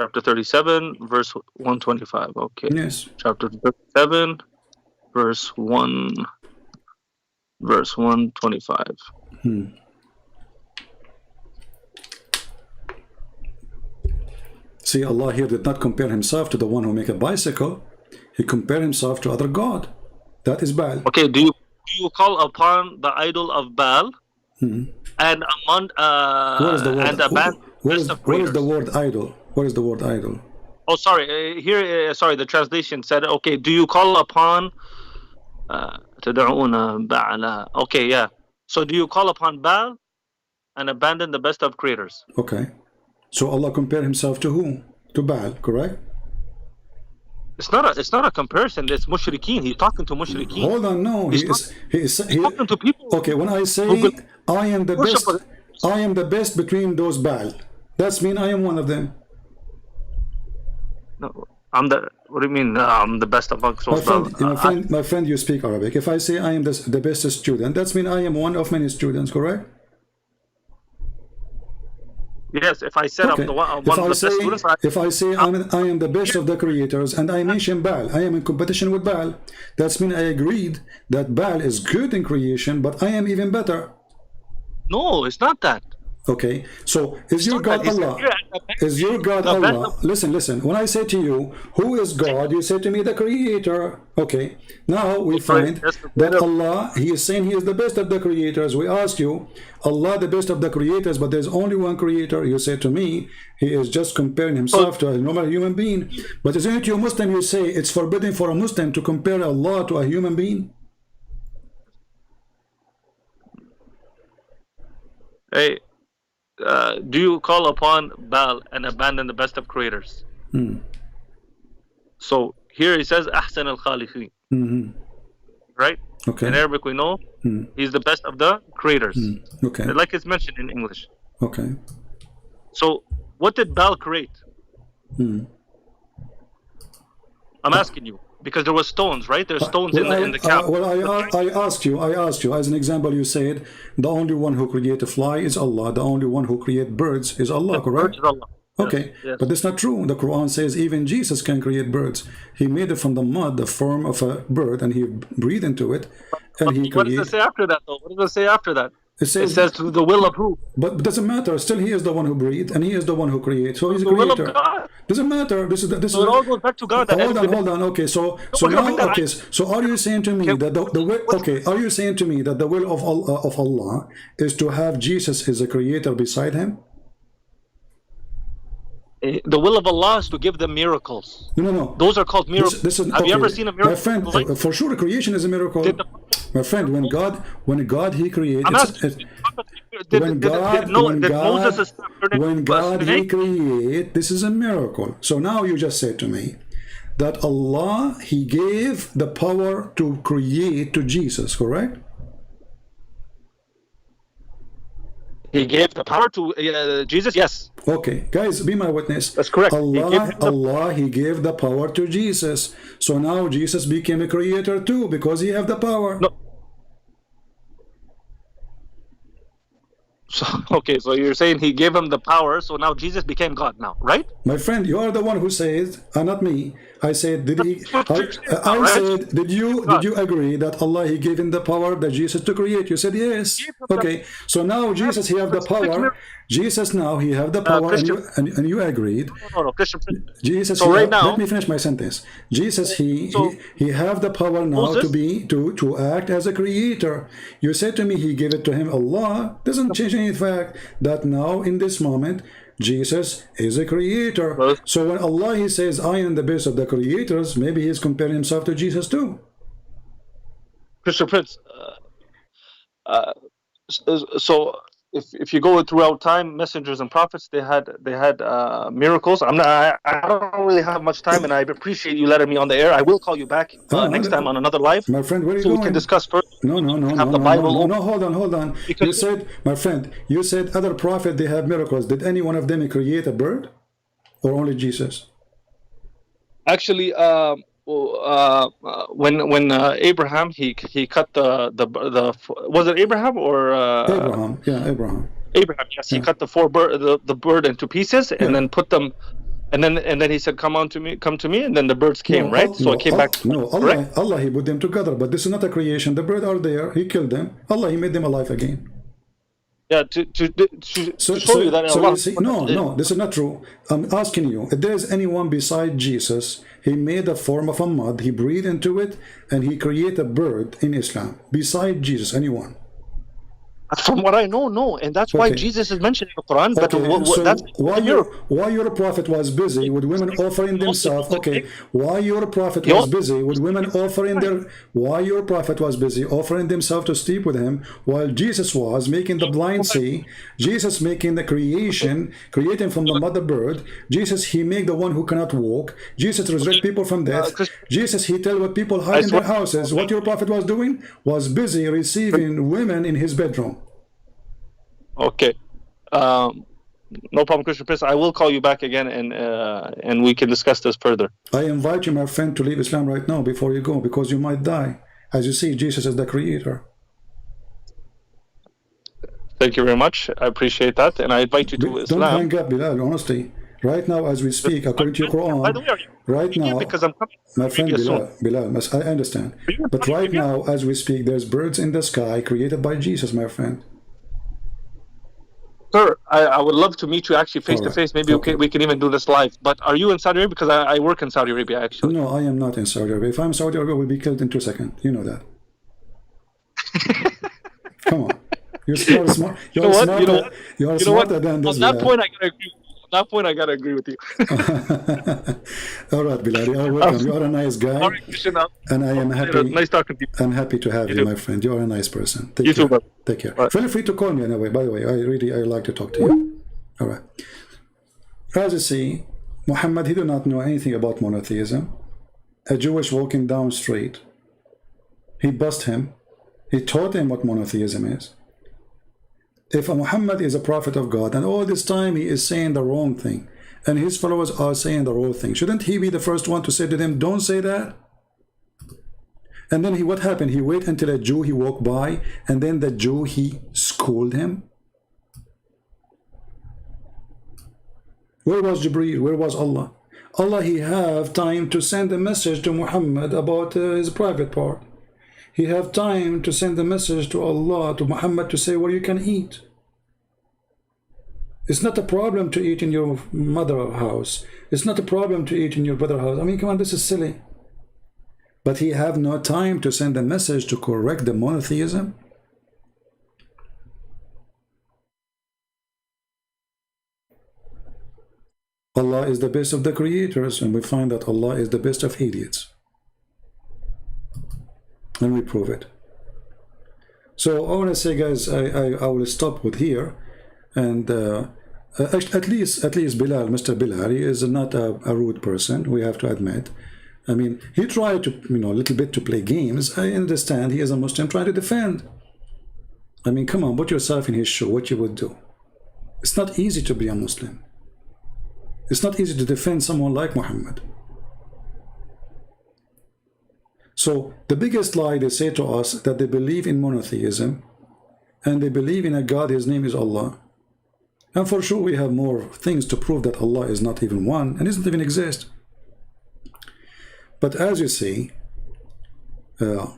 Chapter 37, verse 125. Okay. Yes. Chapter 37, verse 125. See, Allah here did not compare himself to the one who make a bicycle. He compared himself to other God. That is Baal. Okay, do you call upon the idol of Baal and among What is the word? and abandon What is the word idol? What is the word idol? Oh, sorry. Sorry. The translation said, okay, do you call upon تدعون بعل? Okay, yeah. So do you call upon Baal and abandon the best of creators? Okay. So Allah compared himself to whom? To Baal, correct? It's not a comparison. It's mushrikeen. He's talking to mushrikeen. Hold on, no. He is talking to people. Okay, when I say I am the best between those Baal, that's mean I am one of them. No, what do you mean? I'm the best amongst those. My friend, you speak Arabic. If I say I am the best student, that's mean I am one of many students, correct? Yes, if I set up the one of the best students, if I say I am the best of the creators, and I mention Baal, I am in competition with Baal. That's mean I agreed that Baal is good in creation, but I am even better. No, it's not that. Okay, so is your God Allah? Is your God Allah? Listen. When I say to you, who is God? You say to me, the Creator. Okay, now we find that Allah, He is saying He is the best of the creators. We ask you, Allah the best of the creators, but there's only one Creator. You say to me, He is just comparing Himself to a normal human being. But isn't it you Muslim, you say it's forbidden for a Muslim to compare Allah to a human being? Hey. Do you call upon Baal and abandon the best of creators? So here he says Ahsan al-Khaliqin. Right? Okay. In Arabic we know he's the best of the creators. Okay. Like it's mentioned in English. Okay. So what did Baal create? I'm asking you. Because there were stones, right? There's stones in the camp. I asked you, as an example, you said the only one who create a fly is Allah. The only one who create birds is Allah, correct? Birds is Allah. Okay, yes. But that's not true. The Quran says even Jesus can create birds. He made it from the mud, the form of a bird, and he breathed into it, and he created. What does it say after that, though? What does it say after that? It says to the will of who? But it doesn't matter. Still, He is the one who breathed, and He is the one who creates. So He's a creator. The will of God. Doesn't matter. This is. So it all goes back to God. Hold on. Okay, so now, okay. So are you saying to me that the will? Okay, are you saying to me that the will of Allah is to have Jesus as a creator beside Him? The will of Allah is to give them miracles. No. Those are called miracles. Have you ever seen a miracle? My friend, for sure, creation is a miracle. My friend, when God He created. When God He create, this is a miracle. So now you just said to me that Allah He gave the power to create to Jesus, correct? He gave the power to Jesus, yes. Okay, guys, be my witness. That's correct. Allah, He gave the power to Jesus. So now Jesus became a creator too because He have the power. No. So, okay, so you're saying He gave him the power, so now Jesus became God now, right? My friend, you are the one who says, not me. I said, did you agree that Allah He gave him the power that Jesus to create? You said yes. Okay, so now Jesus He have the power. Jesus now He have the power, and you agreed. No, Christian. Jesus. So right now, let me finish my sentence. Jesus He have the power now to act as a creator. You said to me He gave it to him. Allah doesn't change any fact that now in this moment Jesus is a creator. So when Allah He says I am the best of the creators, maybe He's comparing Himself to Jesus too. Christian Prince. So if you go throughout time, messengers and prophets, they had miracles. I don't really have much time, and I appreciate you letting me on the air. I will call you back next time on another live, my friend, where are you so we going? can discuss further. No, no, no, We can no, have the no, no, Bible no, open. no. Hold on. Because You said, my friend, you said other prophet they have miracles. Did any one of them create a bird, or only Jesus? Actually, when Abraham he cut the was it Abraham or Abraham, yeah, Abraham. Abraham, yes, he cut the bird into pieces and then put them, and then he said, come to me, and then the birds came, No, right? So it came back. no, Allah, He put them together, but this is not a creation. The birds are there. He killed them. Allah, He made them alive again. Yeah, to show you that Allah. You see, no, this is not true. I'm asking you, if there is anyone beside Jesus, He made a form of a mud, He breathed into it, and He created a bird in Islam. Beside Jesus, anyone? From what I know, no, and that's why Jesus is mentioned in the Quran. But so that's why your prophet was busy with women offering themselves? Okay, why your prophet was busy with women offering their? Why your prophet was busy offering themselves to sleep with him, while Jesus was making the blind see? Jesus making the creation, creating from the mother bird. Jesus, He make the one who cannot walk. Jesus resurrect people from death. Jesus, He tell what people hide in their houses. What your prophet was doing was busy receiving women in his bedroom. Okay, no problem, Christian Prince. I will call you back again, and we can discuss this further. I invite you, my friend, to leave Islam right now before you go, because you might die. As you see, Jesus is the creator. Thank you very much. I appreciate that, and I invite you to Islam. Don't hang up, Bilal, honestly. Right now, as we speak, according to your Quran, by the way, right now, because I'm coming, my friend Bilal, I understand. But right now, as we speak, there's birds in the sky created by Jesus, my friend. Sir, I would love to meet you actually face to face. Maybe we can even do this live. But are you in Saudi Arabia? Because I work in Saudi Arabia, actually. No, I am not in Saudi Arabia. If I'm Saudi Arabia, we'll be killed in 2 seconds. You know that. Come on. You're smart. You're smarter than this. On that point, I gotta agree. On that point, I gotta agree with you. All right, Bilal, you are welcome. You are a nice guy, and I am happy. Nice talking to you. I'm happy to have you, my friend. You are a nice person. You too, bro. Take care. Right. Feel free to call me anyway. By the way, I like to talk to you. All right. As you see, Muhammad, he did not know anything about monotheism. A Jewish walking down the street, he bussed him. He taught him what monotheism is. If Muhammad is a prophet of God, and all this time he is saying the wrong thing, and his followers are saying the wrong thing, shouldn't he be the first one to say to them, don't say that? And then what happened? He waited until a Jew, he walked by, and then the Jew, he scolded him. Where was Jibreel? Where was Allah? Allah, He have time to send a message to Muhammad about his private part. He have time to send a message to Allah, to Muhammad, to say where you can eat. It's not a problem to eat in your mother's house. It's not a problem to eat in your brother's house. I mean, come on, this is silly. But he have no time to send a message to correct the monotheism. Allah is the best of the creators, and we find that Allah is the best of idiots. And we prove it. So I want to say, guys, I will stop with here, and at least Bilal, Mr. Bilal, he is not a rude person. We have to admit. I mean, he tried to, a little bit to play games. I understand he is a Muslim trying to defend. I mean, come on, put yourself in his shoe. What you would do? It's not easy to be a Muslim. It's not easy to defend someone like Muhammad. So the biggest lie they say to us that they believe in monotheism and they believe in a God, his name is Allah. And for sure we have more things to prove that Allah is not even one and doesn't even exist. But as you see, a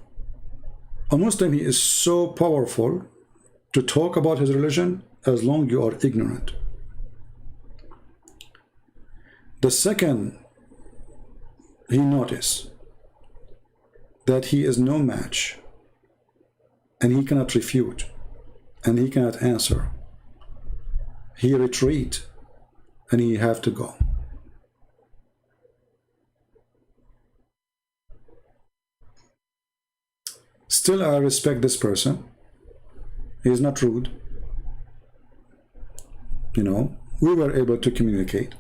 Muslim, he is so powerful to talk about his religion as long as you are ignorant. The second he noticed that he is no match, and he cannot refute, and he cannot answer, he retreat, and he have to go. Still, I respect this person, He is not rude. You know, we were able to communicate.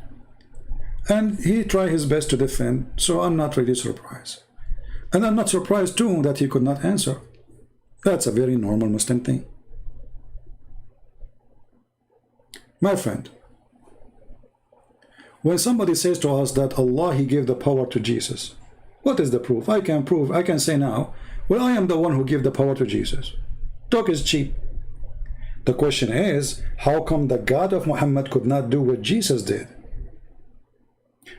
And he tried his best to defend, so I'm not really surprised. And I'm not surprised too that he could not answer. That's a very normal Muslim thing. My friend, when somebody says to us that Allah, He gave the power to Jesus, what is the proof? I can say now, well, I am the one who gave the power to Jesus. Talk is cheap. The question is, how come the God of Muhammad could not do what Jesus did?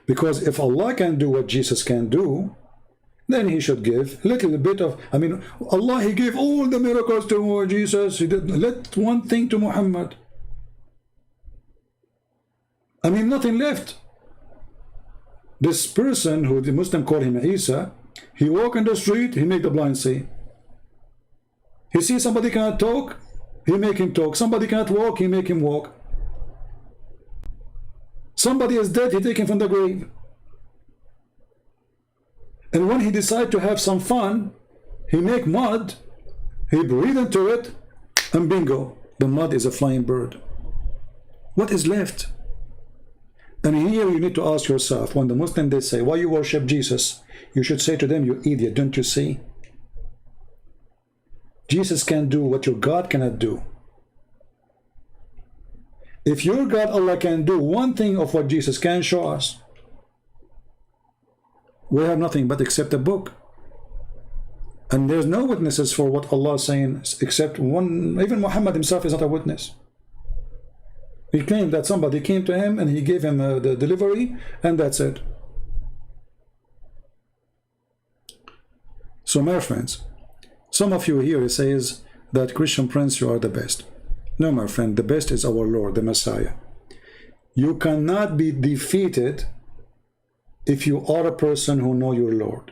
Because if Allah can do what Jesus can do, then He should give a little bit of, Allah, He gave all the miracles to Jesus. He didn't let one thing to Muhammad. Nothing left. This person who the Muslim call him Isa, he walk in the street, he make the blind see. He see somebody cannot talk, he make him talk. Somebody cannot walk, he make him walk. Somebody is dead, he take him from the grave. And when he decide to have some fun, he make mud, he breathe into it, and bingo, the mud is a flying bird. What is left? And here you need to ask yourself, when the Muslim they say, why you worship Jesus? You should say to them, you idiot, don't you see? Jesus can do what your God cannot do. If your God, Allah, can do one thing of what Jesus can show us, we have nothing but except a book. And there's no witnesses for what Allah is saying except one. Even Muhammad himself is not a witness. He claimed that somebody came to him and he gave him the delivery, and that's it. So my friends, some of you here says that Christian Prince, you are the best. No, my friend, the best is our Lord, the Messiah. You cannot be defeated if you are a person who know your Lord.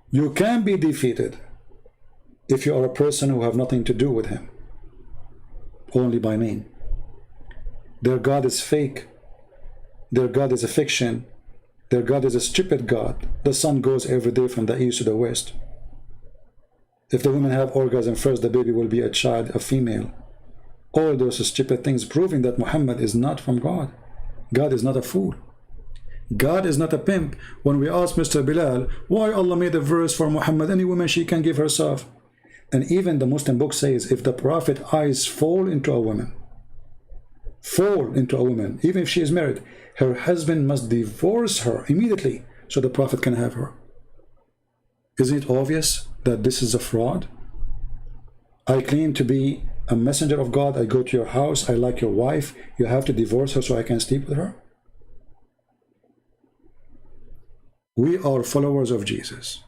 You can be defeated if you are a person who have nothing to do with him, only by name. Their God is fake. Their God is a fiction. Their God is a stupid God. The sun goes every day from the east to the west. If the women have orgasm first, the baby will be a child, a female. All those stupid things proving that Muhammad is not from God. God is not a fool. God is not a pimp. When we ask Mr. Bilal, why Allah made a verse for Muhammad, any woman she can give herself. And even the Muslim book says, if the Prophet eyes fall into a woman, even if she is married, her husband must divorce her immediately so the Prophet can have her. Isn't it obvious that this is a fraud? I claim to be a messenger of God. I go to your house. I like your wife. You have to divorce her so I can sleep with her. We are followers of Jesus.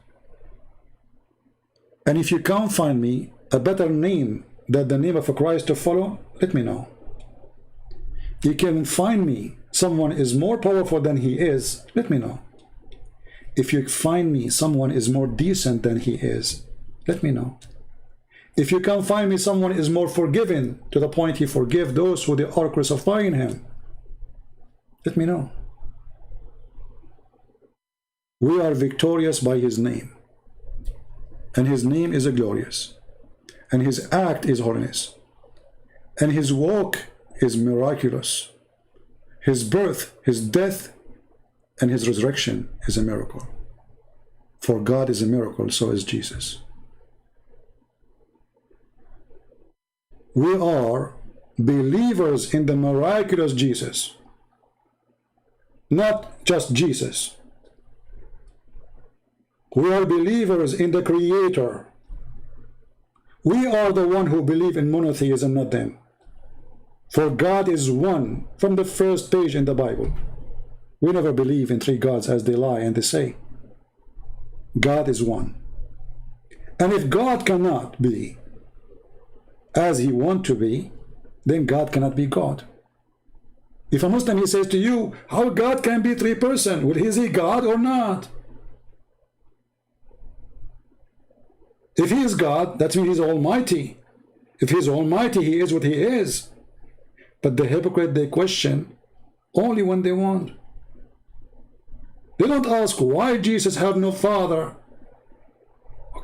And if you can't find me a better name than the name of a Christ to follow, let me know. You can find me someone is more powerful than he is, let me know. If you find me someone is more decent than he is, let me know. If you can find me someone is more forgiving to the point he forgive those who they are crucifying him, let me know. We are victorious by his name. And his name is glorious. And his act is holiness. And his walk is miraculous. His birth, his death, and his resurrection is a miracle. For God is a miracle, so is Jesus. We are believers in the miraculous Jesus. Not just Jesus. We are believers in the Creator. We are the one who believe in monotheism, not them. For God is one from the first page in the Bible. We never believe in three gods as they lie and they say. God is one. And if God cannot be as he wants to be, then God cannot be God. If a Muslim he says to you, how God can be three persons? Well, is he God or not? If he is God, that means he's almighty. If he's almighty, he is what he is. But the hypocrite, they question only when they want. They don't ask why Jesus have no father.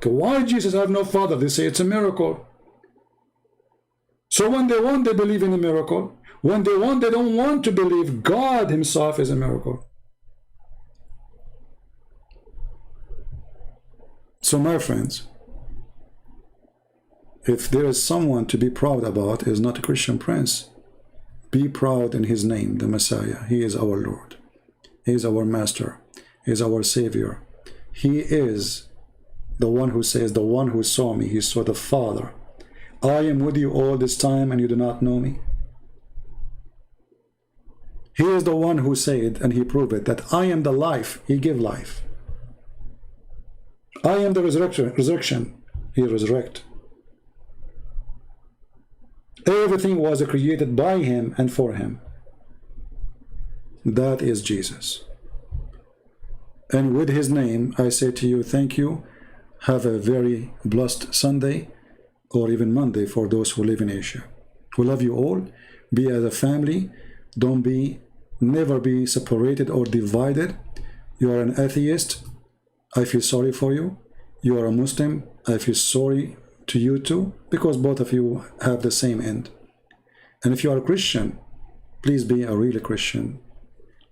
Okay, why Jesus have no father? They say it's a miracle. So when they want, they believe in a miracle. When they want, they don't want to believe God himself is a miracle. So my friends, if there is someone to be proud about, is not a Christian prince. Be proud in his name, the Messiah. He is our Lord. He is our Master. He is our Savior. He is the one who says, the one who saw me, he saw the Father. I am with you all this time and you do not know me. He is the one who said, and he proved it, that I am the life. He gave life. I am the resurrection. He resurrect. Everything was created by him and for him. That is Jesus. And with his name, I say to you, thank you. Have a very blessed Sunday, or even Monday for those who live in Asia. We love you all. Be as a family. Never be separated or divided. You are an atheist. I feel sorry for you. You are a Muslim. I feel sorry to you too, because both of you have the same end. And if you are a Christian, please be a real Christian.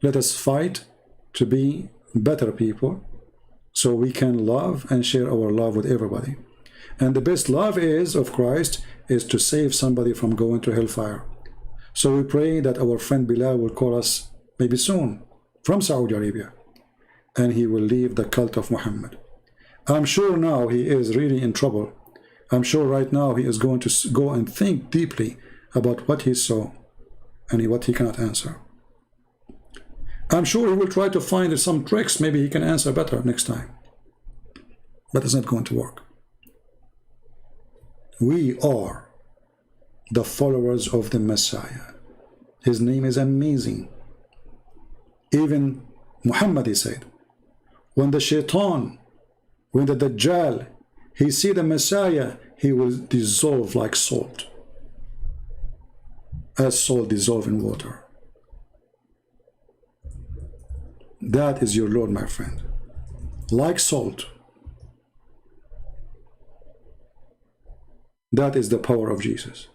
Let us fight to be better people so we can love and share our love with everybody. And the best love is of Christ is to save somebody from going to hellfire. So we pray that our friend Bilal will call us maybe soon from Saudi Arabia, and he will leave the cult of Muhammad. I'm sure now he is really in trouble. I'm sure right now he is going to go and think deeply about what he saw and what he cannot answer. I'm sure he will try to find some tricks. Maybe he can answer better next time. But it's not going to work. We are the followers of the Messiah. His name is amazing. Even Muhammad, he said, when the shaitan, when the Dajjal, he see the Messiah, he will dissolve like salt, as salt dissolve in water. That is your Lord, my friend. Like salt. That is the power of Jesus.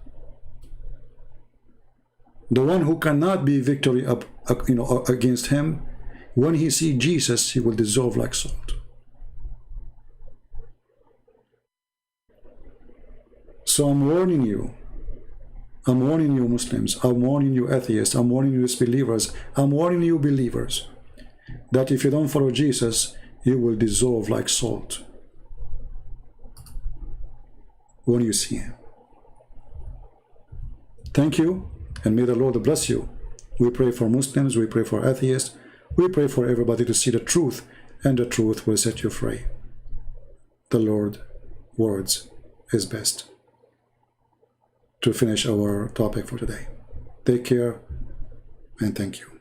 The one who cannot be victory against him, when he see Jesus, he will dissolve like salt. So I'm warning you. I'm warning you Muslims. I'm warning you atheists. I'm warning you disbelievers. I'm warning you believers that if you don't follow Jesus, you will dissolve like salt when you see him. Thank you, and may the Lord bless you. We pray for Muslims, we pray for atheists, we pray for everybody to see the truth, and the truth will set you free. The Lord's words is best. To finish our topic for today. Take care, and thank you.